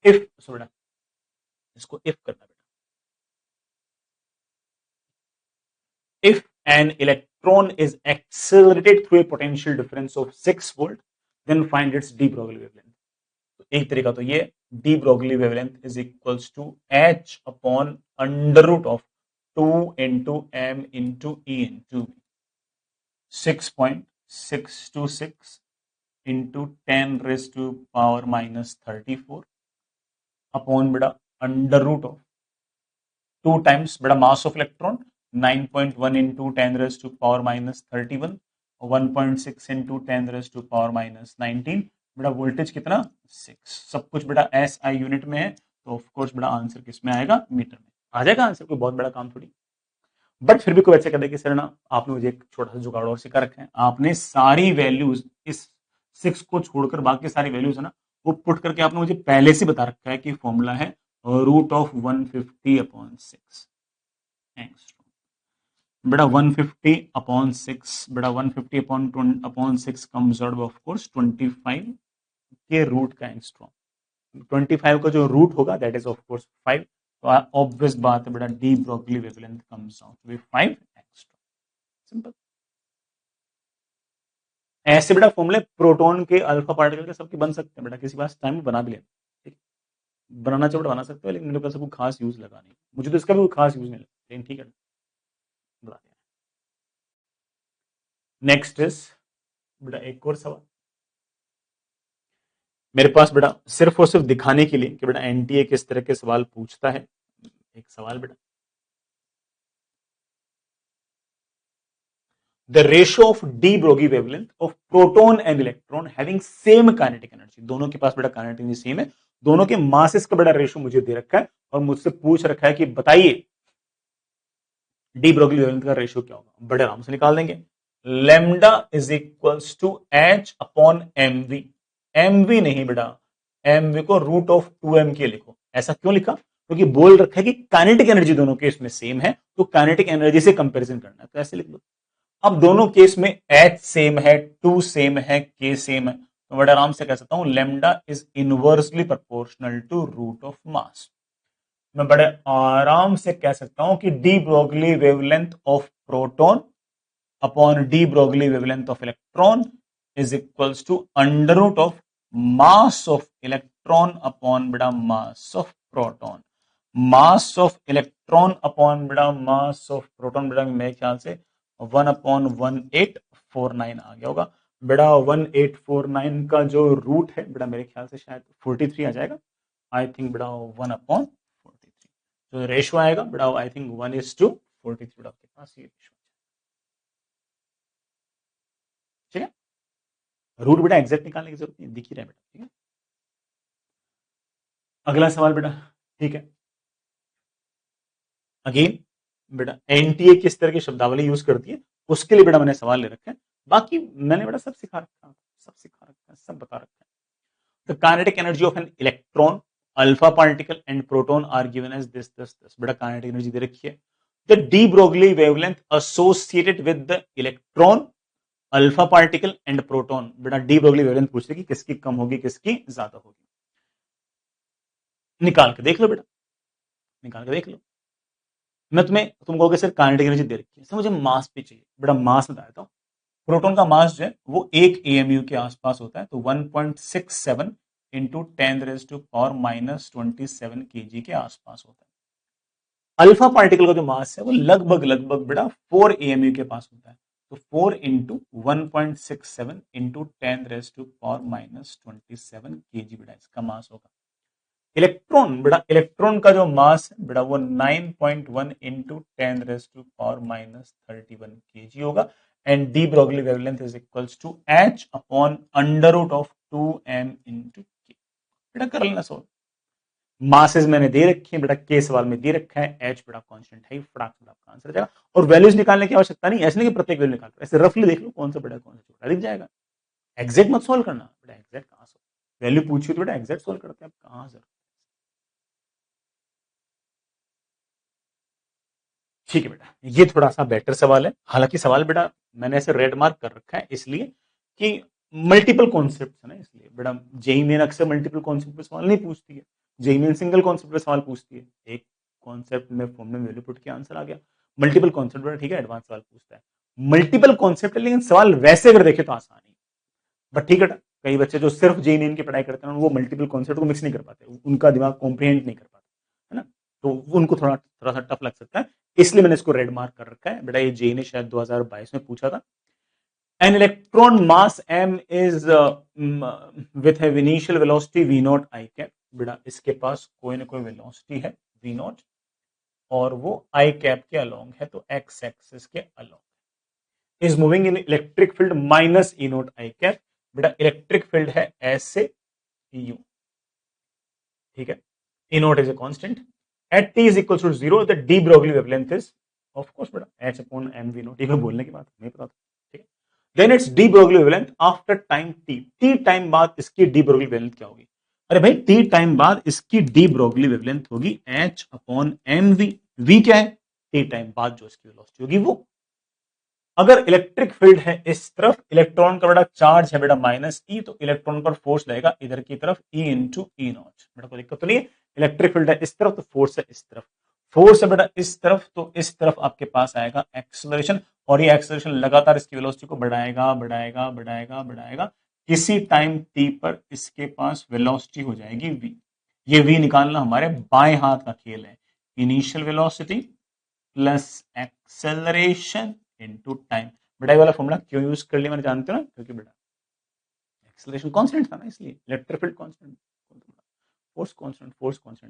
S1: इफ, सो बेटा इसको इफ करना बेटा, if an electron is accelerated through a potential difference of 6 volt, then find its de Broglie wavelength। तो एक तरीका तो ये de Broglie wavelength is equals to h upon under root of 2 into m into e into 6.626 into 10 raised to power minus 34 upon बेटा under root of 2 times बेटा mass of electron 9.1 into 10 raised to power minus 31, 1.6 into 10 raised to power minus 19, बेटा voltage कितना 6, सब कुछ बेटा S I unit में है, तो ऑफ कोर्स बेटा आंसर किस में आएगा, मीटर में आ जाएगा आंसर, कोई बहुत बड़ा काम थोड़ी। बट फिर भी कोई बच्चे कहते हैं कि सर ना आपने मुझे एक छोटा सा जुगाड़ और सिखा रखा है, आपने सारी वैल्यूज इस 6 को छोड़कर बाकी सारी वैल्यूज है ना वो पुट करके आपने मुझे पहले से बता रखा है कि फॉर्मूला है रूट ऑफ 150 अपॉन 6 बेटा 150 अपॉन 6, बेटा 150 upon 6 comes out of course 25 के रूट का एंगस्ट्रॉम, 25 का जो रूट होगा दैट इज ऑफ कोर्स 5, तो ऑब्वियस बात है बेटा de Broglie wavelength comes out to be 5 angstrom, simple. ऐसे बेटा फॉर्मूले प्रोटॉन के अल्फा पार्टिकल के सबके बन सकते हैं बेटा, किसी पास टाइम बना भी लेना, ठीक बनाना चाहो बना सकते हो, लेकिन मेरे पास कोई खास यूज लगा नहीं, मुझे तो इसका भी कोई खास यूज नहीं लगा, लेकिन ठीक है बता दिया। नेक्स्ट इज बेटा एक और सवाल मेरे पास बेटा सिर्फ और सिर्फ दिखाने के लिए कि बेटा एनटीए किस तरह के सवाल पूछता है। एक सवाल बेटा, the ratio of de Broglie wavelength of proton and electron having same kinetic energy, दोनों के पास बेटा काइनेटिक एनर्जी सेम है, दोनों के मासेस का बेटा रेशियो मुझे दे रखा है और मुझसे पूछ रखा है कि बताइए डी ब्रोगली वेवलेंथ का रेशियो क्या होगा, बड़े आराम से निकाल देंगे। Lambda is equals to H upon M V, M V नहीं बेटा एम वी को रूट ऑफ 2m के लिखो, ऐसा क्यों लिखा, क्योंकि बोल रखा है कि काइनेटिक एनर्जी दोनों केस में सेम है, तो काइनेटिक एनर्जी से कंपैरिजन करना है, तो ऐसे लिख दो। अब दोनों केस में एच सेम है, 2 सेम है, के सेम है, तो बड़ा आराम से कह सकता हूं lambda is inversely proportional to root of mass. मैं बड़े आराम से कह सकता हूं कि de Broglie wavelength of proton upon de Broglie wavelength of electron is equals to under root of mass of electron upon बेटा mass of proton, mass of electron upon बेटा मास ऑफ प्रोटॉन, बेटा मेरे ख्याल से 1/1849 आ गया होगा बेटा, 1849 का जो रूट है बेटा मेरे ख्याल से शायद 43 आ जाएगा, आई थिंक बेटा 1/43, तो रेशो आएगा बेटा आई थिंक 1:43 बेटा आपके पास ये रेशो। ठीक है, रूट बेटा एग्जैक्ट निकालने की जरूरत नहीं, दिख ही रहा है बेटा। ठीक है, अगला सवाल बेटा। ठीक है, अगेन बेटा एनटीए किस तरह की शब्दावली यूज करती है उसके लिए बेटा मैंने सवाल ले रखे हैं। बाकी मैंने बेटा सब सिखा रखा है, सब सिखा रखा है, सब बता रखा है। The kinetic energy of an electron, alpha particle and proton are given as this बेटा काइनेटिक एनर्जी दे रखी है। The de Broglie wavelength associated with the electron, alpha particle and proton. बेटा डी ब्रोगली वेवलेंथ पूछ रही किसकी कम होगी किसकी ज्यादा होगी, निकाल के देख लो बेटा, निकाल के देख लो। मैं तुम कहोगे सर काइनेटिक एनर्जी दे रखी है, सर मुझे मास भी चाहिए। बेटा मास बता देता हूं, प्रोटॉन का मास जो है वो 1 AMU के आसपास होता है, तो 1.67 इंटू 10⁻⁻27 kg के आसपास होता है। अल्फा पार्टिकल का जो मास है वो लगभग लगभग बेटा 4 AMU के पास होता है, तो 4 इंटू 1.67 इंटू 10⁻⁻27 kg बेटा इसका मास होगा। इलेक्ट्रॉन बेटा, इलेक्ट्रॉन का जो मास है बेटा वो 9.1 इंटू 10⁻31 kg होगा। And de Broglie wavelength is equals to h upon under root of 2m into k। बेटा कर लेना सॉल्व, मासेस मैंने दे रखी है बेटा, के सवाल में दे रखा है, h बेटा कांस्टेंट है, फटाक से आपका आंसर आ जाएगा। और वैल्यूज निकालने की आवश्यकता नहीं, ऐसे नहीं कि प्रत्येक वैल्यू निकाल, ऐसे रफली देख लो कौन सा बड़ा कौन सा छोटा, दिख जाएगा। एग्जैक्ट मत सोल्व करना बेटा, एग्जैक्ट कहां से, वैल्यू पूछी तो बेटा एग्जैक्ट सोल्व करते हैं, कहां से। ठीक है बेटा, ये थोड़ा सा बेटर सवाल है, हालांकि सवाल बेटा मैंने ऐसे रेड मार्क कर रखा है इसलिए कि मल्टीपल कॉन्सेप्ट है ना, इसलिए बेटा जेई मेन अक्सर मल्टीपल कॉन्सेप्ट पे सवाल नहीं पूछती है, जेई मेन सिंगल कॉन्सेप्ट पे सवाल पूछती है। एक कॉन्सेप्ट में फॉर्म में वैल्यू पुट किया आंसर आ गया। मल्टीपल कॉन्सेप्ट बेटा ठीक है एडवांस सवाल पूछता है, मल्टीपल कॉन्सेप्ट है, लेकिन सवाल वैसे अगर देखे तो आसान है। बट ठीक है, कई बच्चे जो सिर्फ जेई मेन की पढ़ाई करते हैं वो मल्टीपल कॉन्सेप्ट को मिक्स नहीं कर पाते, उनका दिमाग कॉम्प्रिहेंड नहीं कर पाता है ना, तो उनको थोड़ा थोड़ा सा टफ लग सकता है, इसलिए मैंने इसको रेड मार्क कर रखा है बेटा। ये जेई ने शायद 2022 में पूछा था। An electron mass m is with initial velocity v not I cap. बेटा इसके पास कोई ना कोई वेलोसिटी है v नॉट और वो आई कैप के अलोंग है, तो x एक्सिस के along. Is moving in electric field minus E not I cap. बेटा इलेक्ट्रिक फील्ड है एस से यू, ठीक है, E not is a constant. At T is equal to 0 the de Broglie wavelength is of course बेटा h upon m v not, ये बोलने की बात नहीं पता था, ठीक है। Then it's de Broglie wavelength after time t, t time बाद इसकी डी ब्रोगली वेवलेंथ क्या होगी। अरे भाई t टाइम बाद इसकी डी ब्रोगली वेवलेंथ होगी h upon m v, v क्या है, t टाइम बाद जो इसकी वेलोसिटी होगी वो। अगर इलेक्ट्रिक फील्ड है इस तरफ, इलेक्ट्रॉन का बेटा चार्ज है बेटा माइनस ई, तो इलेक्ट्रॉन पर फोर्स लगेगा इधर की तरफ ई इंटू ई नॉट। बेटा कोई दिक्कत तो नहीं है, इलेक्ट्रिक फील्ड है इस तरफ तो फोर्स है इस तरफ, फोर्स है बेटा इस तरफ तो इस तरफ आपके पास आएगा एक्सेलरेशन, और ये एक्सेलरेशन लगातार इसकी वेलोसिटी को बढ़ाएगा बढ़ाएगा बढ़ाएगा बढ़ाएगा, किसी टाइम टी पर इसके पास वेलोसिटी हो जाएगी v। ये v निकालना हमारे बाएं हाथ का खेल है, initial velocity plus acceleration into time. बेटा ये वाला फॉर्मूला क्यों यूज कर लिया मैंने जानते हो ना, क्योंकि बेटा एक्सेलरेशन कांस्टेंट था ना, इसलिए electric field constant, force constant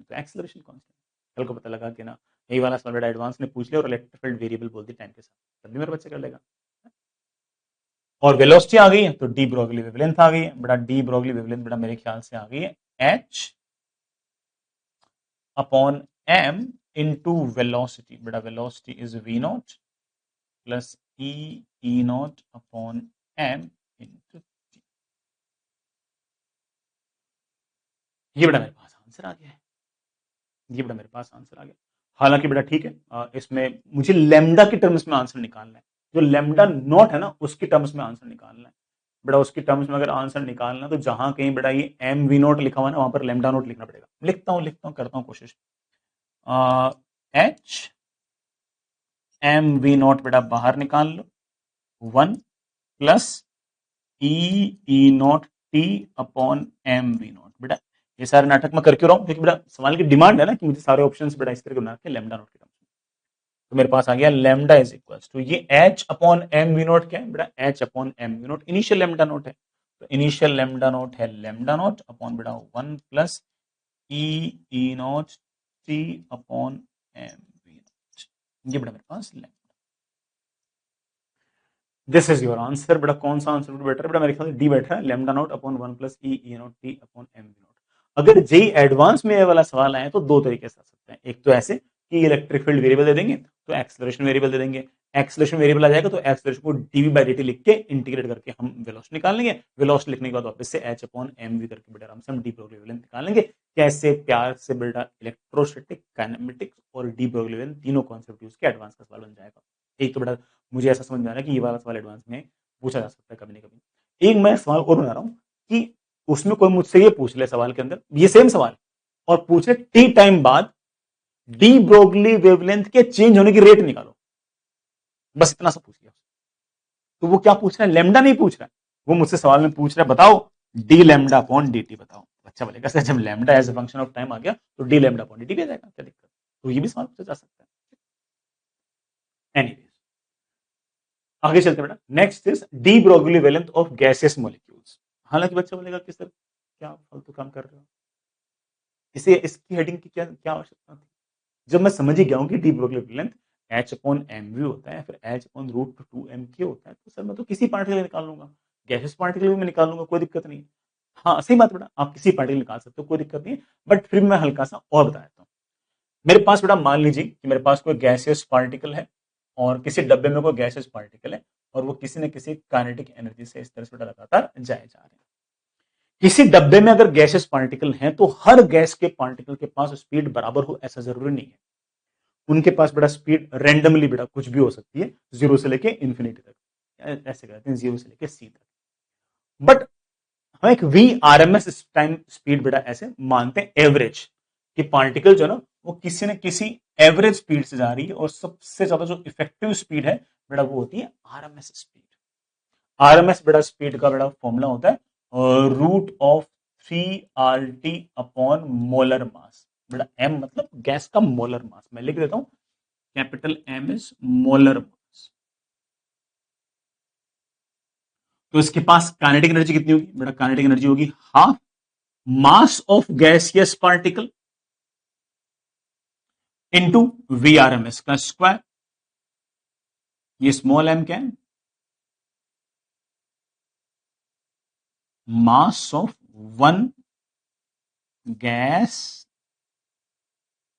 S1: तो एक्सेलरेशन कांस्टेंट। कल को पता लगा कि ना यही वाला सवाल बेटा एडवांस ने पूछ लिया और इलेक्ट्रिक फील्ड वेरिएबल बोल दी टाइम के साथ, तब भी मेरा बच्चा कर लेगा। और वेलोसिटी आ गई है तो डी ब्रोगली वेवलेंथ आ गई है बेटा, डी ब्रोगली वेवलेंथ बेटा मेरे ख्याल से आ गई है h upon m into velocity. बेटा velocity is v not plus E not upon m into t। ये बेटा मेरे पास आंसर आ गया है, ये बेटा मेरे पास आंसर आ गया। हालांकि बेटा ठीक है, इसमें मुझे लेमडा की टर्म्स में आंसर निकालना है, जो लेमडा नॉट है ना उसकी टर्म्स में आंसर निकालना है। बेटा उसकी टर्म्स में अगर आंसर निकालना तो जहां कहीं बेटा ये एम वी नॉट लिखा हुआ है ना वहां पर लेमडा नॉट लिखना पड़ेगा। लिखता हूं करता हूं कोशिश। एच एम वी नॉट बेटा बाहर निकाल लो, 1 plus E not T upon M V naught. बेटा ये सारे नाटक में कर क्यों रहा हूं, क्योंकि बेटा सवाल की डिमांड है ना कि मुझे सारे ऑप्शंस बेटा इस तरह के बना के लेमडा नॉट के टर्म्स में। तो मेरे पास आ गया लेमडा इज इक्वल्स टू ये H upon M V not क्या है बेटा, H upon M V not initial lambda not है, तो इनिशियल लेमडा नॉट है लेमडा नॉट अपॉन बेटा 1 plus E not T upon mv not, ये बेटा मेरे पास lambda. This is your answer बेटा। कौन सा आंसर बेटर है बेटा? मेरे ख्याल से डी बेटर है, lambda naught upon 1 plus E not T upon M V naught. अगर जेई एडवांस में ये वाला सवाल आए तो दो तरीके से आ सकते हैं। एक तो ऐसे कि इलेक्ट्रिक फील्ड वेरिएबल दे देंगे तो एक्सेलरेशन वेरिएबल दे देंगे, एक्सेलरेशन वेरिएबल आ जाएगा तो एक्सेलरेशन को डीवी बाई dt लिख के इंटीग्रेट करके हम वेलोसिटी निकाल लेंगे। वेलोसिटी लिखने के बाद वापस से एच अपॉन एम वी करके बेटा आराम से हम डी ब्रोगली वेवलेंथ निकाल लेंगे। कैसे? प्यार से बेटा इलेक्ट्रोस्टैटिक, काइनेमेटिक्स और डी ब्रोगली वेवलेंथ तीनों कॉन्सेप्ट यूज के एडवांस का सवाल बन जाएगा। एक तो बेटा मुझे ऐसा समझ में आ रहा है कि ये वाला सवाल एडवांस में पूछा जा सकता है कभी ना कभी। एक मैं सवाल और बना रहा हूं कि उसमें कोई मुझसे ये पूछ ले सवाल के अंदर ये सेम सवाल और पूछे टी टाइम बाद डी ब्रोगली वेवलेंथ के चेंज होने की रेट निकालो, बस इतना सा पूछ लिया। तो वो क्या पूछ रहा है? लैम्डा नहीं पूछ रहा है, वो मुझसे सवाल में पूछ रहा है बताओ D lambda upon D T बताओ। अच्छा बोलेगा सर जब lambda as a function of time आ गया तो D lambda upon D T भी आ जाएगा, क्या दिक्कत? तो ये भी सवाल पूछा जा सकता है। एनीवेज आगे चलते बेटा। Next is D Broglie wavelength of gaseous molecules. हालांकि बच्चा बोलेगा कि सर क्या फालतू काम कर रहे हो, इसे इसकी हेडिंग की क्या क्या आवश्यकता थी? जब मैं समझ ही गया हूं कि de Broglie wavelength H upon M V होता है, फिर H upon root two M के होता है, तो सर मैं तो किसी पार्टिकल निकाल लूंगा, गैसियस पार्टिकल भी मैं निकाल लूंगा, कोई दिक्कत नहीं। हाँ सही बात बेटा, आप किसी पार्टिकल निकाल सकते हो, कोई दिक्कत नहीं है। बट फिर मैं हल्का सा और बता देता हूँ। मेरे पास बेटा मान लीजिए कि मेरे पास कोई गैसियस पार्टिकल है और किसी डब्बे में कोई गैसियस पार्टिकल है और वो किसी न किसी काइनेटिक एनर्जी से इस तरह से बेटा लगातार जाए जा रहे हैं। किसी डब्बे में अगर गैसियस पार्टिकल हैं तो हर गैस के पार्टिकल के पास स्पीड बराबर हो ऐसा जरूरी नहीं है। उनके पास बड़ा स्पीड रैंडमली बेटा कुछ भी हो सकती है, जीरो से लेके इंफिनिटी तक, ऐसे कहते हैं जीरो से लेके सी तक। बट हम एक V R M S time speed बेटा ऐसे मानते हैं एवरेज कि पार्टिकल जो है ना वो किसी न किसी एवरेज स्पीड से जा रही है और सबसे ज्यादा जो इफेक्टिव स्पीड है बेटा वो होती है आरएमएस स्पीड। आरएमएस बेटा स्पीड का बेटा फॉर्मूला होता है root of 3 RT upon molar mass. बेटा एम मतलब गैस का मोलर मास, मैं लिख देता हूं capital M is molar mass. तो इसके पास काइनेटिक एनर्जी कितनी होगी बेटा? काइनेटिक एनर्जी होगी half mass of gaseous particle into V R M S का स्क्वायर। ये स्मॉल एम क्या है? Mass of one gas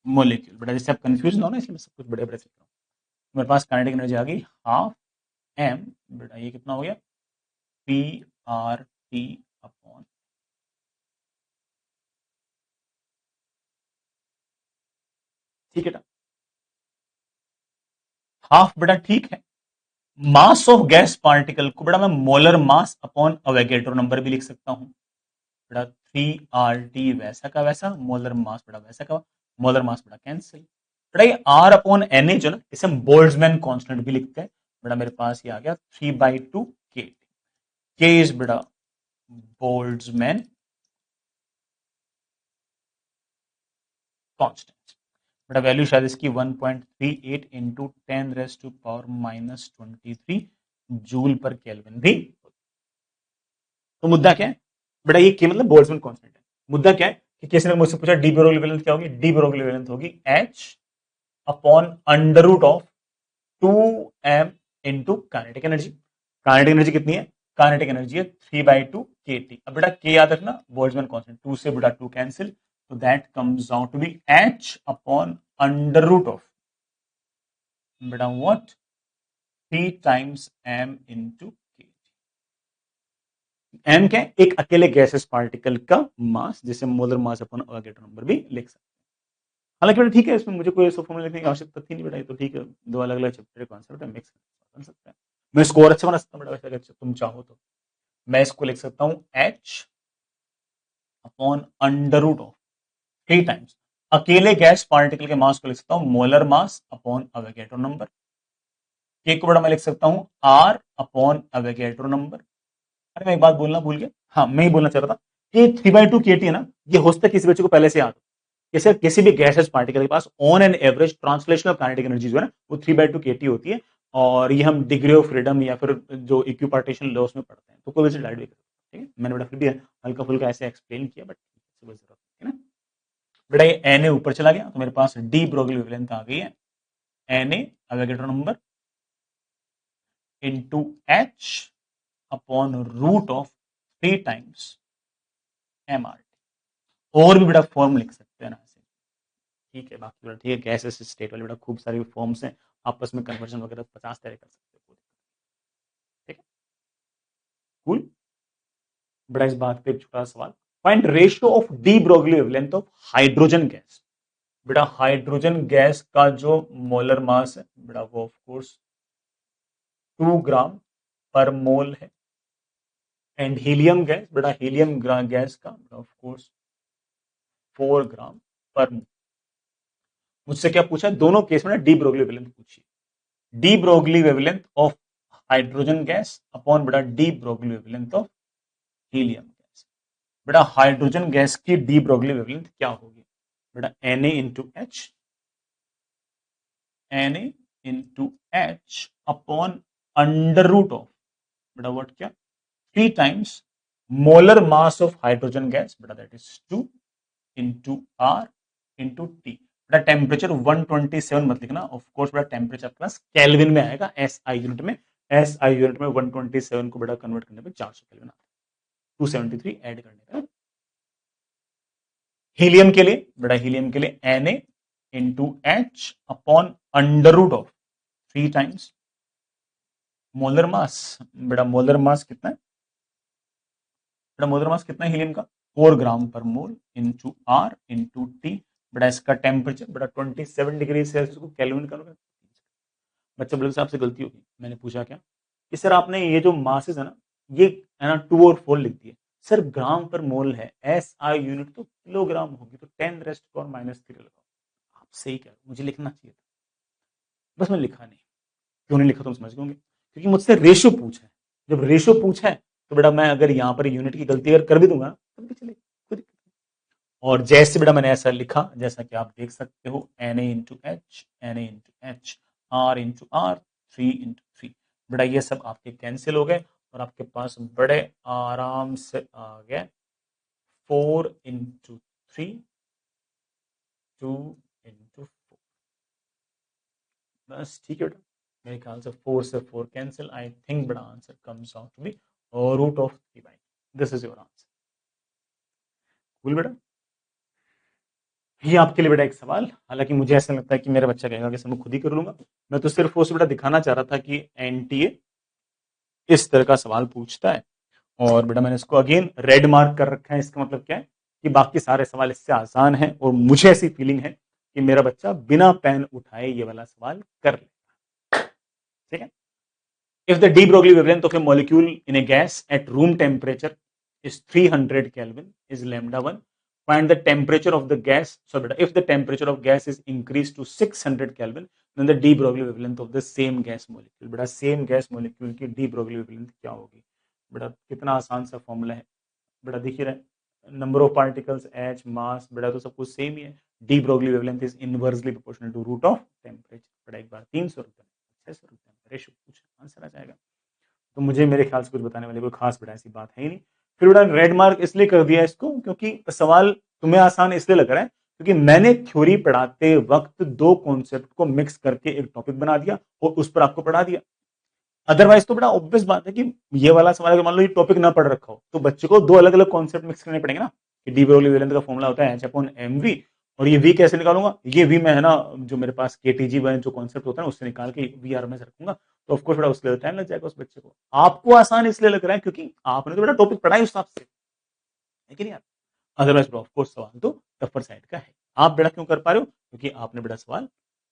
S1: molecule. बेटा जैसे आप कंफ्यूज ना हो ना इसलिए मैं सब कुछ बड़े बड़े से लिख रहा हूं। मेरे पास काइनेटिक एनर्जी आ गई हाफ एम, बेटा ये कितना हो गया? पी आर टी अपॉन, ठीक है। हाफ बेटा ठीक है। मास ऑफ गैस पार्टिकल को बेटा मैं मोलर मास अपॉन अवेगेड्रो नंबर भी लिख सकता हूं। बेटा 3 RT वैसा का वैसा, मोलर मास बेटा वैसा का, मोलर मास बेटा कैंसिल। बेटा ये R अपॉन एन ए जो ना इसे हम बोल्ट्जमैन कांस्टेंट भी लिखते हैं। बेटा मेरे पास ये आ गया 3/2 के। के इज बेटा बोल्ट्जमैन कांस्टेंट। बेटा वैल्यू शायद इसकी 1.38 इंटू 10⁻⁻23 जूल पर केल्विन भी। तो मुद्दा क्या है बेटा? ये के मतलब बोल्ट्जमैन कांस्टेंट है। मुद्दा क्या है कि किसी ने मुझसे पूछा डी ब्रोगली वेवलेंथ क्या होगी? डी ब्रोगली वेवलेंथ होगी H upon under root of 2m into kinetic energy. Kinetic energy कितनी है? काइनेटिक एनर्जी है 3/2 के टी। अब बेटा के याद रखना बोल्ट्जमैन कांस्टेंट, 2 से बेटा 2 कैंसिल, तो that comes out to be h upon under root of बेटा what 3 times m into K. m क्या है? एक अकेले गैसेस पार्टिकल का मास, जिसे molar mass upon Avogadro number भी लिख सकते हैं। हालांकि बेटा ठीक है, इसमें मुझे कोई ऐसा फॉर्मूला लिखने की आवश्यकता थी नहीं बेटा, ये तो ठीक है, दो अलग अलग चैप्टर कॉन्सेप्ट है, मिक्स बन सकता है। मैं इसको और अच्छा बना सकता हूँ बेटा, वैसे अगर तुम चाहो तो मैं इसको लिख सकता हूँ h upon under root of 3 times अकेले गैस पार्टिकल के मास को लिख सकता हूँ molar mass upon Avogadro number. K को बेटा मैं लिख सकता हूँ r अपॉन अवोगाड्रो नंबर। अरे मैं एक बात बोलना भूल गया, हाँ मैं ही बोलना चाह रहा था कि 3/2 केटी है ना, ये हो सकता है किसी बच्चे को पहले से याद हो। जैसे किसी भी गैसेस पार्टिकल के pass on an average translational kinetic energy जो है ना वो 3/2 केटी होती है, और ये हम डिग्री ऑफ फ्रीडम या फिर जो इक्विपार्टीशन लॉस में पढ़ते हैं, तो कोई वजह डाइट भी कर सकते हैं। ठीक है, मैंने बड़ा फिर भी हल्का फुल्का ऐसे एक्सप्लेन किया, बट जरूरत है ना। बेटा ये Na ऊपर चला गया तो मेरे पास डी ब्रोगली वेवलेंथ आ गई है Na Avogadro number into H upon root of 3 times MRT। और भी बेटा फॉर्म लिख सकते हैं ना ऐसे, ठीक है। बाकी बेटा ठीक है, गैसेस स्टेट वाले बेटा खूब सारी फॉर्म्स हैं, आपस में कन्वर्जन वगैरह 50 तरह कर सकते हो, ठीक है। कूल। बड़ा इस बात पे एक छोटा सवाल, find ratio of D Broglie wavelength of hydrogen gas. बेटा हाइड्रोजन गैस का जो मोलर मास है बेटा वो ऑफ कोर्स 2 ग्राम पर मोल है। एंड हीलियम गैस, बेटा हीलियम गैस का ऑफ कोर्स 4 ग्राम पर मोल। मुझसे क्या पूछा, दोनों केस में डी ब्रोगली वेवलेंथ पूछिए, de Broglie wavelength of hydrogen gas upon बेटा de Broglie wavelength of helium gas. बेटा हाइड्रोजन गैस की डी ब्रोगली वेवलेंथ क्या होगी बेटा, Na into H, Na into H upon under root of बेटा what, क्या 3 times molar mass of hydrogen gas बेटा that is 2 into R into T. बेटा temperature 127 मत लिखना, ऑफ कोर्स बेटा टेम्परेचर प्लस केल्विन में आएगा, एसआई यूनिट में, एसआई यूनिट में 127 को बेटा कन्वर्ट करने पे 400 केल्विन आता है, 273 ऐड करने पे। हीलियम के लिए बेटा, हीलियम के लिए Na into H upon under root of 3 times molar mass. बेटा मोलर मास कितना है बेटा, मोलर मास कितना है हीलियम का, 4 ग्राम पर mole into R into T. बेटा इसका टेम्परेचर बेटा 27 डिग्री सेल्सियस को केल्विन करोगे। बच्चा बोले साहब से गलती होगी, मैंने पूछा क्या कि सर आपने ये जो मासेस है ना, ये है ना 2 और 4 लिख दिए सर, ग्राम पर मोल है, एस आई यूनिट तो किलोग्राम होगी, तो 10 रेस्ट पर -3 लगाओ। आप सही कह रहे हो, मुझे लिखना चाहिए था, बस मैं लिखा नहीं। क्यों नहीं लिखा तुम समझ गए, क्योंकि मुझसे रेशो पूछा है। जब रेशो पूछा है तो बेटा मैं अगर यहाँ पर यूनिट की गलती अगर कर भी दूंगा तब भी चलेगा, कोई दिक्कत नहीं। और जैसे बेटा मैंने ऐसा लिखा जैसा कि आप देख सकते हो, Na into H, Na into H, R into R, 3 into 3। बेटा ये सब आपके कैंसिल हो गए और आपके पास बड़े आराम से आ गए 4 इंटू 3, 2 इंटू 4। बस ठीक है बेटा, मेरे ख्याल से 4 से 4 कैंसिल, आई थिंक बड़ा answer comes out to be root of 3/, this is your answer. Cool बेटा, ये आपके लिए बेटा एक सवाल, हालांकि मुझे ऐसा लगता है कि मेरा बच्चा कहेगा कि सर मैं खुद ही कर लूंगा, मैं तो सिर्फ उसे बेटा दिखाना चाह रहा था कि एनटीए इस तरह का सवाल पूछता है। और बेटा मैंने इसको अगेन रेड मार्क कर रखा है, इसका मतलब क्या है कि बाकी सारे सवाल इससे आसान है, और मुझे ऐसी फीलिंग है कि मेरा बच्चा बिना पेन उठाए ये वाला सवाल कर लेगा, ठीक है। If the de Broglie wavelength of a molecule in a gas at room temperature is 300 Kelvin, is lambda 1. Find the temperature of the gas. So, if the temperature of gas is increased to 600 Kelvin, then the de Broglie wavelength of the same gas molecule. बेटा same gas molecule की de Broglie wavelength क्या होगी? बेटा कितना आसान सा formula है, बेटा दिख रहा है, number of particles H, mass, बेटा तो सब कुछ सेम ही है। De Broglie wavelength is inversely proportional to root of temperature. बेटा एक बार 300 रुपए 600 रुपए रेशो पूछ आंसर आ जाएगा। तो मुझे मेरे ख्याल से कुछ बताने वाली कोई खास बेटा ऐसी बात है ही नहीं। फिर बेटा रेड मार्क इसलिए कर दिया इसको क्योंकि सवाल तुम्हें आसान इसलिए लग रहा है क्योंकि मैंने थ्योरी पढ़ाते वक्त 2 कॉन्सेप्ट को मिक्स करके एक टॉपिक बना दिया और उस पर आपको पढ़ा दिया। अदरवाइज तो बड़ा ऑब्वियस बात है कि ये वाला सवाल अगर मान लो ये टॉपिक ना पढ़ रखा हो तो बच्चे को 2 अलग अलग कॉन्सेप्ट मिक्स करने पड़ेंगे ना, कि डी ब्रोगली वेवलेंथ का फॉर्मूला होता है H/mv, और ये v कैसे निकालूंगा, ये v मैं है ना जो मेरे पास केटीजी जो कॉन्सेप्ट होता है उससे निकाल के वी आर में रखूंगा, तो ऑफकोर्स बेटा उसके लिए टाइम लग जाएगा उस बच्चे को। आपको आसान इसलिए लग रहा है क्योंकि आपने तो बेटा टॉपिक पढ़ा है उस हिसाब से, है कि नहीं यार। अदरवाइज ऑफकोर्स सवाल तो टफर साइड का है। आप बेटा क्यों कर पा रहे हो, क्योंकि आपने बेटा सवाल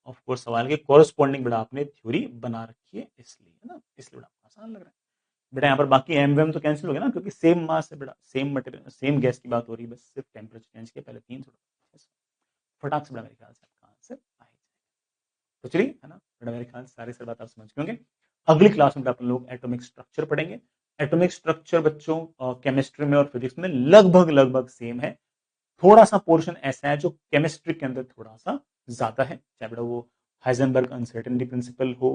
S1: ऑफकोर्स सवाल के कॉरेस्पॉन्डिंग बेटा आपने थ्योरी बना रखी है, इसलिए है ना, इसलिए बेटा आसान लग रहा है। बेटा यहाँ पर बाकी एम वेम तो कैंसिल हो गया ना, क्योंकि सेम मास है बेटा, सेम मटेरियल सेम गैस की बात हो रही है, बस सिर्फ टेम्परेचर चेंज किया, पहले 300 फटाक से बेटा मेरे ख्याल से आपका आंसर आ ही जाएगा। तो चलिए है ना बेटा, मेरे ख्याल से सारी सर बात आप समझ गए होंगे। अगली क्लास में अपन लोग एटॉमिक स्ट्रक्चर पढ़ेंगे। एटॉमिक स्ट्रक्चर बच्चों केमिस्ट्री में और फिजिक्स में लगभग लगभग सेम है, थोड़ा सा पोर्शन ऐसा है जो केमिस्ट्री के अंदर थोड़ा सा ज्यादा है, चाहे बेटा वो हाइजेनबर्ग अनसर्टेनिटी प्रिंसिपल हो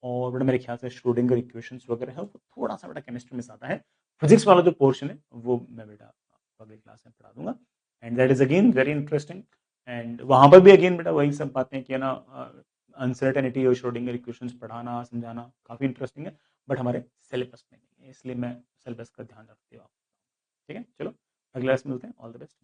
S1: और बेटा मेरे ख्याल से श्रोडिंगर इक्वेशंस वगैरह है, वो थोड़ा सा बेटा केमिस्ट्री में ज्यादा है। फिजिक्स वाला जो पोर्शन है वो मैं बेटा अगली क्लास में पढ़ा दूंगा, and that is again very interesting. And वहां पर भी अगेन बेटा वही सब बातें कि ना अनसर्टेनिटी और श्रोडिंगर इक्वेशंस पढ़ाना समझाना काफी इंटरेस्टिंग है, बट हमारे सिलेबस में नहीं है, इसलिए मैं सिलेबस का ध्यान रखती हूँ। ठीक है, चलो अगले क्लास में मिलते हैं। All the best.